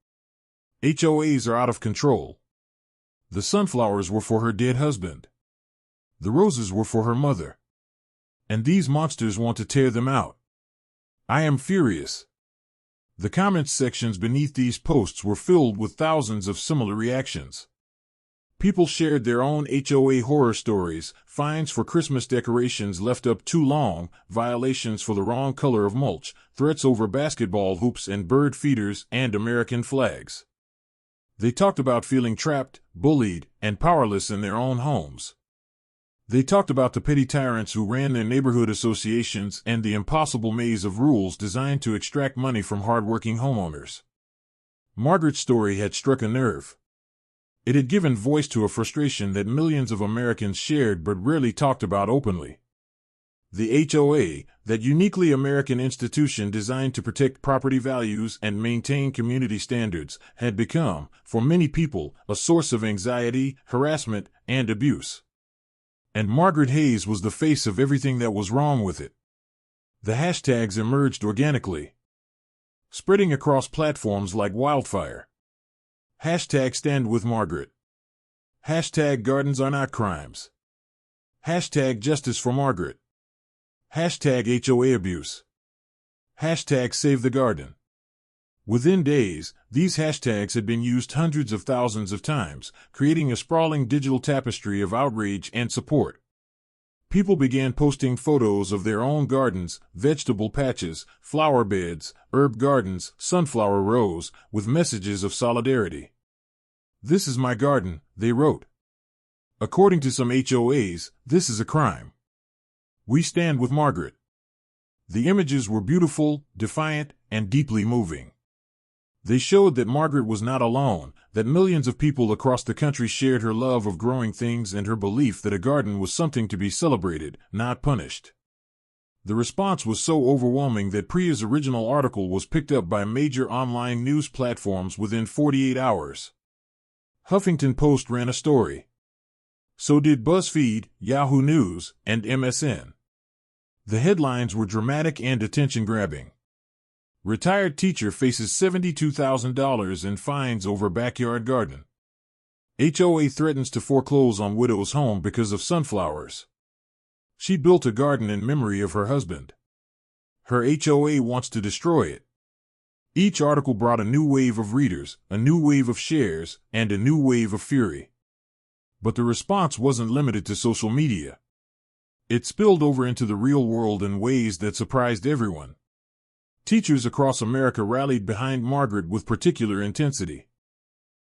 "HOAs are out of control. The sunflowers were for her dead husband. The roses were for her mother. And these monsters want to tear them out. I am furious." The comments sections beneath these posts were filled with thousands of similar reactions. People shared their own HOA horror stories: fines for Christmas decorations left up too long, violations for the wrong color of mulch, threats over basketball hoops and bird feeders and American flags. They talked about feeling trapped, bullied, and powerless in their own homes. They talked about the petty tyrants who ran their neighborhood associations and the impossible maze of rules designed to extract money from hardworking homeowners. Margaret's story had struck a nerve. It had given voice to a frustration that millions of Americans shared but rarely talked about openly. The HOA, that uniquely American institution designed to protect property values and maintain community standards, had become, for many people, a source of anxiety, harassment, and abuse. And Margaret Hayes was the face of everything that was wrong with it. The hashtags emerged organically, spreading across platforms like wildfire. Hashtag stand with Margaret. Hashtag gardens are not crimes. Hashtag justice for Margaret. Hashtag HOA abuse. Hashtag save the garden. Within days, these hashtags had been used hundreds of thousands of times, creating a sprawling digital tapestry of outrage and support. People began posting photos of their own gardens, vegetable patches, flower beds, herb gardens, sunflower rows, with messages of solidarity. "This is my garden," they wrote. "According to some HOAs, this is a crime. We stand with Margaret." The images were beautiful, defiant, and deeply moving. They showed that Margaret was not alone, that millions of people across the country shared her love of growing things and her belief that a garden was something to be celebrated, not punished. The response was so overwhelming that Priya's original article was picked up by major online news platforms within 48 hours. Huffington Post ran a story. So did BuzzFeed, Yahoo News, and MSN. The headlines were dramatic and attention-grabbing. Retired teacher faces $72,000 in fines over backyard garden. HOA threatens to foreclose on widow's home because of sunflowers. She built a garden in memory of her husband. Her HOA wants to destroy it. Each article brought a new wave of readers, a new wave of shares, and a new wave of fury. But the response wasn't limited to social media. It spilled over into the real world in ways that surprised everyone. Teachers across America rallied behind Margaret with particular intensity.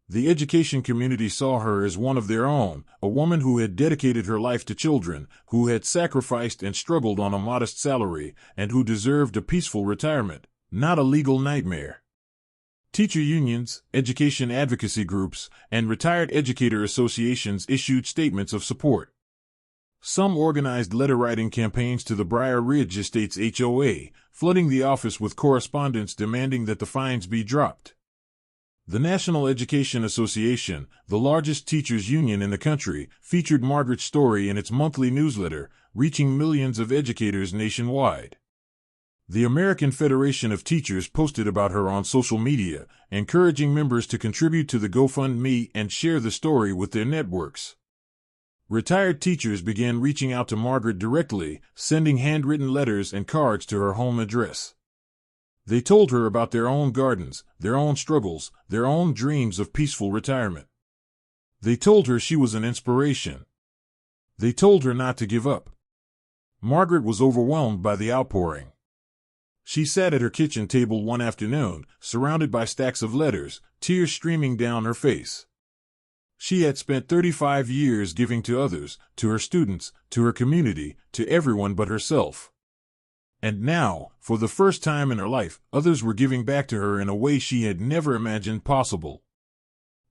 The education community saw her as one of their own, a woman who had dedicated her life to children, who had sacrificed and struggled on a modest salary, and who deserved a peaceful retirement, not a legal nightmare. Teacher unions, education advocacy groups, and retired educator associations issued statements of support. Some organized letter-writing campaigns to the Briar Ridge Estates HOA, flooding the office with correspondence demanding that the fines be dropped. The National Education Association, the largest teachers' union in the country, featured Margaret's story in its monthly newsletter, reaching millions of educators nationwide. The American Federation of Teachers posted about her on social media, encouraging members to contribute to the GoFundMe and share the story with their networks. Retired teachers began reaching out to Margaret directly, sending handwritten letters and cards to her home address. They told her about their own gardens, their own struggles, their own dreams of peaceful retirement. They told her she was an inspiration. They told her not to give up. Margaret was overwhelmed by the outpouring. She sat at her kitchen table one afternoon, surrounded by stacks of letters, tears streaming down her face. She had spent 35 years giving to others, to her students, to her community, to everyone but herself. And now, for the first time in her life, others were giving back to her in a way she had never imagined possible.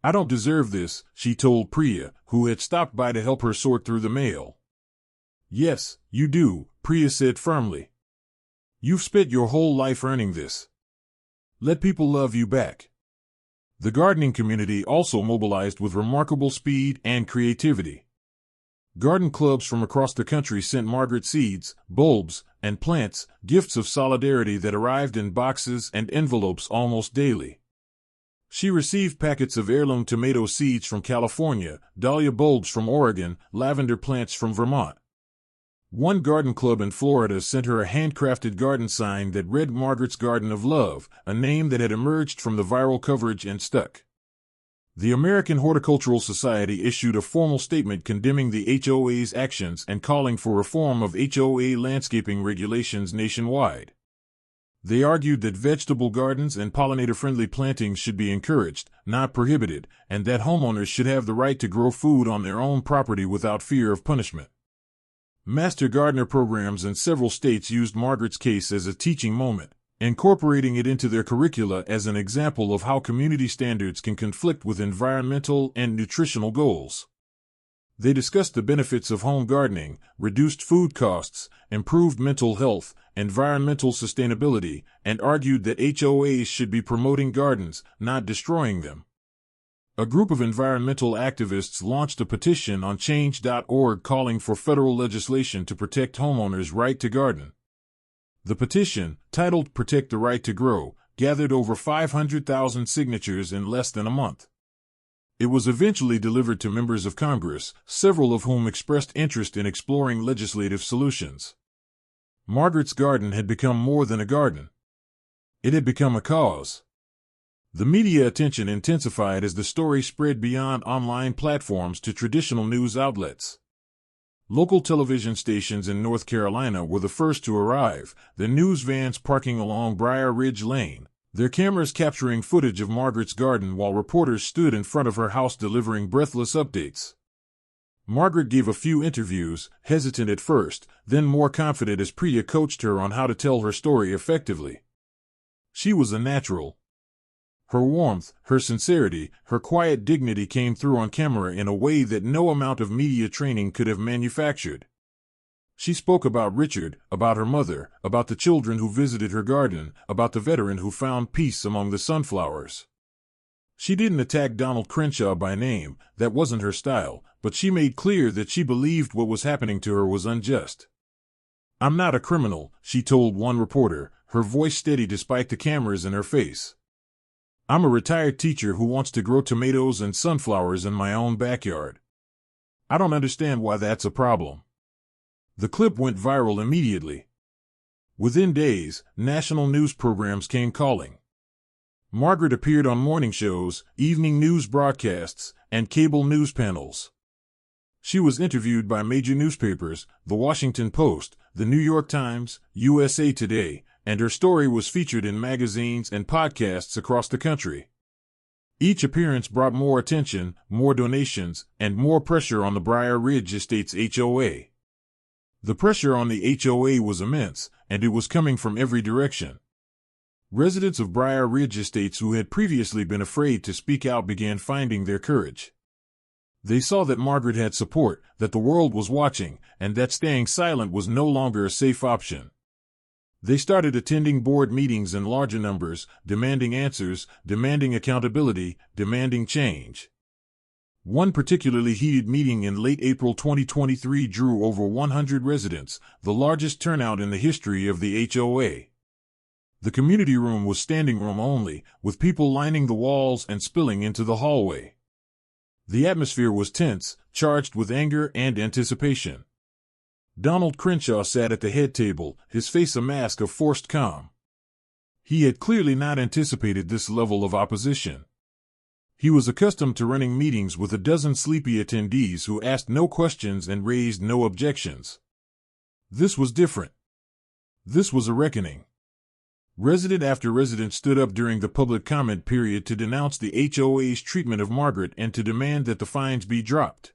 "I don't deserve this," she told Priya, who had stopped by to help her sort through the mail. "Yes, you do," Priya said firmly. "You've spent your whole life earning this. Let people love you back." The gardening community also mobilized with remarkable speed and creativity. Garden clubs from across the country sent Margaret seeds, bulbs, and plants, gifts of solidarity that arrived in boxes and envelopes almost daily. She received packets of heirloom tomato seeds from California, dahlia bulbs from Oregon, lavender plants from Vermont. One garden club in Florida sent her a handcrafted garden sign that read Margaret's Garden of Love, a name that had emerged from the viral coverage and stuck. The American Horticultural Society issued a formal statement condemning the HOA's actions and calling for reform of HOA landscaping regulations nationwide. They argued that vegetable gardens and pollinator-friendly plantings should be encouraged, not prohibited, and that homeowners should have the right to grow food on their own property without fear of punishment. Master gardener programs in several states used Margaret's case as a teaching moment, incorporating it into their curricula as an example of how community standards can conflict with environmental and nutritional goals. They discussed the benefits of home gardening, reduced food costs, improved mental health, environmental sustainability, and argued that HOAs should be promoting gardens, not destroying them. A group of environmental activists launched a petition on change.org calling for federal legislation to protect homeowners' right to garden. The petition, titled Protect the Right to Grow, gathered over 500,000 signatures in less than a month. It was eventually delivered to members of Congress, several of whom expressed interest in exploring legislative solutions. Margaret's garden had become more than a garden. It had become a cause. The media attention intensified as the story spread beyond online platforms to traditional news outlets. Local television stations in North Carolina were the first to arrive, the news vans parking along Briar Ridge Lane, their cameras capturing footage of Margaret's garden while reporters stood in front of her house delivering breathless updates. Margaret gave a few interviews, hesitant at first, then more confident as Priya coached her on how to tell her story effectively. She was a natural. Her warmth, her sincerity, her quiet dignity came through on camera in a way that no amount of media training could have manufactured. She spoke about Richard, about her mother, about the children who visited her garden, about the veteran who found peace among the sunflowers. She didn't attack Donald Crenshaw by name, that wasn't her style, but she made clear that she believed what was happening to her was unjust. "I'm not a criminal," she told one reporter, her voice steady despite the cameras in her face. "I'm a retired teacher who wants to grow tomatoes and sunflowers in my own backyard. I don't understand why that's a problem." The clip went viral immediately. Within days, national news programs came calling. Margaret appeared on morning shows, evening news broadcasts, and cable news panels. She was interviewed by major newspapers, The Washington Post, The New York Times, USA Today, and her story was featured in magazines and podcasts across the country. Each appearance brought more attention, more donations, and more pressure on the Briar Ridge Estates HOA. The pressure on the HOA was immense, and it was coming from every direction. Residents of Briar Ridge Estates who had previously been afraid to speak out began finding their courage. They saw that Margaret had support, that the world was watching, and that staying silent was no longer a safe option. They started attending board meetings in larger numbers, demanding answers, demanding accountability, demanding change. One particularly heated meeting in late April 2023 drew over 100 residents, the largest turnout in the history of the HOA. The community room was standing room only, with people lining the walls and spilling into the hallway. The atmosphere was tense, charged with anger and anticipation. Donald Crenshaw sat at the head table, his face a mask of forced calm. He had clearly not anticipated this level of opposition. He was accustomed to running meetings with a dozen sleepy attendees who asked no questions and raised no objections. This was different. This was a reckoning. Resident after resident stood up during the public comment period to denounce the HOA's treatment of Margaret and to demand that the fines be dropped.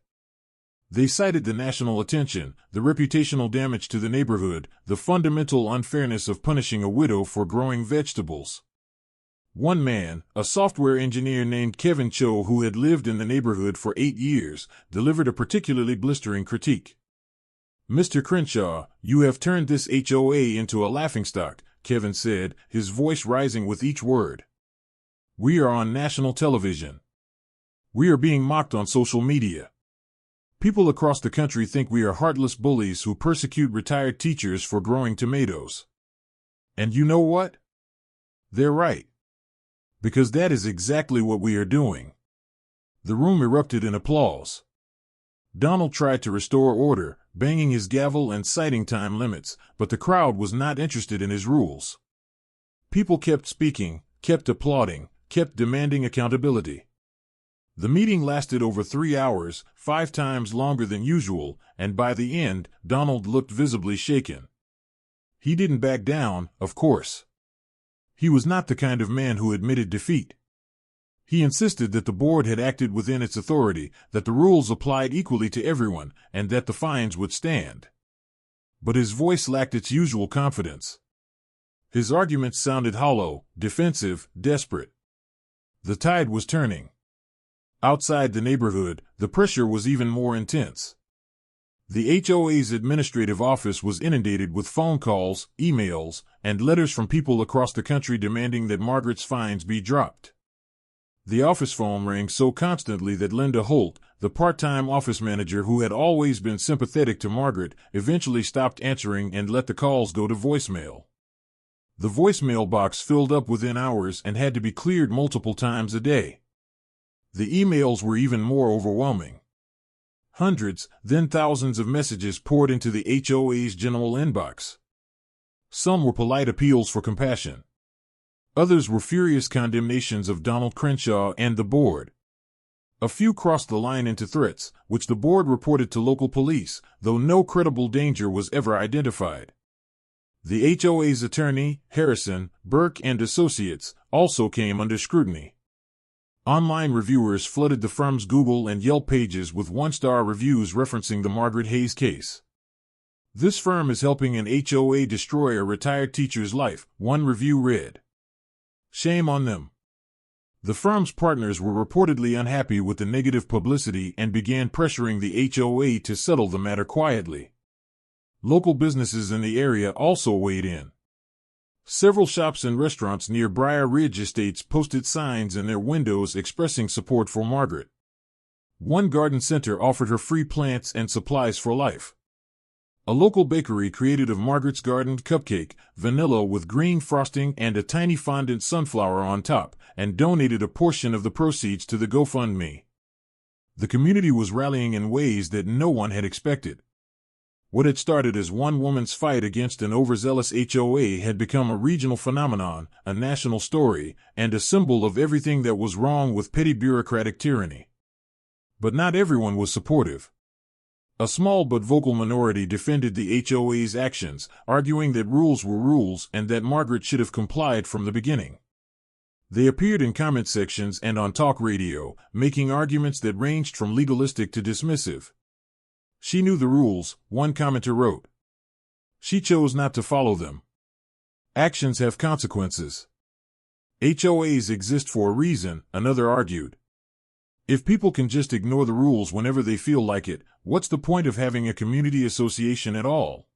They cited the national attention, the reputational damage to the neighborhood, the fundamental unfairness of punishing a widow for growing vegetables. One man, a software engineer named Kevin Cho who had lived in the neighborhood for 8 years, delivered a particularly blistering critique. "Mr. Crenshaw, you have turned this HOA into a laughingstock," Kevin said, his voice rising with each word. "We are on national television. We are being mocked on social media. People across the country think we are heartless bullies who persecute retired teachers for growing tomatoes. And you know what? They're right. Because that is exactly what we are doing." The room erupted in applause. Donald tried to restore order, banging his gavel and citing time limits, but the crowd was not interested in his rules. People kept speaking, kept applauding, kept demanding accountability. The meeting lasted over 3 hours, 5 times longer than usual, and by the end, Donald looked visibly shaken. He didn't back down, of course. He was not the kind of man who admitted defeat. He insisted that the board had acted within its authority, that the rules applied equally to everyone, and that the fines would stand. But his voice lacked its usual confidence. His arguments sounded hollow, defensive, desperate. The tide was turning. Outside the neighborhood, the pressure was even more intense. The HOA's administrative office was inundated with phone calls, emails, and letters from people across the country demanding that Margaret's fines be dropped. The office phone rang so constantly that Linda Holt, the part-time office manager who had always been sympathetic to Margaret, eventually stopped answering and let the calls go to voicemail. The voicemail box filled up within hours and had to be cleared multiple times a day. The emails were even more overwhelming. Hundreds, then thousands of messages poured into the HOA's general inbox. Some were polite appeals for compassion. Others were furious condemnations of Donald Crenshaw and the board. A few crossed the line into threats, which the board reported to local police, though no credible danger was ever identified. The HOA's attorney, Harrison, Burke and Associates, also came under scrutiny. Online reviewers flooded the firm's Google and Yelp pages with one-star reviews referencing the Margaret Hayes case. "This firm is helping an HOA destroy a retired teacher's life," one review read. "Shame on them." The firm's partners were reportedly unhappy with the negative publicity and began pressuring the HOA to settle the matter quietly. Local businesses in the area also weighed in. Several shops and restaurants near Briar Ridge Estates posted signs in their windows expressing support for Margaret. One garden center offered her free plants and supplies for life. A local bakery created of Margaret's gardened cupcake, vanilla with green frosting and a tiny fondant sunflower on top, and donated a portion of the proceeds to the GoFundMe. The community was rallying in ways that no one had expected. What had started as one woman's fight against an overzealous HOA had become a regional phenomenon, a national story, and a symbol of everything that was wrong with petty bureaucratic tyranny. But not everyone was supportive. A small but vocal minority defended the HOA's actions, arguing that rules were rules and that Margaret should have complied from the beginning. They appeared in comment sections and on talk radio, making arguments that ranged from legalistic to dismissive. "She knew the rules," one commenter wrote. "She chose not to follow them. Actions have consequences. HOAs exist for a reason," another argued. "If people can just ignore the rules whenever they feel like it, what's the point of having a community association at all?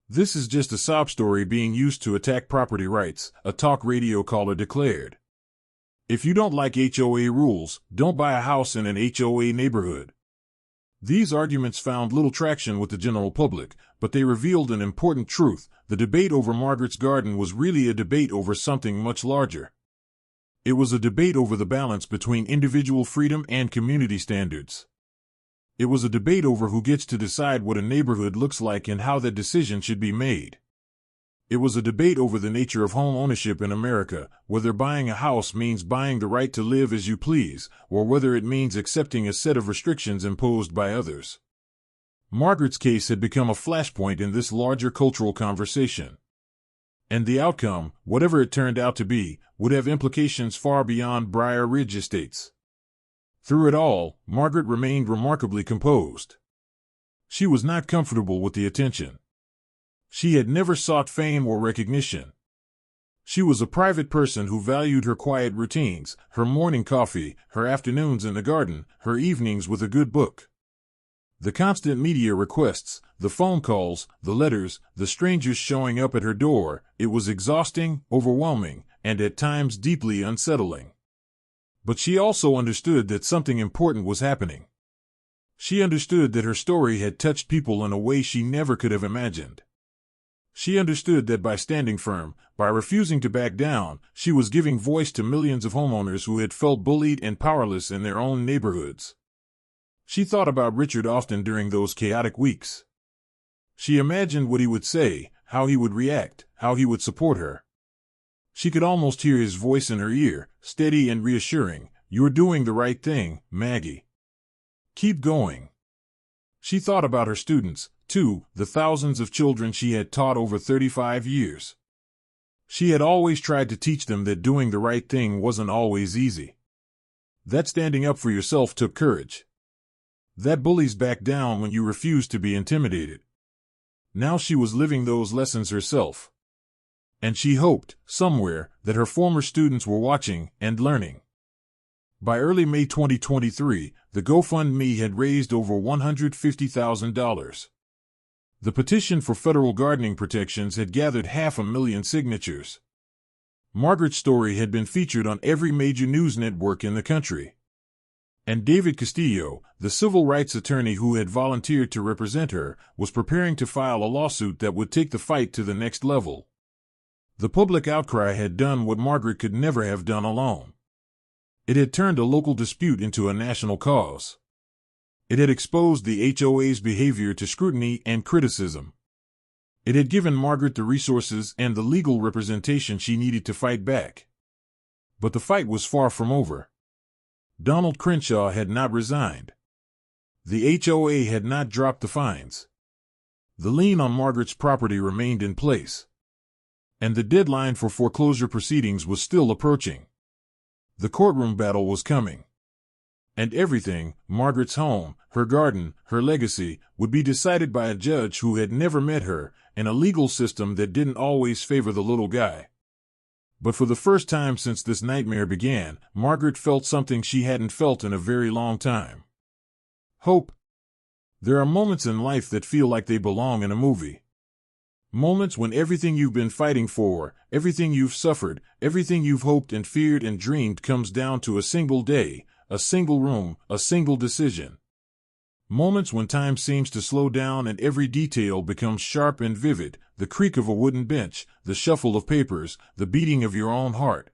This is just a sob story being used to attack property rights," a talk radio caller declared. "If you don't like HOA rules, don't buy a house in an HOA neighborhood." These arguments found little traction with the general public, but they revealed an important truth: the debate over Margaret's garden was really a debate over something much larger. It was a debate over the balance between individual freedom and community standards. It was a debate over who gets to decide what a neighborhood looks like and how that decision should be made. It was a debate over the nature of home ownership in America, whether buying a house means buying the right to live as you please, or whether it means accepting a set of restrictions imposed by others. Margaret's case had become a flashpoint in this larger cultural conversation. And the outcome, whatever it turned out to be, would have implications far beyond Briar Ridge Estates. Through it all, Margaret remained remarkably composed. She was not comfortable with the attention. She had never sought fame or recognition. She was a private person who valued her quiet routines, her morning coffee, her afternoons in the garden, her evenings with a good book. The constant media requests, the phone calls, the letters, the strangers showing up at her door, it was exhausting, overwhelming, and at times deeply unsettling. But she also understood that something important was happening. She understood that her story had touched people in a way she never could have imagined. She understood that by standing firm, by refusing to back down, she was giving voice to millions of homeowners who had felt bullied and powerless in their own neighborhoods. She thought about Richard often during those chaotic weeks. She imagined what he would say, how he would react, how he would support her. She could almost hear his voice in her ear, steady and reassuring. "You're doing the right thing, Maggie. Keep going." She thought about her students, too, the thousands of children she had taught over 35 years. She had always tried to teach them that doing the right thing wasn't always easy. That standing up for yourself took courage. That bullies back down when you refuse to be intimidated. Now she was living those lessons herself. And she hoped, somewhere, that her former students were watching and learning. By early May 2023, the GoFundMe had raised over $150,000. The petition for federal gardening protections had gathered 500,000 signatures. Margaret's story had been featured on every major news network in the country. And David Castillo, the civil rights attorney who had volunteered to represent her, was preparing to file a lawsuit that would take the fight to the next level. The public outcry had done what Margaret could never have done alone. It had turned a local dispute into a national cause. It had exposed the HOA's behavior to scrutiny and criticism. It had given Margaret the resources and the legal representation she needed to fight back. But the fight was far from over. Donald Crenshaw had not resigned. The HOA had not dropped the fines. The lien on Margaret's property remained in place. And the deadline for foreclosure proceedings was still approaching. The courtroom battle was coming. And everything, Margaret's home, her garden, her legacy, would be decided by a judge who had never met her, in a legal system that didn't always favor the little guy. But for the first time since this nightmare began, Margaret felt something she hadn't felt in a very long time. Hope. There are moments in life that feel like they belong in a movie. Moments when everything you've been fighting for, everything you've suffered, everything you've hoped and feared and dreamed comes down to a single day, a single room, a single decision. Moments when time seems to slow down and every detail becomes sharp and vivid, the creak of a wooden bench, the shuffle of papers, the beating of your own heart.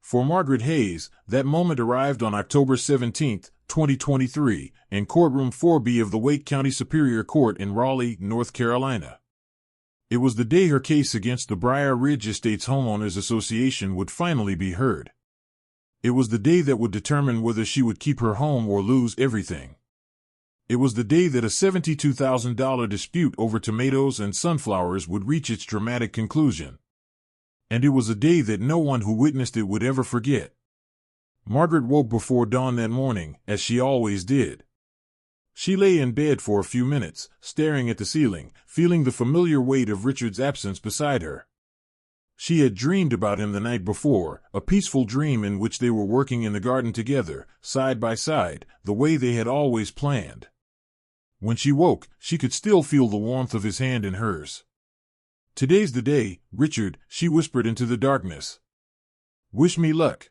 For Margaret Hayes, that moment arrived on October 17, 2023, in Courtroom 4B of the Wake County Superior Court in Raleigh, North Carolina. It was the day her case against the Briar Ridge Estates Homeowners Association would finally be heard. It was the day that would determine whether she would keep her home or lose everything. It was the day that a $72,000 dispute over tomatoes and sunflowers would reach its dramatic conclusion. And it was a day that no one who witnessed it would ever forget. Margaret woke before dawn that morning, as she always did. She lay in bed for a few minutes, staring at the ceiling, feeling the familiar weight of Richard's absence beside her. She had dreamed about him the night before, a peaceful dream in which they were working in the garden together, side by side, the way they had always planned. When she woke, she could still feel the warmth of his hand in hers. "Today's the day, Richard," she whispered into the darkness. "Wish me luck."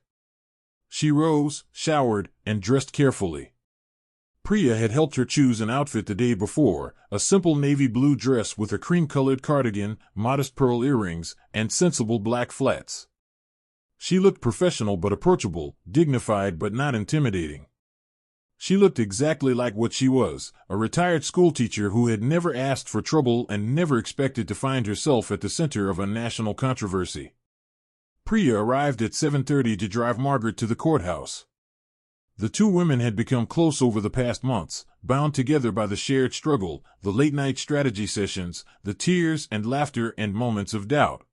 She rose, showered, and dressed carefully. Priya had helped her choose an outfit the day before, a simple navy blue dress with a cream-colored cardigan, modest pearl earrings, and sensible black flats. She looked professional but approachable, dignified but not intimidating. She looked exactly like what she was, a retired schoolteacher who had never asked for trouble and never expected to find herself at the center of a national controversy. Priya arrived at 7:30 to drive Margaret to the courthouse. The two women had become close over the past months, bound together by the shared struggle, the late-night strategy sessions, the tears and laughter and moments of doubt.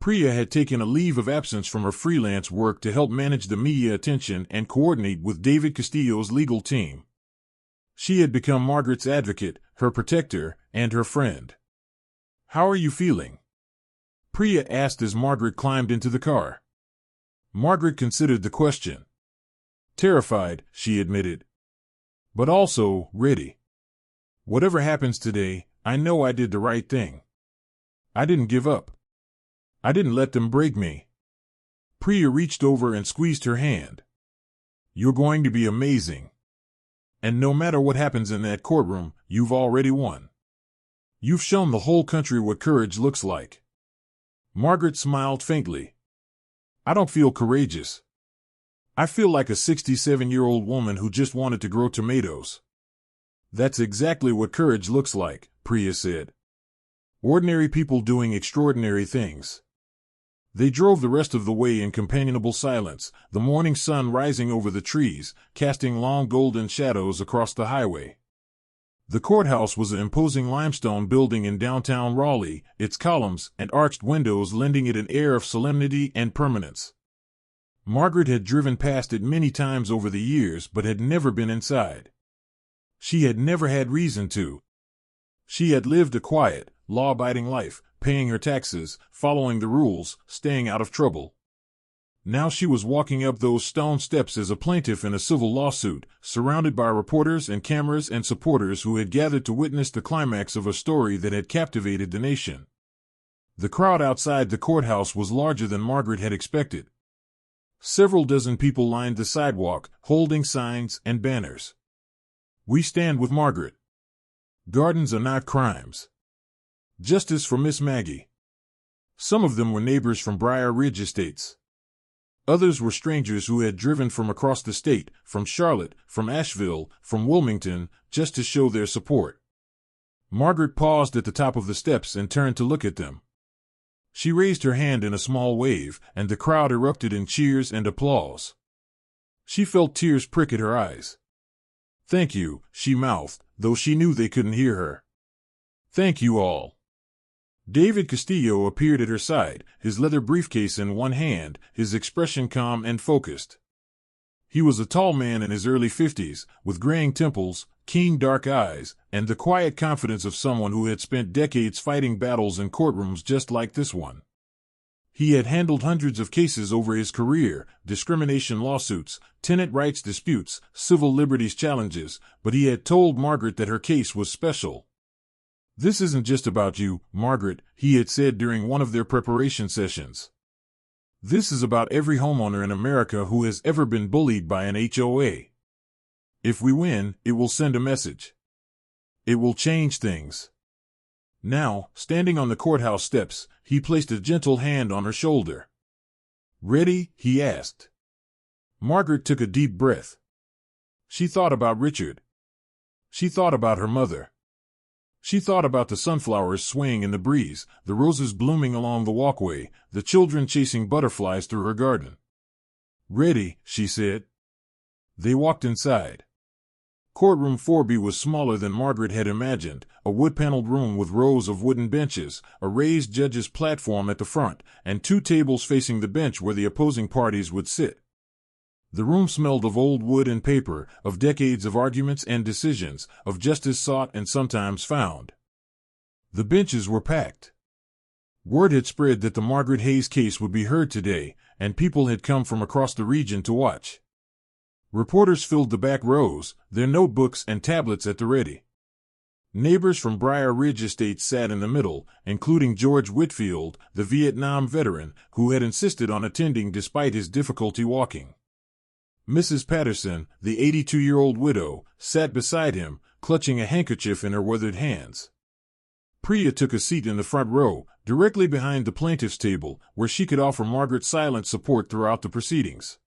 Priya had taken a leave of absence from her freelance work to help manage the media attention and coordinate with David Castillo's legal team. She had become Margaret's advocate, her protector, and her friend. "How are you feeling?" Priya asked as Margaret climbed into the car. Margaret considered the question. "Terrified," she admitted. "But also ready. Whatever happens today, I know I did the right thing. I didn't give up. I didn't let them break me." Priya reached over and squeezed her hand. "You're going to be amazing. And no matter what happens in that courtroom, you've already won. You've shown the whole country what courage looks like." Margaret smiled faintly. "I don't feel courageous. I feel like a 67-year-old woman who just wanted to grow tomatoes." "That's exactly what courage looks like," Priya said. "Ordinary people doing extraordinary things." They drove the rest of the way in companionable silence, the morning sun rising over the trees, casting long golden shadows across the highway. The courthouse was an imposing limestone building in downtown Raleigh, its columns and arched windows lending it an air of solemnity and permanence. Margaret had driven past it many times over the years but had never been inside. She had never had reason to. She had lived a quiet, law-abiding life, paying her taxes, following the rules, staying out of trouble. Now she was walking up those stone steps as a plaintiff in a civil lawsuit, surrounded by reporters and cameras and supporters who had gathered to witness the climax of a story that had captivated the nation. The crowd outside the courthouse was larger than Margaret had expected. Several dozen people lined the sidewalk, holding signs and banners. "We stand with Margaret. Gardens are not crimes. Justice for Miss Maggie." Some of them were neighbors from Briar Ridge Estates. Others were strangers who had driven from across the state, from Charlotte, from Asheville, from Wilmington, just to show their support. Margaret paused at the top of the steps and turned to look at them. She raised her hand in a small wave, and the crowd erupted in cheers and applause. She felt tears prick at her eyes. "Thank you," she mouthed, though she knew they couldn't hear her. "Thank you all." David Castillo appeared at her side, his leather briefcase in one hand, his expression calm and focused. He was a tall man in his early 50s, with graying temples, keen dark eyes, and the quiet confidence of someone who had spent decades fighting battles in courtrooms just like this one. He had handled hundreds of cases over his career, discrimination lawsuits, tenant rights disputes, civil liberties challenges, but he had told Margaret that her case was special. "This isn't just about you, Margaret," he had said during one of their preparation sessions. "This is about every homeowner in America who has ever been bullied by an HOA. If we win, it will send a message. It will change things." Now, standing on the courthouse steps, he placed a gentle hand on her shoulder. "Ready?" he asked. Margaret took a deep breath. She thought about Richard. She thought about her mother. She thought about the sunflowers swaying in the breeze, the roses blooming along the walkway, the children chasing butterflies through her garden. "Ready," she said. They walked inside. Courtroom 4B was smaller than Margaret had imagined, a wood-paneled room with rows of wooden benches, a raised judge's platform at the front, and 2 tables facing the bench where the opposing parties would sit. The room smelled of old wood and paper, of decades of arguments and decisions, of justice sought and sometimes found. The benches were packed. Word had spread that the Margaret Hayes case would be heard today, and people had come from across the region to watch. Reporters filled the back rows, their notebooks and tablets at the ready. Neighbors from Briar Ridge Estates sat in the middle, including George Whitfield, the Vietnam veteran, who had insisted on attending despite his difficulty walking. Mrs. Patterson, the 82-year-old widow, sat beside him, clutching a handkerchief in her withered hands. Priya took a seat in the front row, directly behind the plaintiff's table, where she could offer Margaret silent support throughout the proceedings.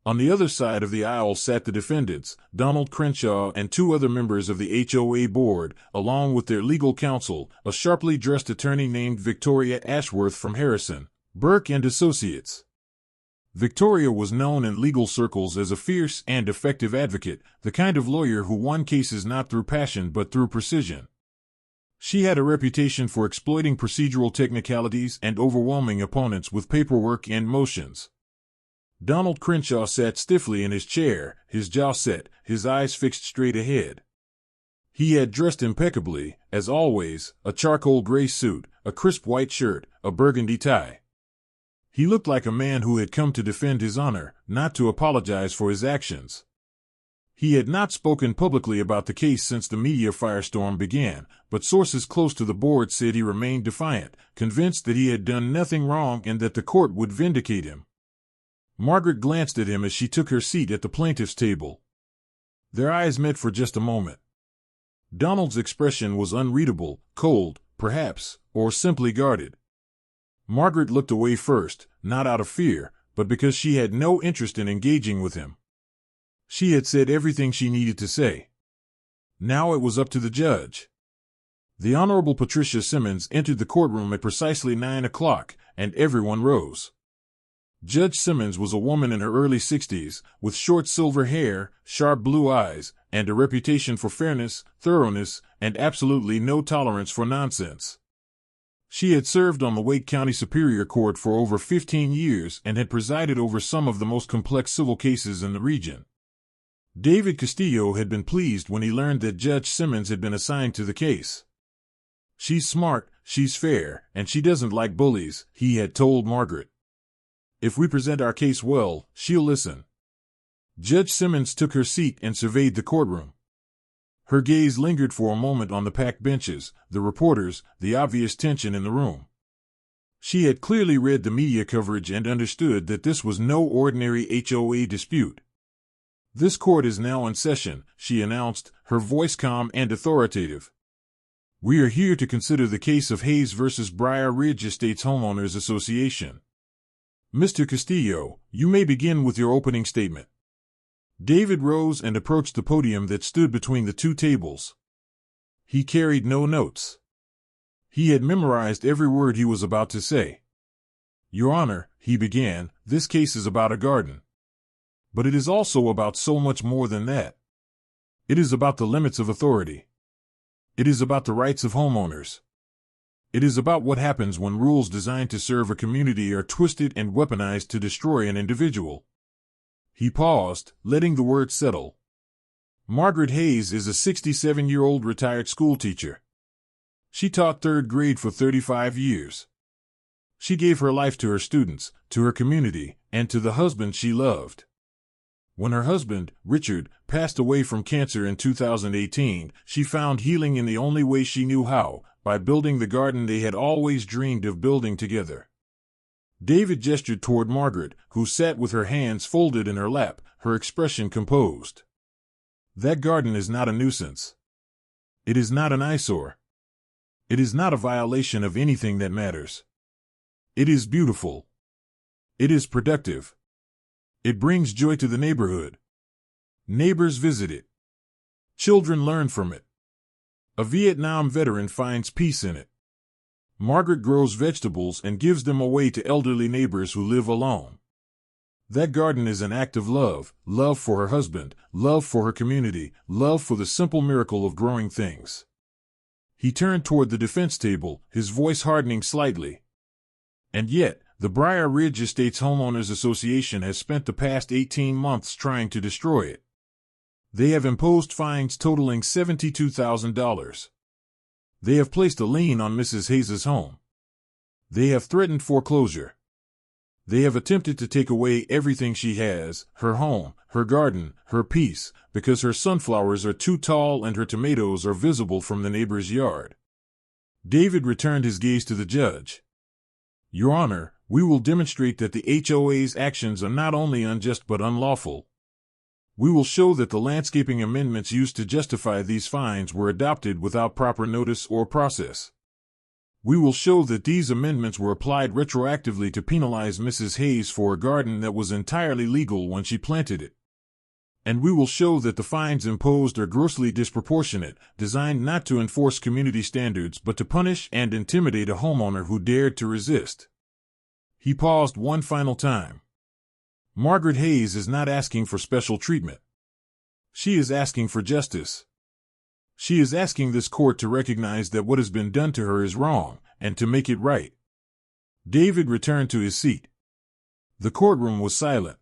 On the other side of the aisle sat the defendants, Donald Crenshaw and 2 other members of the HOA board, along with their legal counsel, a sharply dressed attorney named Victoria Ashworth from Harrison, Burke and Associates. Victoria was known in legal circles as a fierce and effective advocate, the kind of lawyer who won cases not through passion but through precision. She had a reputation for exploiting procedural technicalities and overwhelming opponents with paperwork and motions. Donald Crenshaw sat stiffly in his chair, his jaw set, his eyes fixed straight ahead. He had dressed impeccably, as always, a charcoal gray suit, a crisp white shirt, a burgundy tie. He looked like a man who had come to defend his honor, not to apologize for his actions. He had not spoken publicly about the case since the media firestorm began, but sources close to the board said he remained defiant, convinced that he had done nothing wrong and that the court would vindicate him. Margaret glanced at him as she took her seat at the plaintiff's table. Their eyes met for just a moment. Donald's expression was unreadable, cold, perhaps, or simply guarded. Margaret looked away first, not out of fear, but because she had no interest in engaging with him. She had said everything she needed to say. Now it was up to the judge. The Honorable Patricia Simmons entered the courtroom at precisely 9 o'clock, and everyone rose. Judge Simmons was a woman in her early 60s, with short silver hair, sharp blue eyes, and a reputation for fairness, thoroughness, and absolutely no tolerance for nonsense. She had served on the Wake County Superior Court for over 15 years and had presided over some of the most complex civil cases in the region. David Castillo had been pleased when he learned that Judge Simmons had been assigned to the case. "She's smart, she's fair, and she doesn't like bullies," he had told Margaret. "If we present our case well, she'll listen." Judge Simmons took her seat and surveyed the courtroom. Her gaze lingered for a moment on the packed benches, the reporters, the obvious tension in the room. She had clearly read the media coverage and understood that this was no ordinary HOA dispute. "This court is now in session," she announced, her voice calm and authoritative. "We are here to consider the case of Hayes versus Briar Ridge Estates Homeowners Association. Mr. Castillo, you may begin with your opening statement. David rose and approached the podium that stood between the two tables. He carried no notes. He had memorized every word he was about to say. Your Honor, he began, this case is about a garden. But it is also about so much more than that. It is about the limits of authority. It is about the rights of homeowners. It is about what happens when rules designed to serve a community are twisted and weaponized to destroy an individual. He paused, letting the words settle. Margaret Hayes is a 67-year-old retired schoolteacher. She taught third grade for 35 years. She gave her life to her students, to her community, and to the husband she loved. When her husband, Richard, passed away from cancer in 2018, she found healing in the only way she knew how, by building the garden they had always dreamed of building together. David gestured toward Margaret, who sat with her hands folded in her lap, her expression composed. That garden is not a nuisance. It is not an eyesore. It is not a violation of anything that matters. It is beautiful. It is productive. It brings joy to the neighborhood. Neighbors visit it. Children learn from it. A Vietnam veteran finds peace in it. Margaret grows vegetables and gives them away to elderly neighbors who live alone. That garden is an act of love, love for her husband, love for her community, love for the simple miracle of growing things. He turned toward the defense table, his voice hardening slightly. And yet, the Briar Ridge Estates Homeowners Association has spent the past 18 months trying to destroy it. They have imposed fines totaling $72,000. They have placed a lien on Mrs. Hayes' home. They have threatened foreclosure. They have attempted to take away everything she has, her home, her garden, her peace, because her sunflowers are too tall and her tomatoes are visible from the neighbor's yard. David returned his gaze to the judge. Your Honor, we will demonstrate that the HOA's actions are not only unjust but unlawful. We will show that the landscaping amendments used to justify these fines were adopted without proper notice or process. We will show that these amendments were applied retroactively to penalize Mrs. Hayes for a garden that was entirely legal when she planted it. And we will show that the fines imposed are grossly disproportionate, designed not to enforce community standards but to punish and intimidate a homeowner who dared to resist. He paused one final time. Margaret Hayes is not asking for special treatment. She is asking for justice. She is asking this court to recognize that what has been done to her is wrong, and to make it right. David returned to his seat. The courtroom was silent.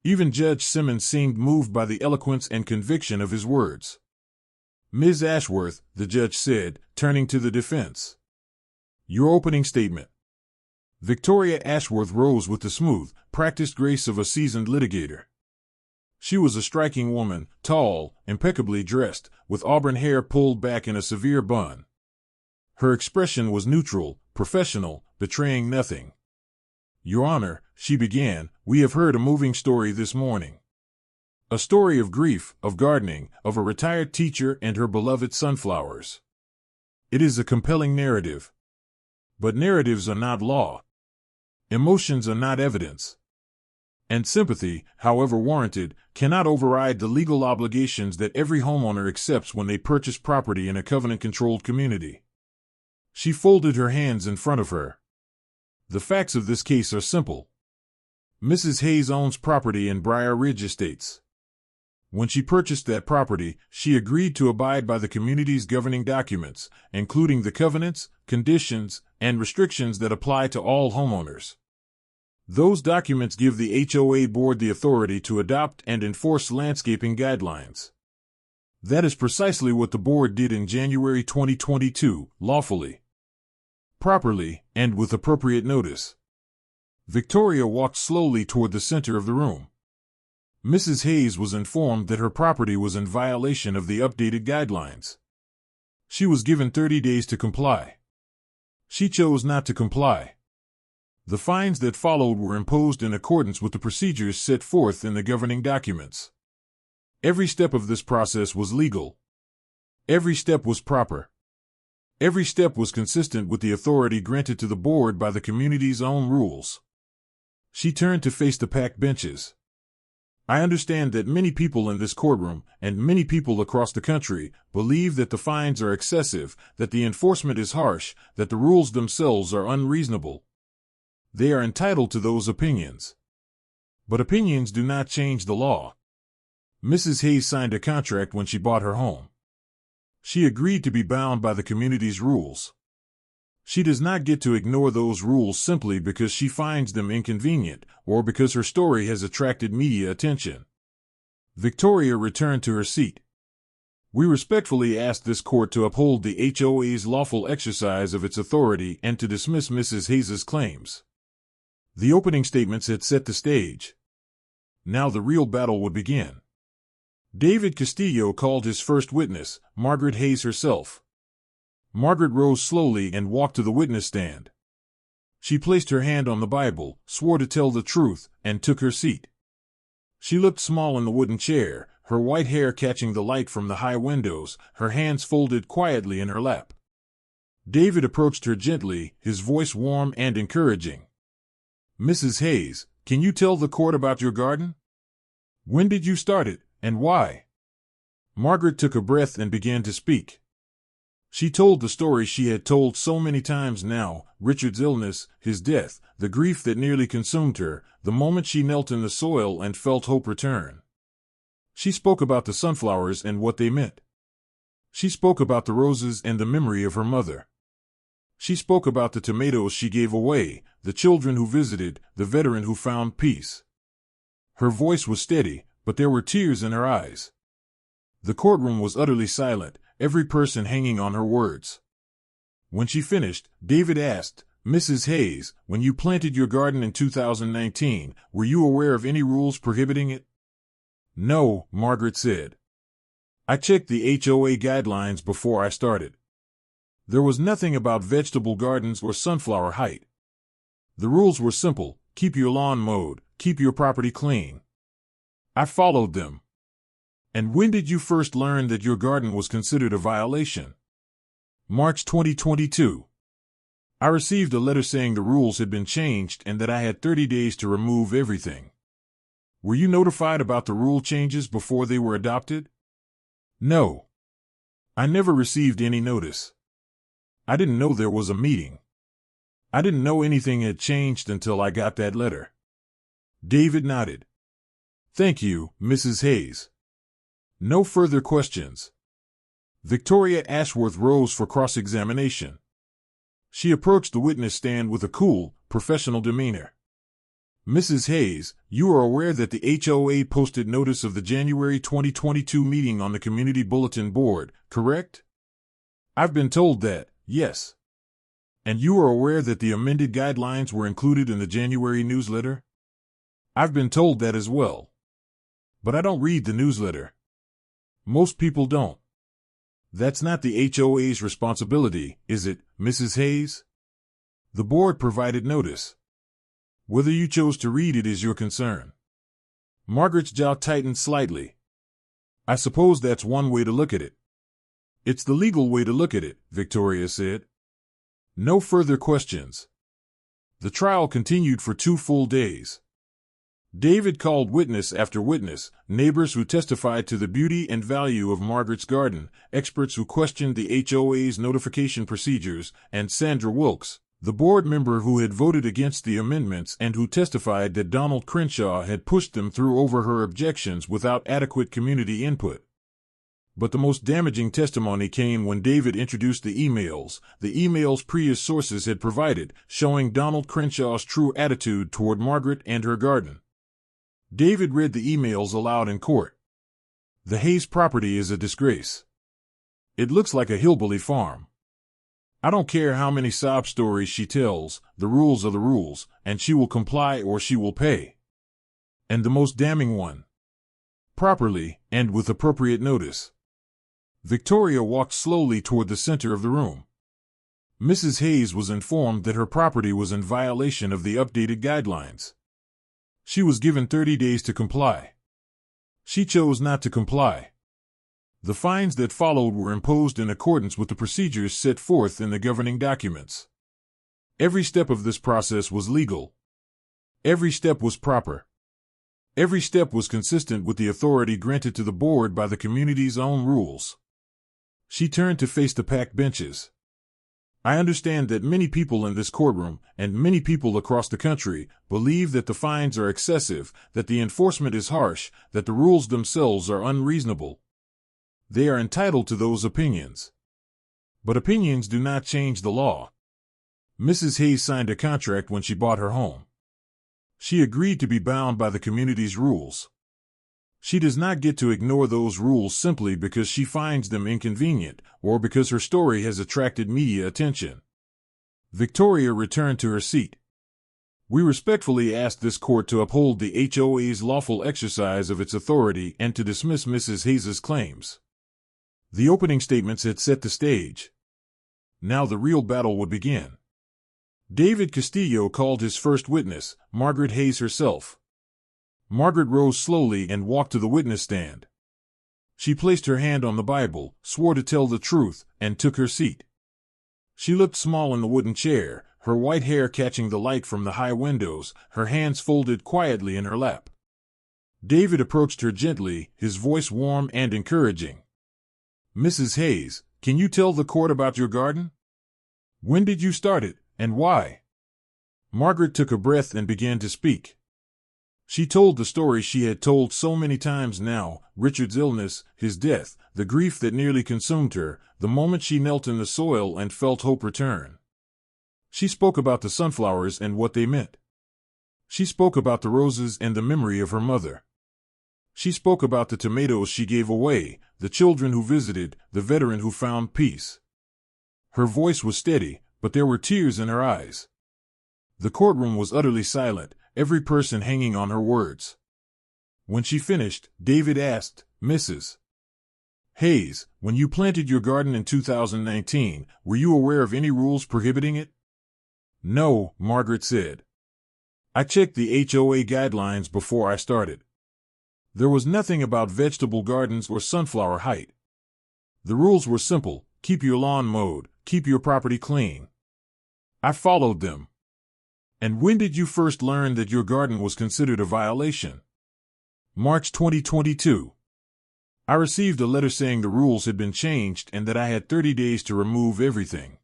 Even Judge Simmons seemed moved by the eloquence and conviction of his words. Ms. Ashworth, the judge said, turning to the defense. Your opening statement. Victoria Ashworth rose with the smooth, practiced grace of a seasoned litigator. She was a striking woman, tall, impeccably dressed, with auburn hair pulled back in a severe bun. Her expression was neutral, professional, betraying nothing. Your Honor, she began, we have heard a moving story this morning. A story of grief, of gardening, of a retired teacher and her beloved sunflowers. It is a compelling narrative. But narratives are not law. Emotions are not evidence. And sympathy, however warranted, cannot override the legal obligations that every homeowner accepts when they purchase property in a covenant-controlled community. She folded her hands in front of her. The facts of this case are simple. Mrs. Hayes owns property in Briar Ridge Estates. When she purchased that property, she agreed to abide by the community's governing documents, including the covenants, conditions, and restrictions that apply to all homeowners. Those documents give the HOA board the authority to adopt and enforce landscaping guidelines. That is precisely what the board did in January 2022, lawfully, properly, and with appropriate notice. Victoria walked slowly toward the center of the room. Mrs. Hayes was informed that her property was in violation of the updated guidelines. She was given 30 days to comply. She chose not to comply. The fines that followed were imposed in accordance with the procedures set forth in the governing documents. Every step of this process was legal. Every step was proper. Every step was consistent with the authority granted to the board by the community's own rules. She turned to face the packed benches. I understand that many people in this courtroom, and many people across the country, believe that the fines are excessive, that the enforcement is harsh, that the rules themselves are unreasonable. They are entitled to those opinions. But opinions do not change the law. Mrs. Hayes signed a contract when she bought her home. She agreed to be bound by the community's rules. She does not get to ignore those rules simply because she finds them inconvenient or because her story has attracted media attention. Victoria returned to her seat. We respectfully ask this court to uphold the HOA's lawful exercise of its authority and to dismiss Mrs. Hayes's claims. The opening statements had set the stage. Now the real battle would begin. David Castillo called his first witness, Margaret Hayes herself. Margaret rose slowly and walked to the witness stand. She placed her hand on the Bible, swore to tell the truth, and took her seat. She looked small in the wooden chair, her white hair catching the light from the high windows, her hands folded quietly in her lap. David approached her gently, his voice warm and encouraging. Mrs. Hayes, can you tell the court about your garden? When did you start it, and why? Margaret took a breath and began to speak. She told the story she had told so many times now, Richard's illness, his death, the grief that nearly consumed her, the moment she knelt in the soil and felt hope return. She spoke about the sunflowers and what they meant. She spoke about the roses and the memory of her mother. She spoke about the tomatoes she gave away, the children who visited, the veteran who found peace. Her voice was steady, but there were tears in her eyes. The courtroom was utterly silent, every person hanging on her words. When she finished, David asked, Mrs. Hayes, when you planted your garden in 2019, were you aware of any rules prohibiting it? No, Margaret said. I checked the HOA guidelines before I started. There was nothing about vegetable gardens or sunflower height. The rules were simple: keep your lawn mowed, keep your property clean. I followed them. And when did you first learn that your garden was considered a violation? March 2022. I received a letter saying the rules had been changed and that I had 30 days to remove everything. Were you notified about the rule changes before they were adopted? No. I never received any notice. I didn't know there was a meeting. I didn't know anything had changed until I got that letter. David nodded. Thank you, Mrs. Hayes. No further questions. Victoria Ashworth rose for cross-examination. She approached the witness stand with a cool, professional demeanor. Mrs. Hayes, you are aware that the HOA posted notice of the January 2022 meeting on the Community Bulletin Board, correct? I've been told that, yes. And you are aware that the amended guidelines were included in the January newsletter? I've been told that as well. But I don't read the newsletter. Most people don't. That's not the HOA's responsibility, is it, Mrs. Hayes? The board provided notice. Whether you chose to read it is your concern. Margaret's jaw tightened slightly. I suppose that's one way to look at it. It's the legal way to look at it, Victoria said. No further questions. The trial continued for 2 full days. David called witness after witness, neighbors who testified to the beauty and value of Margaret's garden, experts who questioned the HOA's notification procedures, and Sandra Wilkes, the board member who had voted against the amendments and who testified that Donald Crenshaw had pushed them through over her objections without adequate community input. But the most damaging testimony came when David introduced the emails previous sources had provided, showing Donald Crenshaw's true attitude toward Margaret and her garden. David read the emails aloud in court. The Hayes property is a disgrace. It looks like a hillbilly farm. I don't care how many sob stories she tells, the rules are the rules, and she will comply or she will pay. And the most damning one. Properly, and with appropriate notice. Victoria walked slowly toward the center of the room. Mrs. Hayes was informed that her property was in violation of the updated guidelines. She was given 30 days to comply. She chose not to comply. The fines that followed were imposed in accordance with the procedures set forth in the governing documents. Every step of this process was legal. Every step was proper. Every step was consistent with the authority granted to the board by the community's own rules. She turned to face the packed benches. I understand that many people in this courtroom, and many people across the country, believe that the fines are excessive, that the enforcement is harsh, that the rules themselves are unreasonable. They are entitled to those opinions. But opinions do not change the law. Mrs. Hayes signed a contract when she bought her home. She agreed to be bound by the community's rules. She does not get to ignore those rules simply because she finds them inconvenient or because her story has attracted media attention. Victoria returned to her seat. We respectfully ask this court to uphold the HOA's lawful exercise of its authority and to dismiss Mrs. Hayes's claims. The opening statements had set the stage. Now the real battle would begin. David Castillo called his first witness, Margaret Hayes herself. Margaret rose slowly and walked to the witness stand. She placed her hand on the Bible, swore to tell the truth, and took her seat. She looked small in the wooden chair, her white hair catching the light from the high windows, her hands folded quietly in her lap. David approached her gently, his voice warm and encouraging. "Mrs. Hayes, can you tell the court about your garden? When did you start it, and why?" Margaret took a breath and began to speak. She told the story she had told so many times now, Richard's illness, his death, the grief that nearly consumed her, the moment she knelt in the soil and felt hope return. She spoke about the sunflowers and what they meant. She spoke about the roses and the memory of her mother. She spoke about the tomatoes she gave away, the children who visited, the veteran who found peace. Her voice was steady, but there were tears in her eyes. The courtroom was utterly silent, every person hanging on her words. When she finished, David asked, "Mrs. Hayes, when you planted your garden in 2019, were you aware of any rules prohibiting it?" "No," Margaret said. "I checked the HOA guidelines before I started. There was nothing about vegetable gardens or sunflower height. The rules were simple: keep your lawn mowed, keep your property clean. I followed them." "And when did you first learn that your garden was considered a violation?" "March 2022. I received a letter saying the rules had been changed and that I had 30 days to remove everything."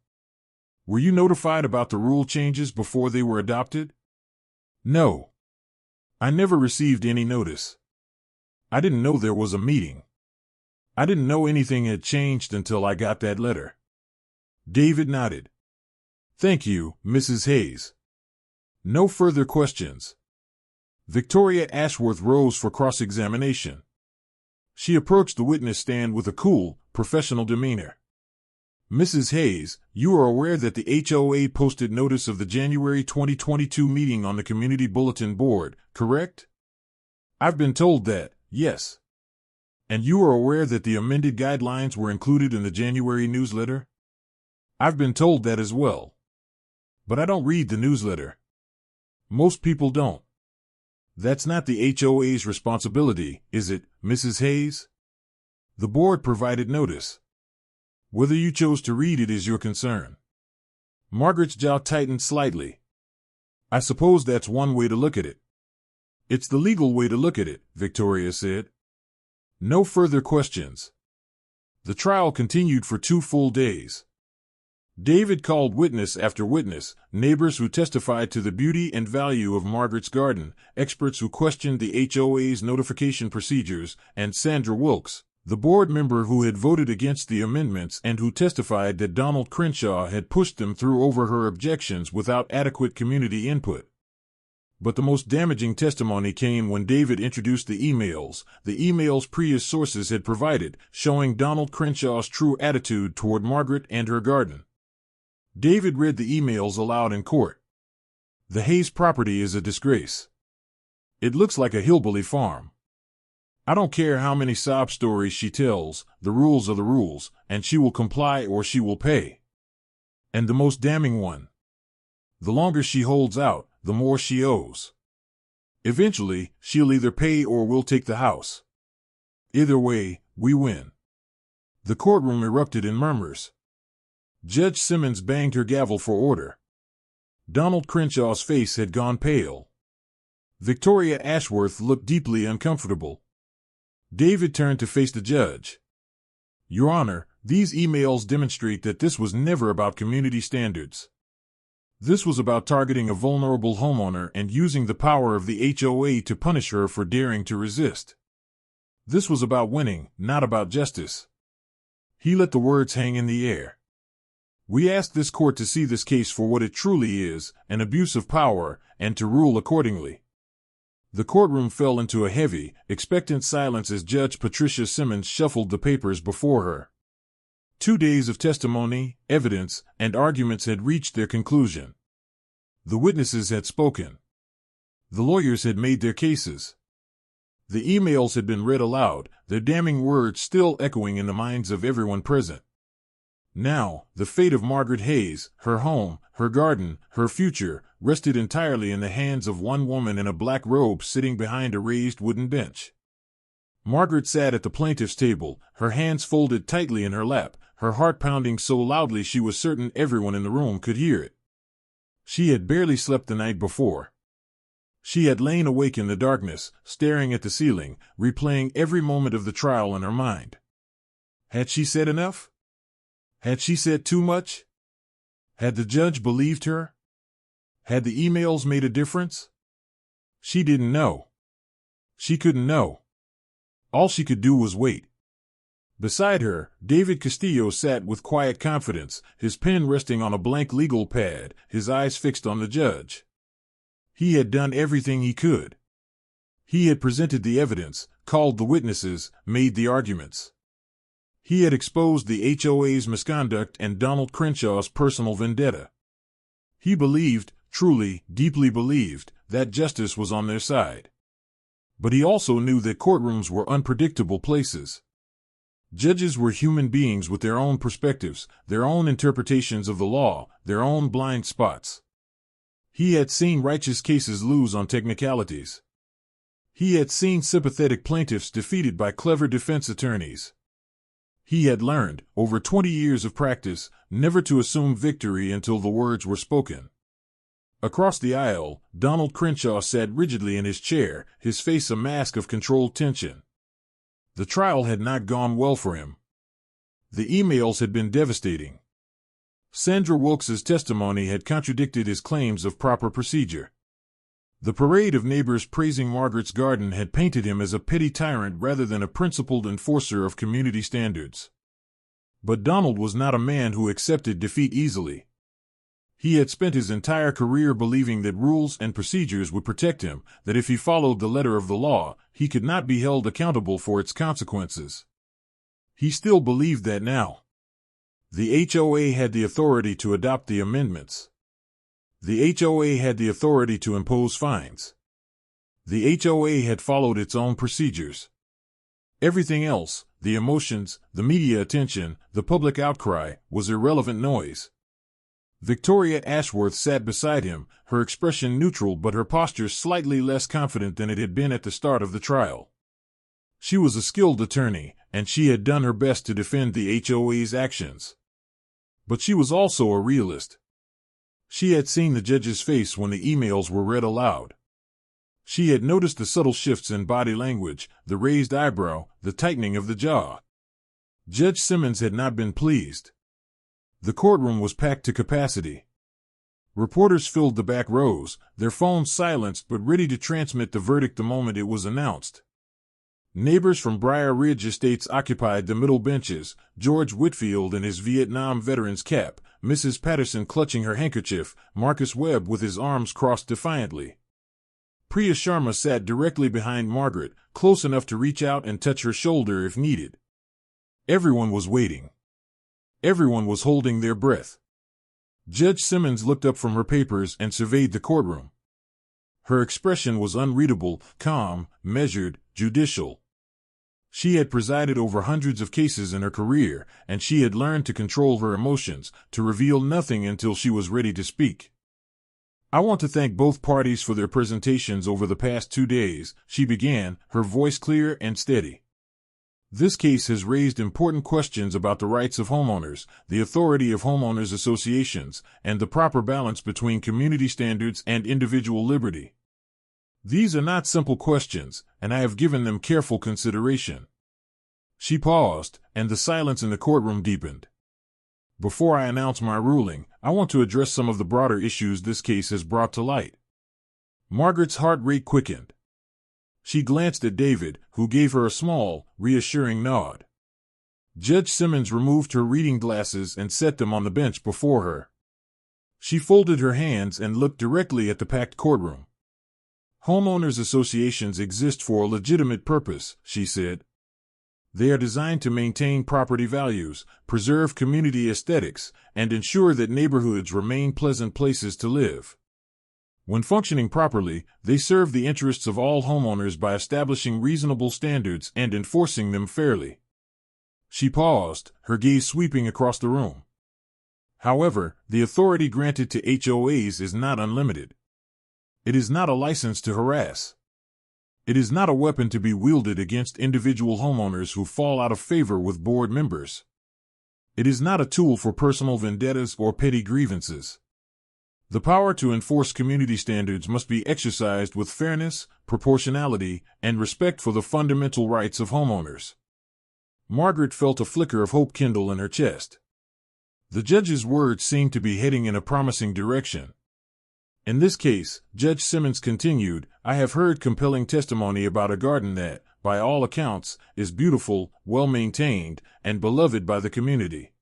"Were you notified about the rule changes before they were adopted?" "No. I never received any notice. I didn't know there was a meeting. I didn't know anything had changed until I got that letter." David nodded. "Thank you, Mrs. Hayes. No further questions." Victoria Ashworth rose for cross-examination. She approached the witness stand with a cool, professional demeanor. "Mrs. Hayes, you are aware that the HOA posted notice of the January 2022 meeting on the Community Bulletin Board, correct?" "I've been told that, yes." "And you are aware that the amended guidelines were included in the January newsletter?" "I've been told that as well. But I don't read the newsletter." "Most people don't." "That's not the HOA's responsibility, is it, Mrs. Hayes? The board provided notice. Whether you chose to read it is your concern." Margaret's jaw tightened slightly. "I suppose that's one way to look at it." "It's the legal way to look at it," Victoria said. No further questions. The trial continued for 2 full days. David called witness after witness, neighbors who testified to the beauty and value of Margaret's garden, experts who questioned the HOA's notification procedures, and Sandra Wilkes, the board member who had voted against the amendments and who testified that Donald Crenshaw had pushed them through over her objections without adequate community input. But the most damaging testimony came when David introduced the emails previous sources had provided, showing Donald Crenshaw's true attitude toward Margaret and her garden. David read the emails aloud in court. "The Hayes property is a disgrace. It looks like a hillbilly farm. I don't care how many sob stories she tells, the rules are the rules, and she will comply or she will pay. And the most damning one: the longer she holds out, the more she owes. Eventually, she'll either pay or we'll take the house. Either way, we win." The courtroom erupted in murmurs. Judge Simmons banged her gavel for order. Donald Crenshaw's face had gone pale. Victoria Ashworth looked deeply uncomfortable. David turned to face the judge. Your Honor, these emails demonstrate that this was never about community standards. This was about targeting a vulnerable homeowner and using the power of the HOA to punish her for daring to resist. This was about winning, not about justice. He let the words hang in the air. We ask this court to see this case for what it truly is, an abuse of power, and to rule accordingly. The courtroom fell into a heavy, expectant silence as Judge Patricia Simmons shuffled the papers before her. 2 days of testimony, evidence, and arguments had reached their conclusion. The witnesses had spoken. The lawyers had made their cases. The emails had been read aloud, their damning words still echoing in the minds of everyone present. Now, the fate of Margaret Hayes, her home, her garden, her future, rested entirely in the hands of one woman in a black robe sitting behind a raised wooden bench. Margaret sat at the plaintiff's table, her hands folded tightly in her lap, her heart pounding so loudly she was certain everyone in the room could hear it. She had barely slept the night before. She had lain awake in the darkness, staring at the ceiling, replaying every moment of the trial in her mind. Had she said enough? Had she said too much? Had the judge believed her? Had the emails made a difference? She didn't know. She couldn't know. All she could do was wait. Beside her, David Castillo sat with quiet confidence, his pen resting on a blank legal pad, his eyes fixed on the judge. He had done everything he could. He had presented the evidence, called the witnesses, made the arguments. He had exposed the HOA's misconduct and Donald Crenshaw's personal vendetta. He believed, truly, deeply believed, that justice was on their side. But he also knew that courtrooms were unpredictable places. Judges were human beings with their own perspectives, their own interpretations of the law, their own blind spots. He had seen righteous cases lose on technicalities. He had seen sympathetic plaintiffs defeated by clever defense attorneys. He had learned, over 20 years of practice, never to assume victory until the words were spoken. Across the aisle, Donald Crenshaw sat rigidly in his chair, his face a mask of controlled tension. The trial had not gone well for him. The emails had been devastating. Sandra Wilkes's testimony had contradicted his claims of proper procedure. The parade of neighbors praising Margaret's garden had painted him as a petty tyrant rather than a principled enforcer of community standards. But Donald was not a man who accepted defeat easily. He had spent his entire career believing that rules and procedures would protect him, that if he followed the letter of the law, he could not be held accountable for its consequences. He still believed that now. The HOA had the authority to adopt the amendments. The HOA had the authority to impose fines. The HOA had followed its own procedures. Everything else, the emotions, the media attention, the public outcry, was irrelevant noise. Victoria Ashworth sat beside him, her expression neutral but her posture slightly less confident than it had been at the start of the trial. She was a skilled attorney, and she had done her best to defend the HOA's actions. But she was also a realist. She had seen the judge's face when the emails were read aloud. She had noticed the subtle shifts in body language, the raised eyebrow, the tightening of the jaw. Judge Simmons had not been pleased. The courtroom was packed to capacity. Reporters filled the back rows, their phones silenced but ready to transmit the verdict the moment it was announced. Neighbors from Briar Ridge Estates occupied the middle benches, George Whitfield in his Vietnam veteran's cap, Mrs. Patterson clutching her handkerchief, Marcus Webb with his arms crossed defiantly. Priya Sharma sat directly behind Margaret, close enough to reach out and touch her shoulder if needed. Everyone was waiting. Everyone was holding their breath. Judge Simmons looked up from her papers and surveyed the courtroom. Her expression was unreadable, calm, measured, judicial. She had presided over hundreds of cases in her career, and she had learned to control her emotions, to reveal nothing until she was ready to speak. I want to thank both parties for their presentations over the past 2 days, she began, her voice clear and steady. This case has raised important questions about the rights of homeowners, the authority of homeowners associations, and the proper balance between community standards and individual liberty. These are not simple questions, and I have given them careful consideration. She paused, and the silence in the courtroom deepened. Before I announce my ruling, I want to address some of the broader issues this case has brought to light. Margaret's heart rate quickened. She glanced at David, who gave her a small, reassuring nod. Judge Simmons removed her reading glasses and set them on the bench before her. She folded her hands and looked directly at the packed courtroom. Homeowners associations exist for a legitimate purpose, she said. They are designed to maintain property values, preserve community aesthetics, and ensure that neighborhoods remain pleasant places to live. When functioning properly, they serve the interests of all homeowners by establishing reasonable standards and enforcing them fairly. She paused, her gaze sweeping across the room. However, the authority granted to HOAs is not unlimited. It is not a license to harass. It is not a weapon to be wielded against individual homeowners who fall out of favor with board members. It is not a tool for personal vendettas or petty grievances. The power to enforce community standards must be exercised with fairness, proportionality, and respect for the fundamental rights of homeowners. Margaret felt a flicker of hope kindle in her chest. The judge's words seemed to be heading in a promising direction. In this case, Judge Simmons continued, I have heard compelling testimony about a garden that, by all accounts, is beautiful, well-maintained, and beloved by the community.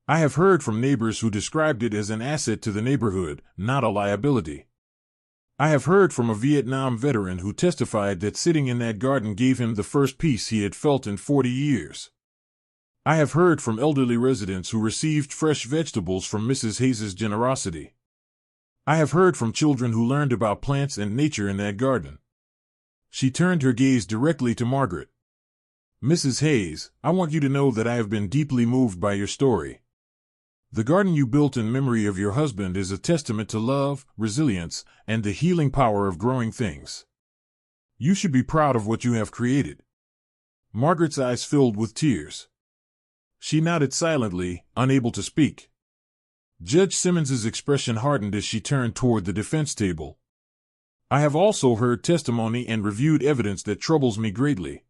I have heard from neighbors who described it as an asset to the neighborhood, not a liability. I have heard from a Vietnam veteran who testified that sitting in that garden gave him the first peace he had felt in 40 years. I have heard from elderly residents who received fresh vegetables from Mrs. Hayes' generosity. I have heard from children who learned about plants and nature in that garden. She turned her gaze directly to Margaret. Mrs. Hayes, I want you to know that I have been deeply moved by your story. The garden you built in memory of your husband is a testament to love, resilience, and the healing power of growing things. You should be proud of what you have created. Margaret's eyes filled with tears. She nodded silently, unable to speak. Judge Simmons's expression hardened as she turned toward the defense table. I have also heard testimony and reviewed evidence that troubles me greatly.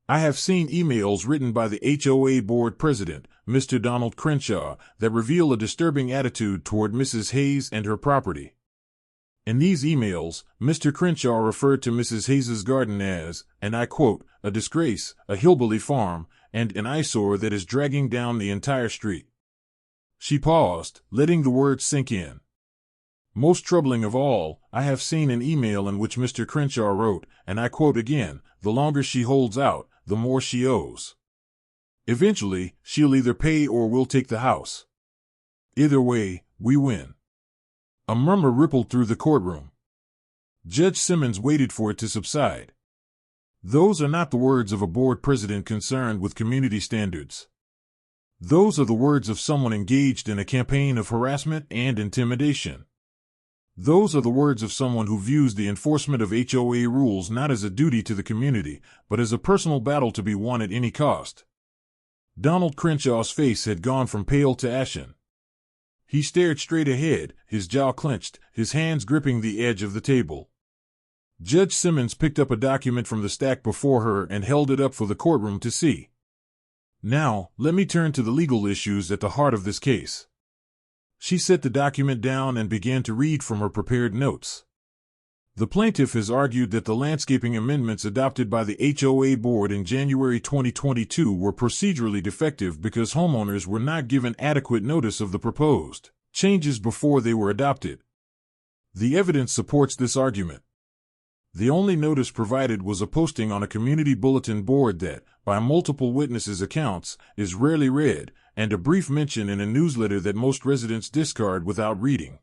I have seen emails written by the HOA board president, Mr. Donald Crenshaw, that reveal a disturbing attitude toward Mrs. Hayes and her property. In these emails, Mr. Crenshaw referred to Mrs. Hayes' garden as, and I quote, a disgrace, a hillbilly farm, and an eyesore that is dragging down the entire street. She paused, letting the words sink in. Most troubling of all, I have seen an email in which Mr. Crenshaw wrote, and I quote again, the longer she holds out, the more she owes. Eventually, she'll either pay or we'll take the house. Either way, we win. A murmur rippled through the courtroom. Judge Simmons waited for it to subside. Those are not the words of a board president concerned with community standards. Those are the words of someone engaged in a campaign of harassment and intimidation. Those are the words of someone who views the enforcement of HOA rules not as a duty to the community, but as a personal battle to be won at any cost. Donald Crenshaw's face had gone from pale to ashen. He stared straight ahead, his jaw clenched, his hands gripping the edge of the table. Judge Simmons picked up a document from the stack before her and held it up for the courtroom to see. Now, let me turn to the legal issues at the heart of this case. She set the document down and began to read from her prepared notes. The plaintiff has argued that the landscaping amendments adopted by the HOA board in January 2022 were procedurally defective because homeowners were not given adequate notice of the proposed changes before they were adopted. The evidence supports this argument. The only notice provided was a posting on a community bulletin board that, by multiple witnesses' accounts, is rarely read, and a brief mention in a newsletter that most residents discard without reading.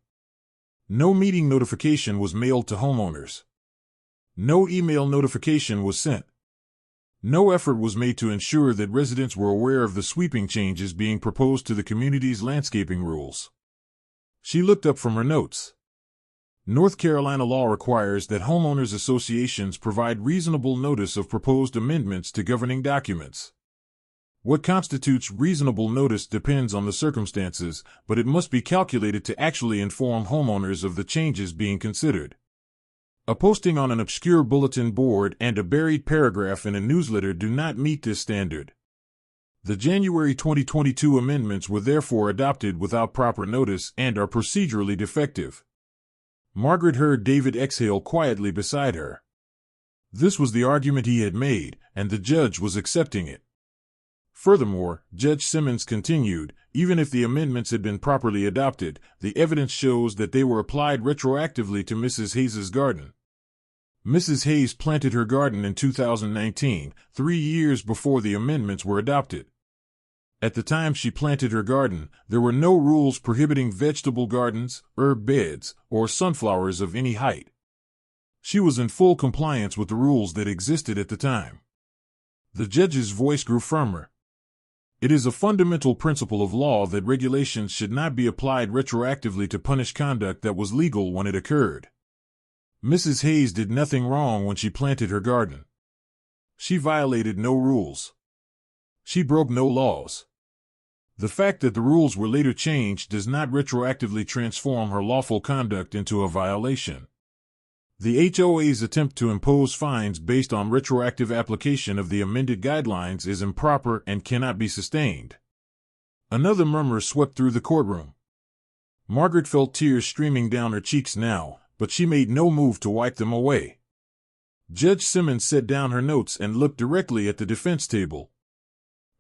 No meeting notification was mailed to homeowners. No email notification was sent. No effort was made to ensure that residents were aware of the sweeping changes being proposed to the community's landscaping rules. She looked up from her notes. North Carolina law requires that homeowners associations provide reasonable notice of proposed amendments to governing documents. What constitutes reasonable notice depends on the circumstances, but it must be calculated to actually inform homeowners of the changes being considered. A posting on an obscure bulletin board and a buried paragraph in a newsletter do not meet this standard. The January 2022 amendments were therefore adopted without proper notice and are procedurally defective. Margaret heard David exhale quietly beside her. This was the argument he had made, and the judge was accepting it. Furthermore, Judge Simmons continued, even if the amendments had been properly adopted, the evidence shows that they were applied retroactively to Mrs. Hayes's garden. Mrs. Hayes planted her garden in 2019, 3 years before the amendments were adopted. At the time she planted her garden, there were no rules prohibiting vegetable gardens, herb beds, or sunflowers of any height. She was in full compliance with the rules that existed at the time. The judge's voice grew firmer. It is a fundamental principle of law that regulations should not be applied retroactively to punish conduct that was legal when it occurred. Mrs. Hayes did nothing wrong when she planted her garden. She violated no rules. She broke no laws. The fact that the rules were later changed does not retroactively transform her lawful conduct into a violation. The HOA's attempt to impose fines based on retroactive application of the amended guidelines is improper and cannot be sustained. Another murmur swept through the courtroom. Margaret felt tears streaming down her cheeks now, but she made no move to wipe them away. Judge Simmons set down her notes and looked directly at the defense table.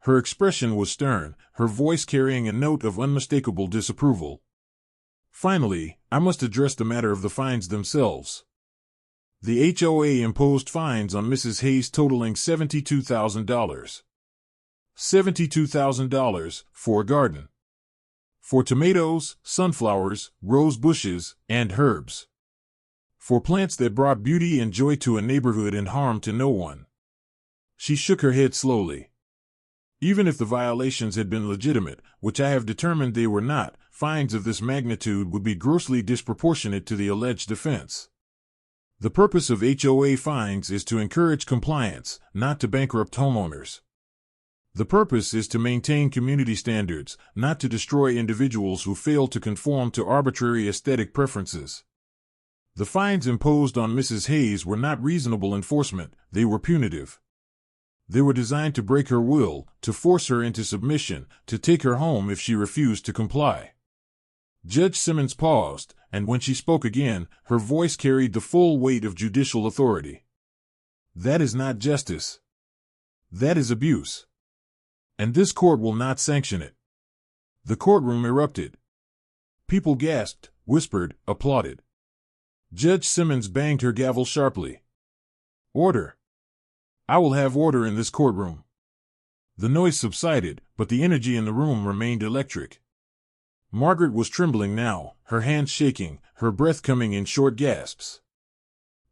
Her expression was stern, her voice carrying a note of unmistakable disapproval. Finally, I must address the matter of the fines themselves. The HOA imposed fines on Mrs. Hayes totaling $72,000. $72,000 for a garden. For tomatoes, sunflowers, rose bushes, and herbs. For plants that brought beauty and joy to a neighborhood and harm to no one. She shook her head slowly. Even if the violations had been legitimate, which I have determined they were not, fines of this magnitude would be grossly disproportionate to the alleged offense. The purpose of HOA fines is to encourage compliance, not to bankrupt homeowners. The purpose is to maintain community standards, not to destroy individuals who fail to conform to arbitrary aesthetic preferences. The fines imposed on Mrs. Hayes were not reasonable enforcement, they were punitive. They were designed to break her will, to force her into submission, to take her home if she refused to comply. Judge Simmons paused, and when she spoke again, her voice carried the full weight of judicial authority. That is not justice. That is abuse. And this court will not sanction it. The courtroom erupted. People gasped, whispered, applauded. Judge Simmons banged her gavel sharply. Order. I will have order in this courtroom. The noise subsided, but the energy in the room remained electric. Margaret was trembling now, her hands shaking, her breath coming in short gasps.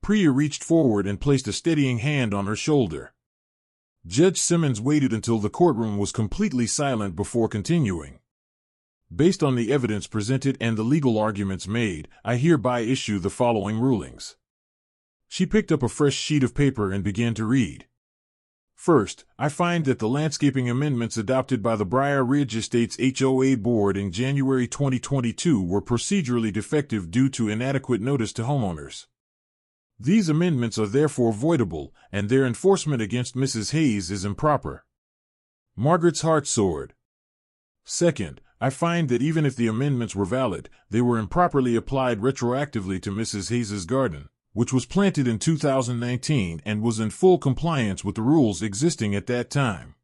Priya reached forward and placed a steadying hand on her shoulder. Judge Simmons waited until the courtroom was completely silent before continuing. Based on the evidence presented and the legal arguments made, I hereby issue the following rulings. She picked up a fresh sheet of paper and began to read. First, I find that the landscaping amendments adopted by the Briar Ridge Estates HOA Board in January 2022 were procedurally defective due to inadequate notice to homeowners. These amendments are therefore voidable, and their enforcement against Mrs. Hayes is improper. Margaret's heart soared. Second, I find that even if the amendments were valid, they were improperly applied retroactively to Mrs. Hayes's garden, which was planted in 2019 and was in full compliance with the rules existing at that time.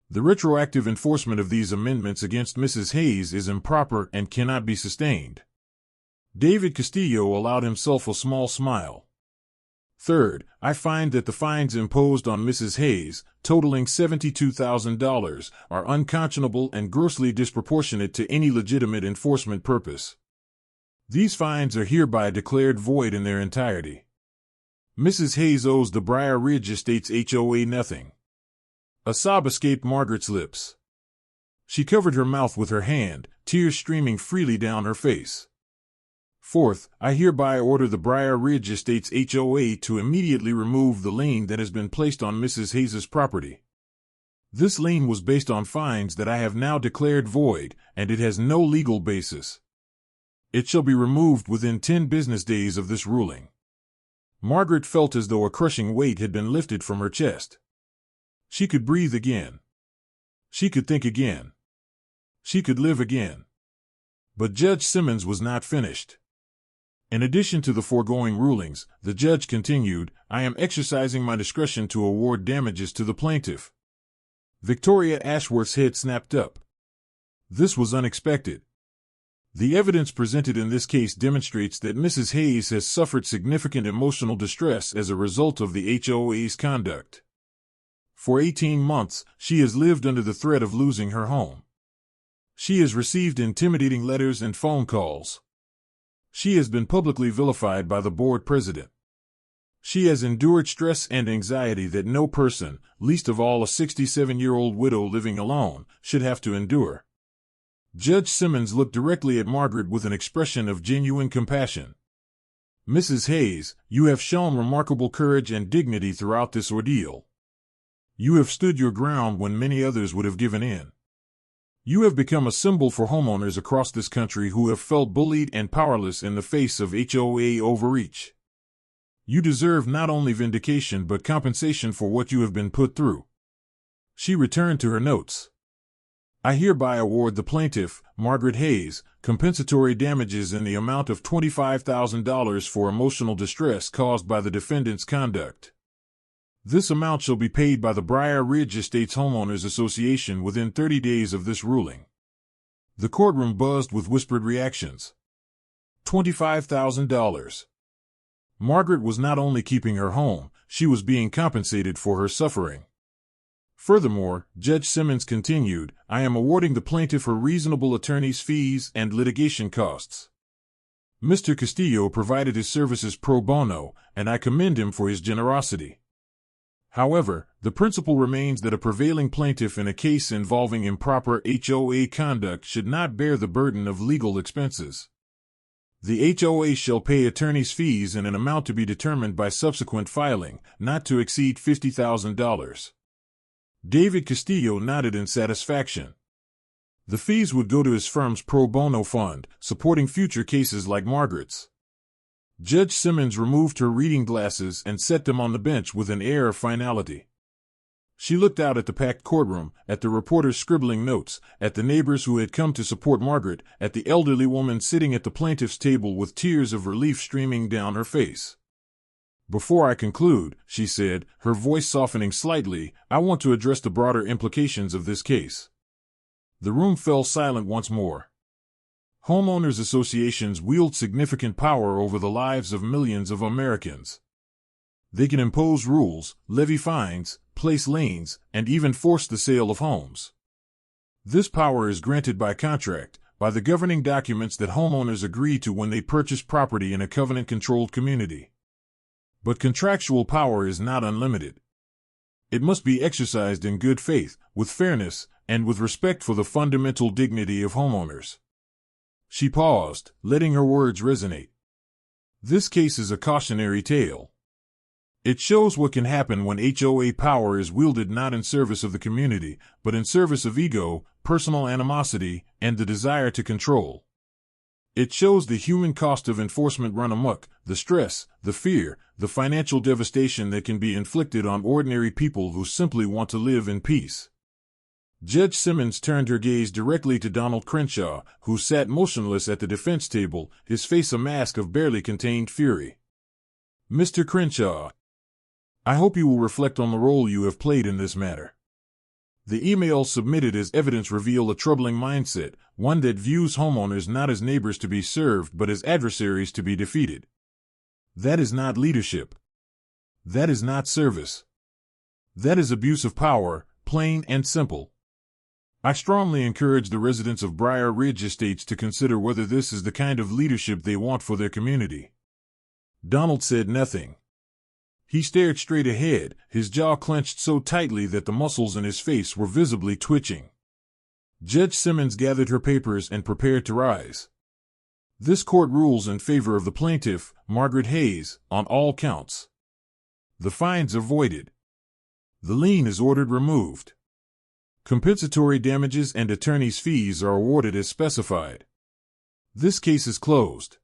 The retroactive enforcement of these amendments against Mrs. Hayes is improper and cannot be sustained. David Castillo allowed himself a small smile. Third, I find that the fines imposed on Mrs. Hayes, totaling $72,000, are unconscionable and grossly disproportionate to any legitimate enforcement purpose. These fines are hereby declared void in their entirety. Mrs. Hayes owes the Briar Ridge Estates HOA nothing. A sob escaped Margaret's lips. She covered her mouth with her hand, tears streaming freely down her face. Fourth, I hereby order the Briar Ridge Estates HOA to immediately remove the lien that has been placed on Mrs. Hayes' property. This lien was based on fines that I have now declared void, and it has no legal basis. It shall be removed within 10 business days of this ruling. Margaret felt as though a crushing weight had been lifted from her chest. She could breathe again. She could think again. She could live again. But Judge Simmons was not finished. In addition to the foregoing rulings, the judge continued, I am exercising my discretion to award damages to the plaintiff. Victoria Ashworth's head snapped up. This was unexpected. The evidence presented in this case demonstrates that Mrs. Hayes has suffered significant emotional distress as a result of the HOA's conduct. For 18 months, she has lived under the threat of losing her home. She has received intimidating letters and phone calls. She has been publicly vilified by the board president. She has endured stress and anxiety that no person, least of all a 67-year-old widow living alone, should have to endure. Judge Simmons looked directly at Margaret with an expression of genuine compassion. Mrs. Hayes, you have shown remarkable courage and dignity throughout this ordeal. You have stood your ground when many others would have given in. You have become a symbol for homeowners across this country who have felt bullied and powerless in the face of HOA overreach. You deserve not only vindication but compensation for what you have been put through. She returned to her notes. I hereby award the plaintiff, Margaret Hayes, compensatory damages in the amount of $25,000 for emotional distress caused by the defendant's conduct. This amount shall be paid by the Briar Ridge Estates Homeowners Association within 30 days of this ruling. The courtroom buzzed with whispered reactions. $25,000. Margaret was not only keeping her home, she was being compensated for her suffering. Furthermore, Judge Simmons continued, I am awarding the plaintiff her reasonable attorney's fees and litigation costs. Mr. Castillo provided his services pro bono, and I commend him for his generosity. However, the principle remains that a prevailing plaintiff in a case involving improper HOA conduct should not bear the burden of legal expenses. The HOA shall pay attorney's fees in an amount to be determined by subsequent filing, not to exceed $50,000. David Castillo nodded in satisfaction. The fees would go to his firm's pro bono fund, supporting future cases like Margaret's. Judge Simmons removed her reading glasses and set them on the bench with an air of finality. She looked out at the packed courtroom, at the reporters scribbling notes, at the neighbors who had come to support Margaret, at the elderly woman sitting at the plaintiff's table with tears of relief streaming down her face. Before I conclude, she said, her voice softening slightly, I want to address the broader implications of this case. The room fell silent once more. Homeowners associations wield significant power over the lives of millions of Americans. They can impose rules, levy fines, place liens, and even force the sale of homes. This power is granted by contract, by the governing documents that homeowners agree to when they purchase property in a covenant-controlled community. But contractual power is not unlimited. It must be exercised in good faith, with fairness, and with respect for the fundamental dignity of homeowners. She paused, letting her words resonate. This case is a cautionary tale. It shows what can happen when HOA power is wielded not in service of the community, but in service of ego, personal animosity, and the desire to control. It shows the human cost of enforcement run amok, the stress, the fear, the financial devastation that can be inflicted on ordinary people who simply want to live in peace. Judge Simmons turned her gaze directly to Donald Crenshaw, who sat motionless at the defense table, his face a mask of barely contained fury. Mr. Crenshaw, I hope you will reflect on the role you have played in this matter. The emails submitted as evidence reveal a troubling mindset, one that views homeowners not as neighbors to be served but as adversaries to be defeated. That is not leadership. That is not service. That is abuse of power, plain and simple. I strongly encourage the residents of Briar Ridge Estates to consider whether this is the kind of leadership they want for their community. Donald said nothing. He stared straight ahead, his jaw clenched so tightly that the muscles in his face were visibly twitching. Judge Simmons gathered her papers and prepared to rise. This court rules in favor of the plaintiff, Margaret Hayes, on all counts. The fines are voided. The lien is ordered removed. Compensatory damages and attorney's fees are awarded as specified. This case is closed.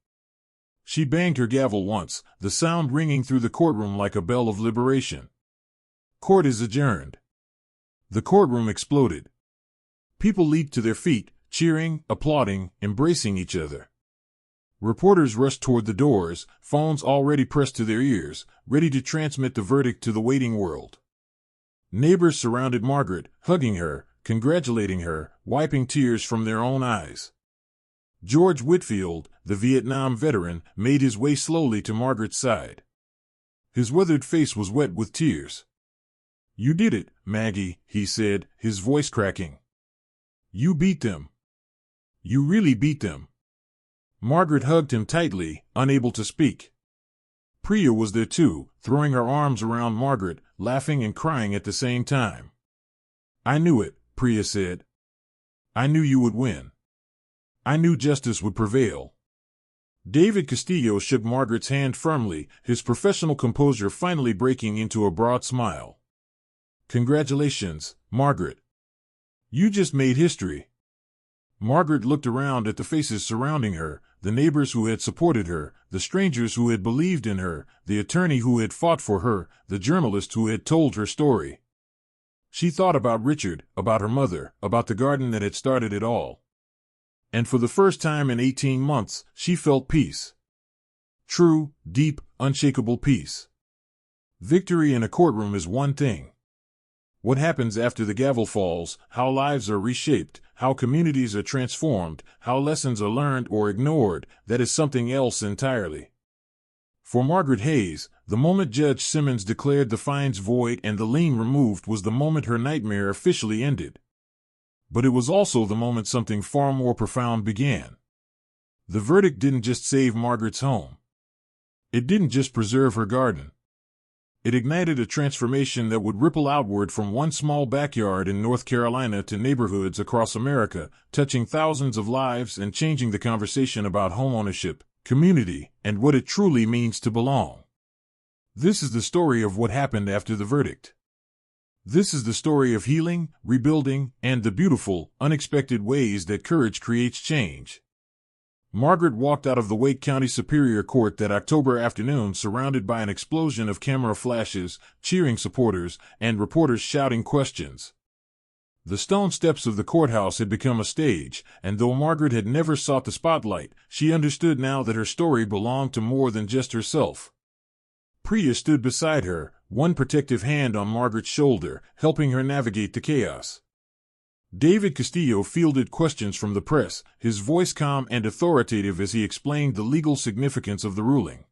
She banged her gavel once, the sound ringing through the courtroom like a bell of liberation. Court is adjourned. The courtroom exploded. People leaped to their feet, cheering, applauding, embracing each other. Reporters rushed toward the doors, phones already pressed to their ears, ready to transmit the verdict to the waiting world. Neighbors surrounded Margaret, hugging her, congratulating her, wiping tears from their own eyes. George Whitfield, the Vietnam veteran, made his way slowly to Margaret's side. His weathered face was wet with tears. "You did it, Maggie," he said, his voice cracking. "You beat them. You really beat them." Margaret hugged him tightly, unable to speak. Priya was there too, throwing her arms around Margaret, laughing and crying at the same time. "I knew it," Priya said. "I knew you would win. I knew justice would prevail." David Castillo shook Margaret's hand firmly, his professional composure finally breaking into a broad smile. "Congratulations, Margaret. You just made history." Margaret looked around at the faces surrounding her, the neighbors who had supported her, the strangers who had believed in her, the attorney who had fought for her, the journalist who had told her story. She thought about Richard, about her mother, about the garden that had started it all. And for the first time in 18 months, she felt peace. True, deep, unshakable peace. Victory in a courtroom is one thing. What happens after the gavel falls, how lives are reshaped, how communities are transformed, how lessons are learned or ignored, that is something else entirely. For Margaret Hayes, the moment Judge Simmons declared the fines void and the lien removed was the moment her nightmare officially ended. But it was also the moment something far more profound began. The verdict didn't just save Margaret's home. It didn't just preserve her garden. It ignited a transformation that would ripple outward from one small backyard in North Carolina to neighborhoods across America, touching thousands of lives and changing the conversation about homeownership, community, and what it truly means to belong. This is the story of what happened after the verdict. This is the story of healing, rebuilding, and the beautiful, unexpected ways that courage creates change. Margaret walked out of the Wake County Superior Court that October afternoon surrounded by an explosion of camera flashes, cheering supporters, and reporters shouting questions. The stone steps of the courthouse had become a stage, and though Margaret had never sought the spotlight, she understood now that her story belonged to more than just herself. Priya stood beside her, one protective hand on Margaret's shoulder, helping her navigate the chaos. David Castillo fielded questions from the press, his voice calm and authoritative as he explained the legal significance of the ruling.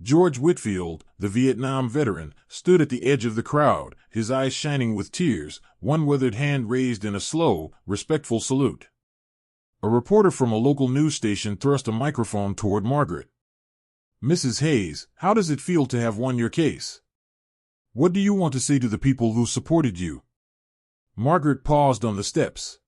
George Whitfield, the Vietnam veteran, stood at the edge of the crowd, his eyes shining with tears, one weathered hand raised in a slow, respectful salute. A reporter from a local news station thrust a microphone toward Margaret. "Mrs. Hayes, how does it feel to have won your case? What do you want to say to the people who supported you?" Margaret paused on the steps.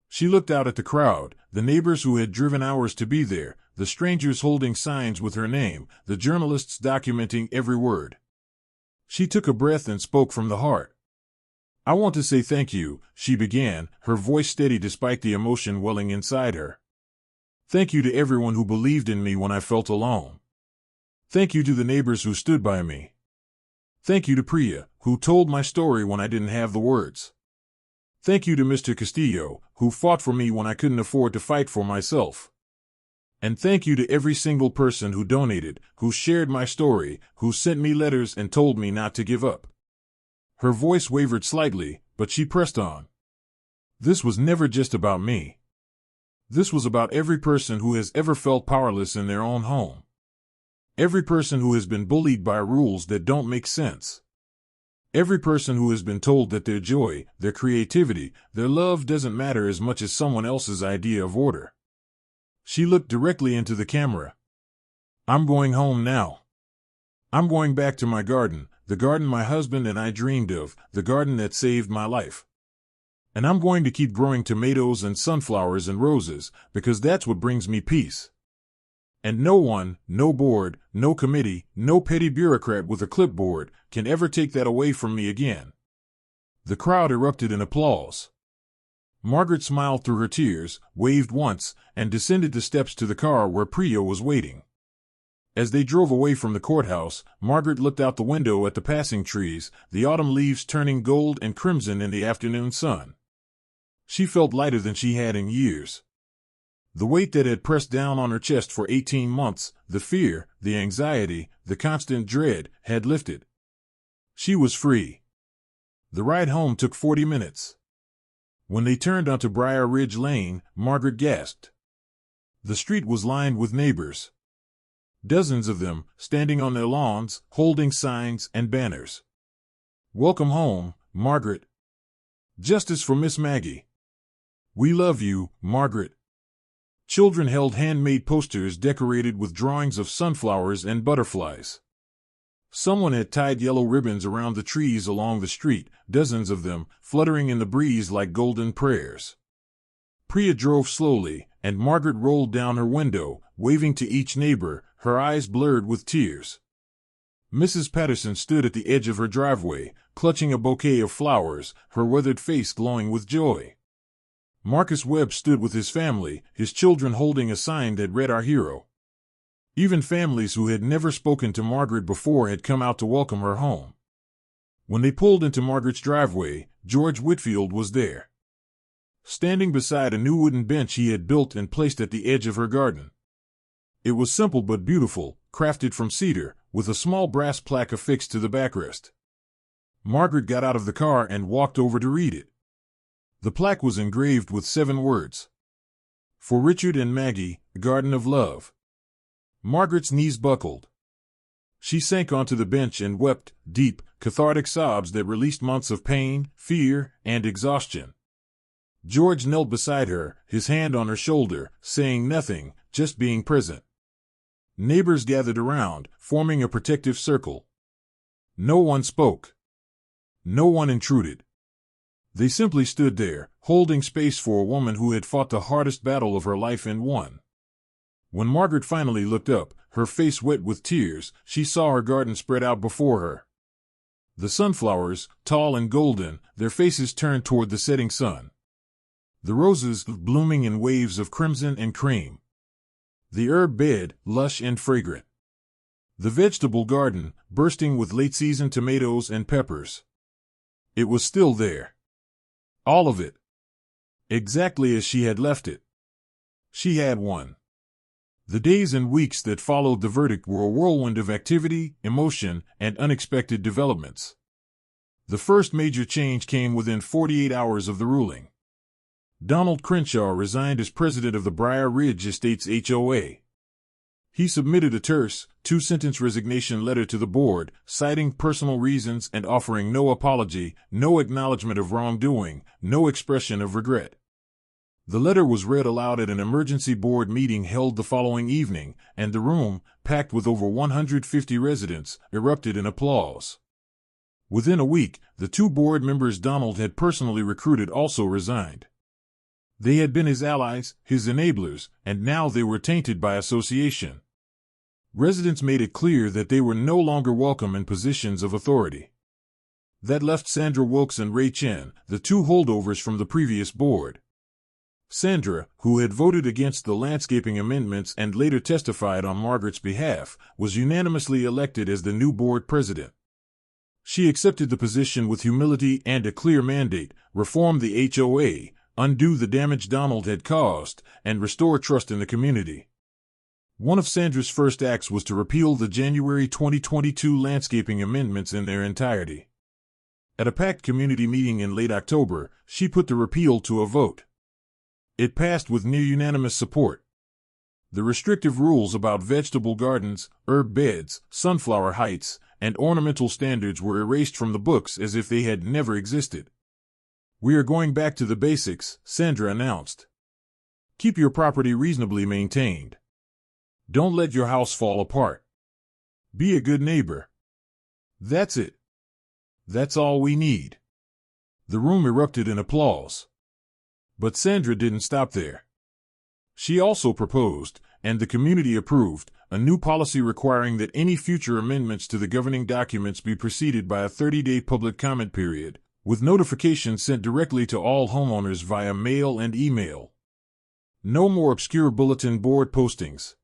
She looked out at the crowd, the neighbors who had driven hours to be there, the strangers holding signs with her name, the journalists documenting every word. She took a breath and spoke from the heart. "I want to say thank you," she began, her voice steady despite the emotion welling inside her. "Thank you to everyone who believed in me when I felt alone. Thank you to the neighbors who stood by me. Thank you to Priya, who told my story when I didn't have the words. Thank you to Mr. Castillo, who fought for me when I couldn't afford to fight for myself. And thank you to every single person who donated, who shared my story, who sent me letters and told me not to give up." Her voice wavered slightly, but she pressed on. "This was never just about me. This was about every person who has ever felt powerless in their own home. Every person who has been bullied by rules that don't make sense. Every person who has been told that their joy, their creativity, their love doesn't matter as much as someone else's idea of order." She looked directly into the camera. "I'm going home now. I'm going back to my garden, the garden my husband and I dreamed of, the garden that saved my life. And I'm going to keep growing tomatoes and sunflowers and roses, because that's what brings me peace. And no one, no board, no committee, no petty bureaucrat with a clipboard can ever take that away from me again." The crowd erupted in applause. Margaret smiled through her tears, waved once, and descended the steps to the car where Priya was waiting. As they drove away from the courthouse, Margaret looked out the window at the passing trees, the autumn leaves turning gold and crimson in the afternoon sun. She felt lighter than she had in years. The weight that had pressed down on her chest for 18 months, the fear, the anxiety, the constant dread, had lifted. She was free. The ride home took 40 minutes. When they turned onto Briar Ridge Lane, Margaret gasped. The street was lined with neighbors. Dozens of them, standing on their lawns, holding signs and banners. "Welcome home, Margaret. Justice for Miss Maggie. We love you, Margaret." Children held handmade posters decorated with drawings of sunflowers and butterflies. Someone had tied yellow ribbons around the trees along the street, dozens of them, fluttering in the breeze like golden prayers. Priya drove slowly, and Margaret rolled down her window, waving to each neighbor, her eyes blurred with tears. Mrs. Patterson stood at the edge of her driveway, clutching a bouquet of flowers, her weathered face glowing with joy. Marcus Webb stood with his family, his children holding a sign that read "Our Hero." Even families who had never spoken to Margaret before had come out to welcome her home. When they pulled into Margaret's driveway, George Whitfield was there, standing beside a new wooden bench he had built and placed at the edge of her garden. It was simple but beautiful, crafted from cedar, with a small brass plaque affixed to the backrest. Margaret got out of the car and walked over to read it. The plaque was engraved with 7 words. "For Richard and Maggie, Garden of Love." Margaret's knees buckled. She sank onto the bench and wept, deep, cathartic sobs that released months of pain, fear, and exhaustion. George knelt beside her, his hand on her shoulder, saying nothing, just being present. Neighbors gathered around, forming a protective circle. No one spoke. No one intruded. They simply stood there, holding space for a woman who had fought the hardest battle of her life and won. When Margaret finally looked up, her face wet with tears, she saw her garden spread out before her. The sunflowers, tall and golden, their faces turned toward the setting sun. The roses blooming in waves of crimson and cream. The herb bed, lush and fragrant. The vegetable garden, bursting with late-season tomatoes and peppers. It was still there. All of it. Exactly as she had left it. She had won. The days and weeks that followed the verdict were a whirlwind of activity, emotion, and unexpected developments. The first major change came within 48 hours of the ruling. Donald Crenshaw resigned as president of the Briar Ridge Estates HOA. He submitted a terse, 2-sentence resignation letter to the board, citing personal reasons and offering no apology, no acknowledgement of wrongdoing, no expression of regret. The letter was read aloud at an emergency board meeting held the following evening, and the room, packed with over 150 residents, erupted in applause. Within a week, the 2 board members Donald had personally recruited also resigned. They had been his allies, his enablers, and now they were tainted by association. Residents made it clear that they were no longer welcome in positions of authority. That left Sandra Wilkes and Ray Chen, the 2 holdovers from the previous board. Sandra, who had voted against the landscaping amendments and later testified on Margaret's behalf, was unanimously elected as the new board president. She accepted the position with humility and a clear mandate: reform the HOA, undo the damage Donald had caused, and restore trust in the community. One of Sandra's first acts was to repeal the January 2022 landscaping amendments in their entirety. At a packed community meeting in late October, she put the repeal to a vote. It passed with near-unanimous support. The restrictive rules about vegetable gardens, herb beds, sunflower heights, and ornamental standards were erased from the books as if they had never existed. "We are going back to the basics," Sandra announced. "Keep your property reasonably maintained. Don't let your house fall apart. Be a good neighbor. That's it. That's all we need." The room erupted in applause. But Sandra didn't stop there. She also proposed, and the community approved, a new policy requiring that any future amendments to the governing documents be preceded by a 30-day public comment period, with notifications sent directly to all homeowners via mail and email. No more obscure bulletin board postings.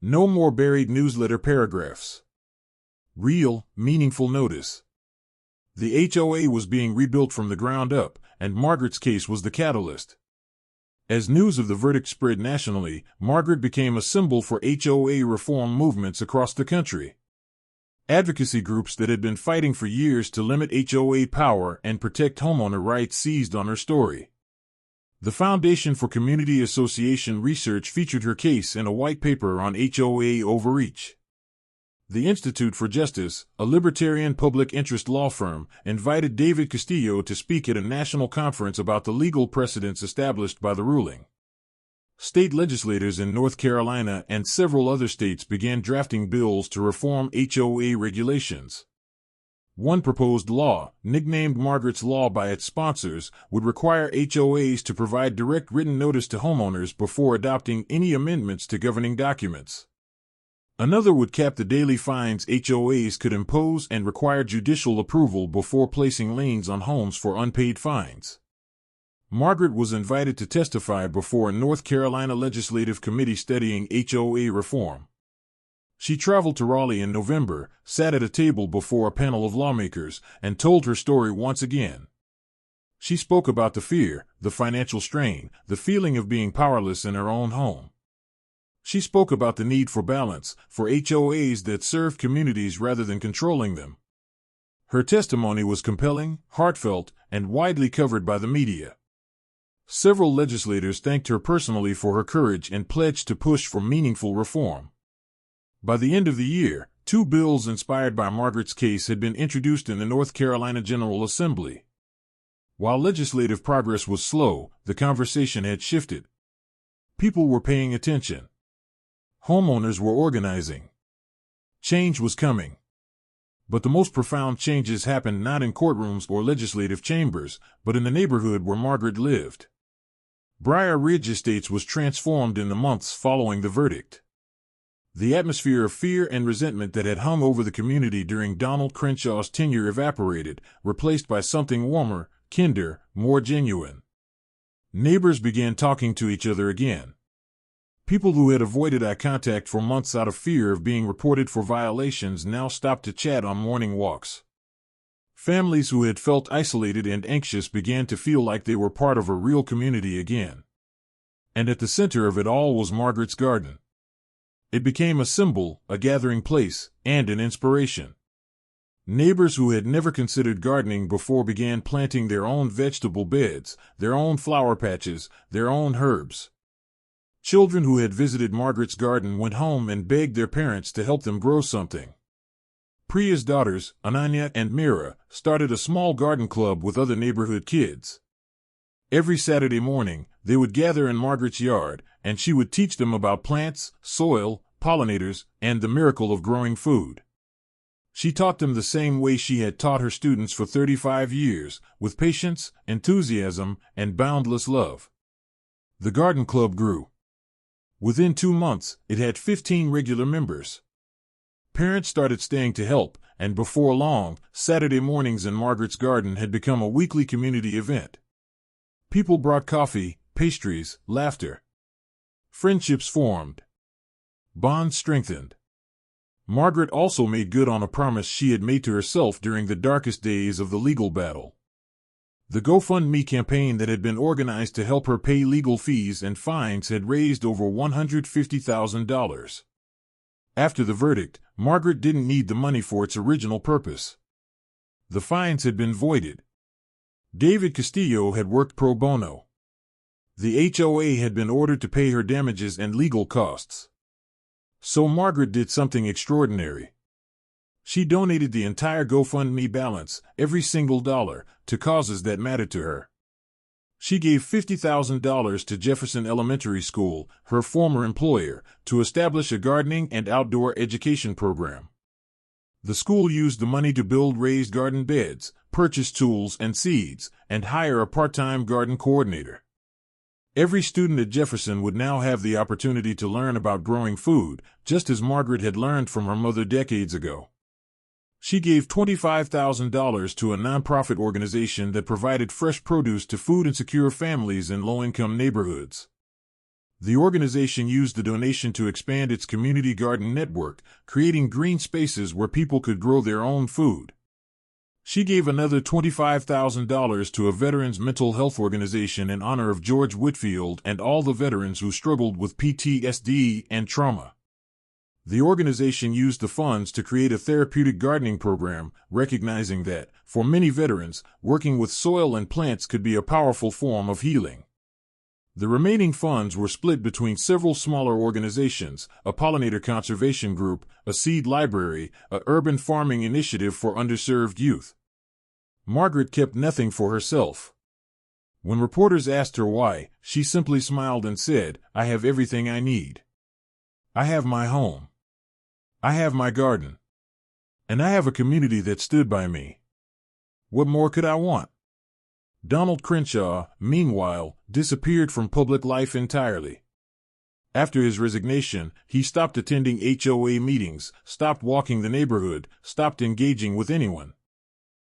No more buried newsletter paragraphs. Real, meaningful notice. The HOA was being rebuilt from the ground up, and Margaret's case was the catalyst. As news of the verdict spread nationally, Margaret became a symbol for HOA reform movements across the country. Advocacy groups that had been fighting for years to limit HOA power and protect homeowner rights seized on her story. The Foundation for Community Association Research featured her case in a white paper on HOA overreach. The Institute for Justice, a libertarian public interest law firm, invited David Castillo to speak at a national conference about the legal precedents established by the ruling. State legislators in North Carolina and several other states began drafting bills to reform HOA regulations. One proposed law, nicknamed Margaret's Law by its sponsors, would require HOAs to provide direct written notice to homeowners before adopting any amendments to governing documents. Another would cap the daily fines HOAs could impose and require judicial approval before placing liens on homes for unpaid fines. Margaret was invited to testify before a North Carolina legislative committee studying HOA reform. She traveled to Raleigh in November, sat at a table before a panel of lawmakers, and told her story once again. She spoke about the fear, the financial strain, the feeling of being powerless in her own home. She spoke about the need for balance, for HOAs that serve communities rather than controlling them. Her testimony was compelling, heartfelt, and widely covered by the media. Several legislators thanked her personally for her courage and pledged to push for meaningful reform. By the end of the year, 2 bills inspired by Margaret's case had been introduced in the North Carolina General Assembly. While legislative progress was slow, the conversation had shifted. People were paying attention. Homeowners were organizing. Change was coming. But the most profound changes happened not in courtrooms or legislative chambers, but in the neighborhood where Margaret lived. Briar Ridge Estates was transformed in the months following the verdict. The atmosphere of fear and resentment that had hung over the community during Donald Crenshaw's tenure evaporated, replaced by something warmer, kinder, more genuine. Neighbors began talking to each other again. People who had avoided eye contact for months out of fear of being reported for violations now stopped to chat on morning walks. Families who had felt isolated and anxious began to feel like they were part of a real community again. And at the center of it all was Margaret's garden. It became a symbol, a gathering place, and an inspiration. Neighbors who had never considered gardening before began planting their own vegetable beds, their own flower patches, their own herbs. Children who had visited Margaret's garden went home and begged their parents to help them grow something. Priya's daughters, Ananya and Mira, started a small garden club with other neighborhood kids. Every Saturday morning, they would gather in Margaret's yard, and she would teach them about plants, soil, pollinators, and the miracle of growing food. She taught them the same way she had taught her students for 35 years, with patience, enthusiasm, and boundless love. The garden club grew. Within 2 months, it had 15 regular members. Parents started staying to help, and before long, Saturday mornings in Margaret's garden had become a weekly community event. People brought coffee, pastries, laughter. Friendships formed. Bonds strengthened. Margaret also made good on a promise she had made to herself during the darkest days of the legal battle. The GoFundMe campaign that had been organized to help her pay legal fees and fines had raised over $150,000. After the verdict, Margaret didn't need the money for its original purpose. The fines had been voided. David Castillo had worked pro bono. The HOA had been ordered to pay her damages and legal costs. So Margaret did something extraordinary. She donated the entire GoFundMe balance, every single dollar, to causes that mattered to her. She gave $50,000 to Jefferson Elementary School, her former employer, to establish a gardening and outdoor education program. The school used the money to build raised garden beds, purchase tools and seeds, and hire a part-time garden coordinator. Every student at Jefferson would now have the opportunity to learn about growing food, just as Margaret had learned from her mother decades ago. She gave $25,000 to a nonprofit organization that provided fresh produce to food-insecure families in low-income neighborhoods. The organization used the donation to expand its community garden network, creating green spaces where people could grow their own food. She gave another $25,000 to a veterans' mental health organization in honor of George Whitfield and all the veterans who struggled with PTSD and trauma. The organization used the funds to create a therapeutic gardening program, recognizing that, for many veterans, working with soil and plants could be a powerful form of healing. The remaining funds were split between several smaller organizations: a pollinator conservation group, a seed library, a urban farming initiative for underserved youth. Margaret kept nothing for herself. When reporters asked her why, she simply smiled and said, "I have everything I need. I have my home. I have my garden. And I have a community that stood by me. What more could I want?" Donald Crenshaw, meanwhile, disappeared from public life entirely. After his resignation, he stopped attending HOA meetings, stopped walking the neighborhood, stopped engaging with anyone.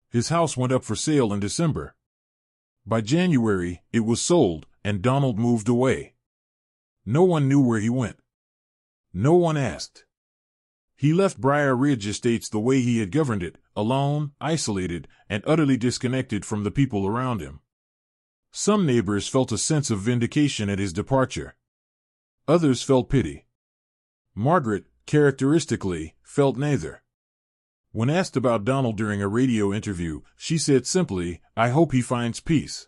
His house went up for sale in December. By January, it was sold, and Donald moved away. No one knew where he went. No one asked. He left Briar Ridge Estates the way he had governed it, alone, isolated, and utterly disconnected from the people around him. Some neighbors felt a sense of vindication at his departure. Others felt pity. Margaret, characteristically, felt neither. When asked about Donald during a radio interview, she said simply, "I hope he finds peace.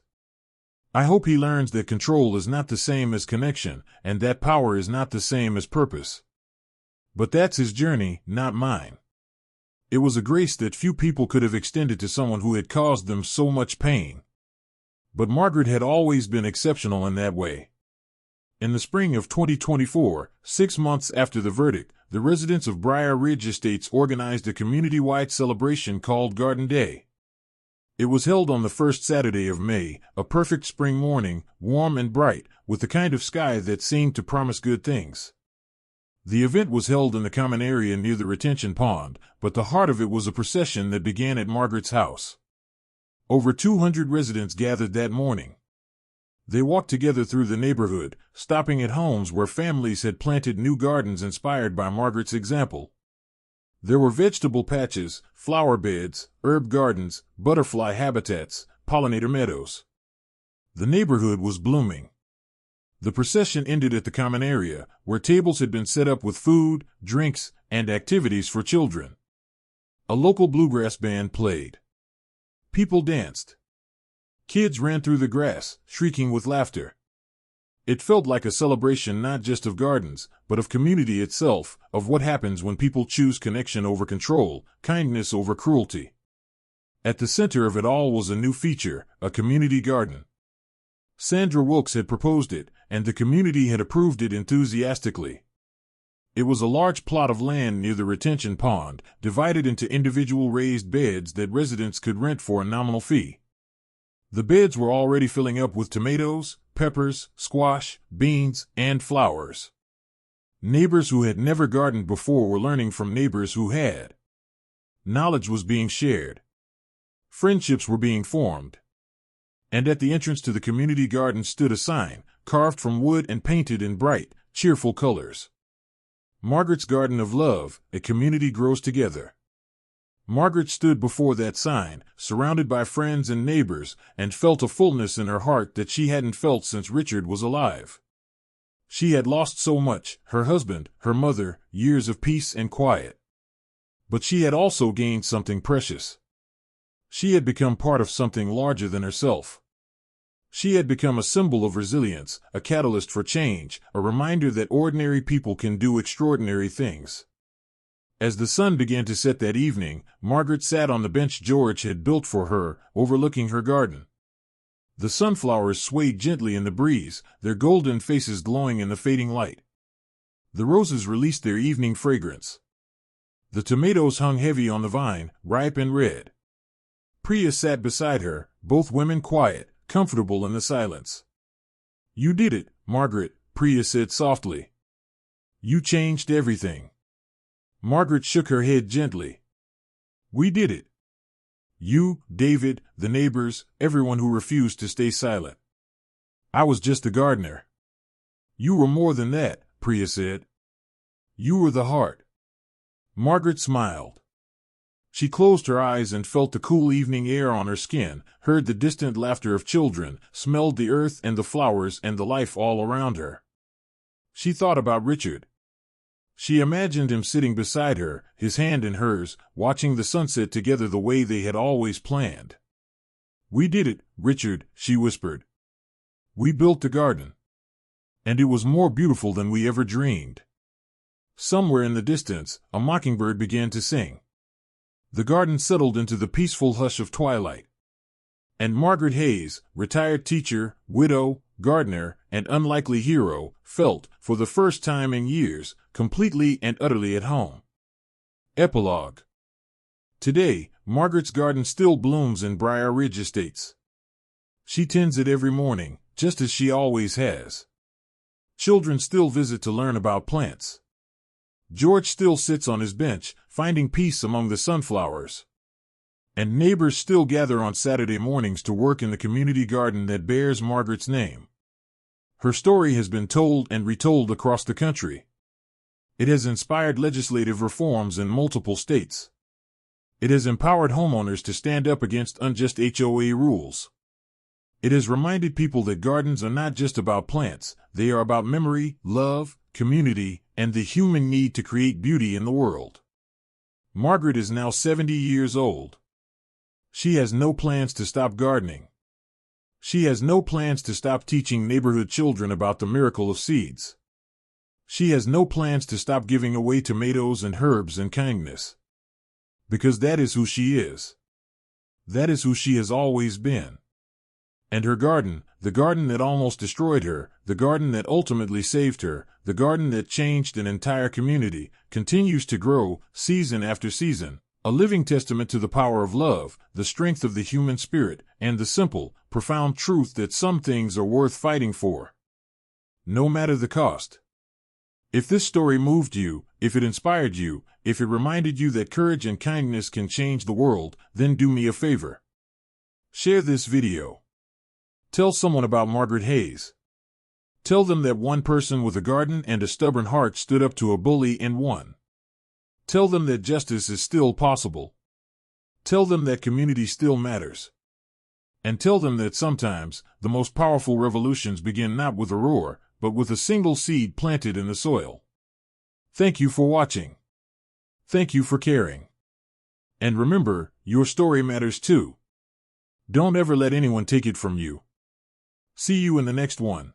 I hope he learns that control is not the same as connection, and that power is not the same as purpose. But that's his journey, not mine." It was a grace that few people could have extended to someone who had caused them so much pain. But Margaret had always been exceptional in that way. In the spring of 2024, 6 months after the verdict, the residents of Briar Ridge Estates organized a community-wide celebration called Garden Day. It was held on the first Saturday of May, a perfect spring morning, warm and bright, with the kind of sky that seemed to promise good things. The event was held in the common area near the retention pond, but the heart of it was a procession that began at Margaret's house. Over 200 residents gathered that morning. They walked together through the neighborhood, stopping at homes where families had planted new gardens inspired by Margaret's example. There were vegetable patches, flower beds, herb gardens, butterfly habitats, pollinator meadows. The neighborhood was blooming. The procession ended at the common area, where tables had been set up with food, drinks, and activities for children. A local bluegrass band played. People danced. Kids ran through the grass, shrieking with laughter. It felt like a celebration not just of gardens, but of community itself, of what happens when people choose connection over control, kindness over cruelty. At the center of it all was a new feature, a community garden. Sandra Wilkes had proposed it, and the community had approved it enthusiastically. It was a large plot of land near the retention pond, divided into individual raised beds that residents could rent for a nominal fee. The beds were already filling up with tomatoes, peppers, squash, beans, and flowers. Neighbors who had never gardened before were learning from neighbors who had. Knowledge was being shared. Friendships were being formed. And at the entrance to the community garden stood a sign, carved from wood and painted in bright, cheerful colors. Margaret's Garden of Love, a community grows together. Margaret stood before that sign, surrounded by friends and neighbors, and felt a fullness in her heart that she hadn't felt since Richard was alive. She had lost so much, her husband, her mother, years of peace and quiet. But she had also gained something precious. She had become part of something larger than herself. She had become a symbol of resilience, a catalyst for change, a reminder that ordinary people can do extraordinary things. As the sun began to set that evening, Margaret sat on the bench George had built for her, overlooking her garden. The sunflowers swayed gently in the breeze, their golden faces glowing in the fading light. The roses released their evening fragrance. The tomatoes hung heavy on the vine, ripe and red. Priya sat beside her, both women quiet, comfortable in the silence. "You did it, Margaret," Priya said softly. "You changed everything." Margaret shook her head gently. "We did it. You, David, the neighbors, everyone who refused to stay silent. I was just a gardener." You were more than that, Priya said. You were the heart. Margaret smiled. She closed her eyes and felt the cool evening air on her skin, heard the distant laughter of children, smelled the earth and the flowers and the life all around her. She thought about Richard. She imagined him sitting beside her, his hand in hers, watching the sunset together the way they had always planned. We did it, Richard, she whispered. We built the garden. And it was more beautiful than we ever dreamed. Somewhere in the distance, a mockingbird began to sing. The garden settled into the peaceful hush of twilight. And Margaret Hayes, retired teacher, widow, gardener, and unlikely hero, felt, for the first time in years, completely and utterly at home. Epilogue. Today, Margaret's garden still blooms in Briar Ridge Estates. She tends it every morning, just as she always has. Children still visit to learn about plants. George still sits on his bench, finding peace among the sunflowers. And neighbors still gather on Saturday mornings to work in the community garden that bears Margaret's name. Her story has been told and retold across the country. It has inspired legislative reforms in multiple states. It has empowered homeowners to stand up against unjust HOA rules. It has reminded people that gardens are not just about plants, they are about memory, love, community, and the human need to create beauty in the world. Margaret is now 70 years old. She has no plans to stop gardening. She has no plans to stop teaching neighborhood children about the miracle of seeds. She has no plans to stop giving away tomatoes and herbs and kindness. Because that is who she is. That is who she has always been. And her garden, the garden that almost destroyed her, the garden that ultimately saved her, the garden that changed an entire community, continues to grow, season after season, a living testament to the power of love, the strength of the human spirit, and the simple, profound truth that some things are worth fighting for. No matter the cost. If this story moved you, if it inspired you, if it reminded you that courage and kindness can change the world, then do me a favor. Share this video. Tell someone about Margaret Hayes. Tell them that one person with a garden and a stubborn heart stood up to a bully and won. Tell them that justice is still possible. Tell them that community still matters. And tell them that sometimes, the most powerful revolutions begin not with a roar, but with a single seed planted in the soil. Thank you for watching. Thank you for caring. And remember, your story matters too. Don't ever let anyone take it from you. See you in the next one.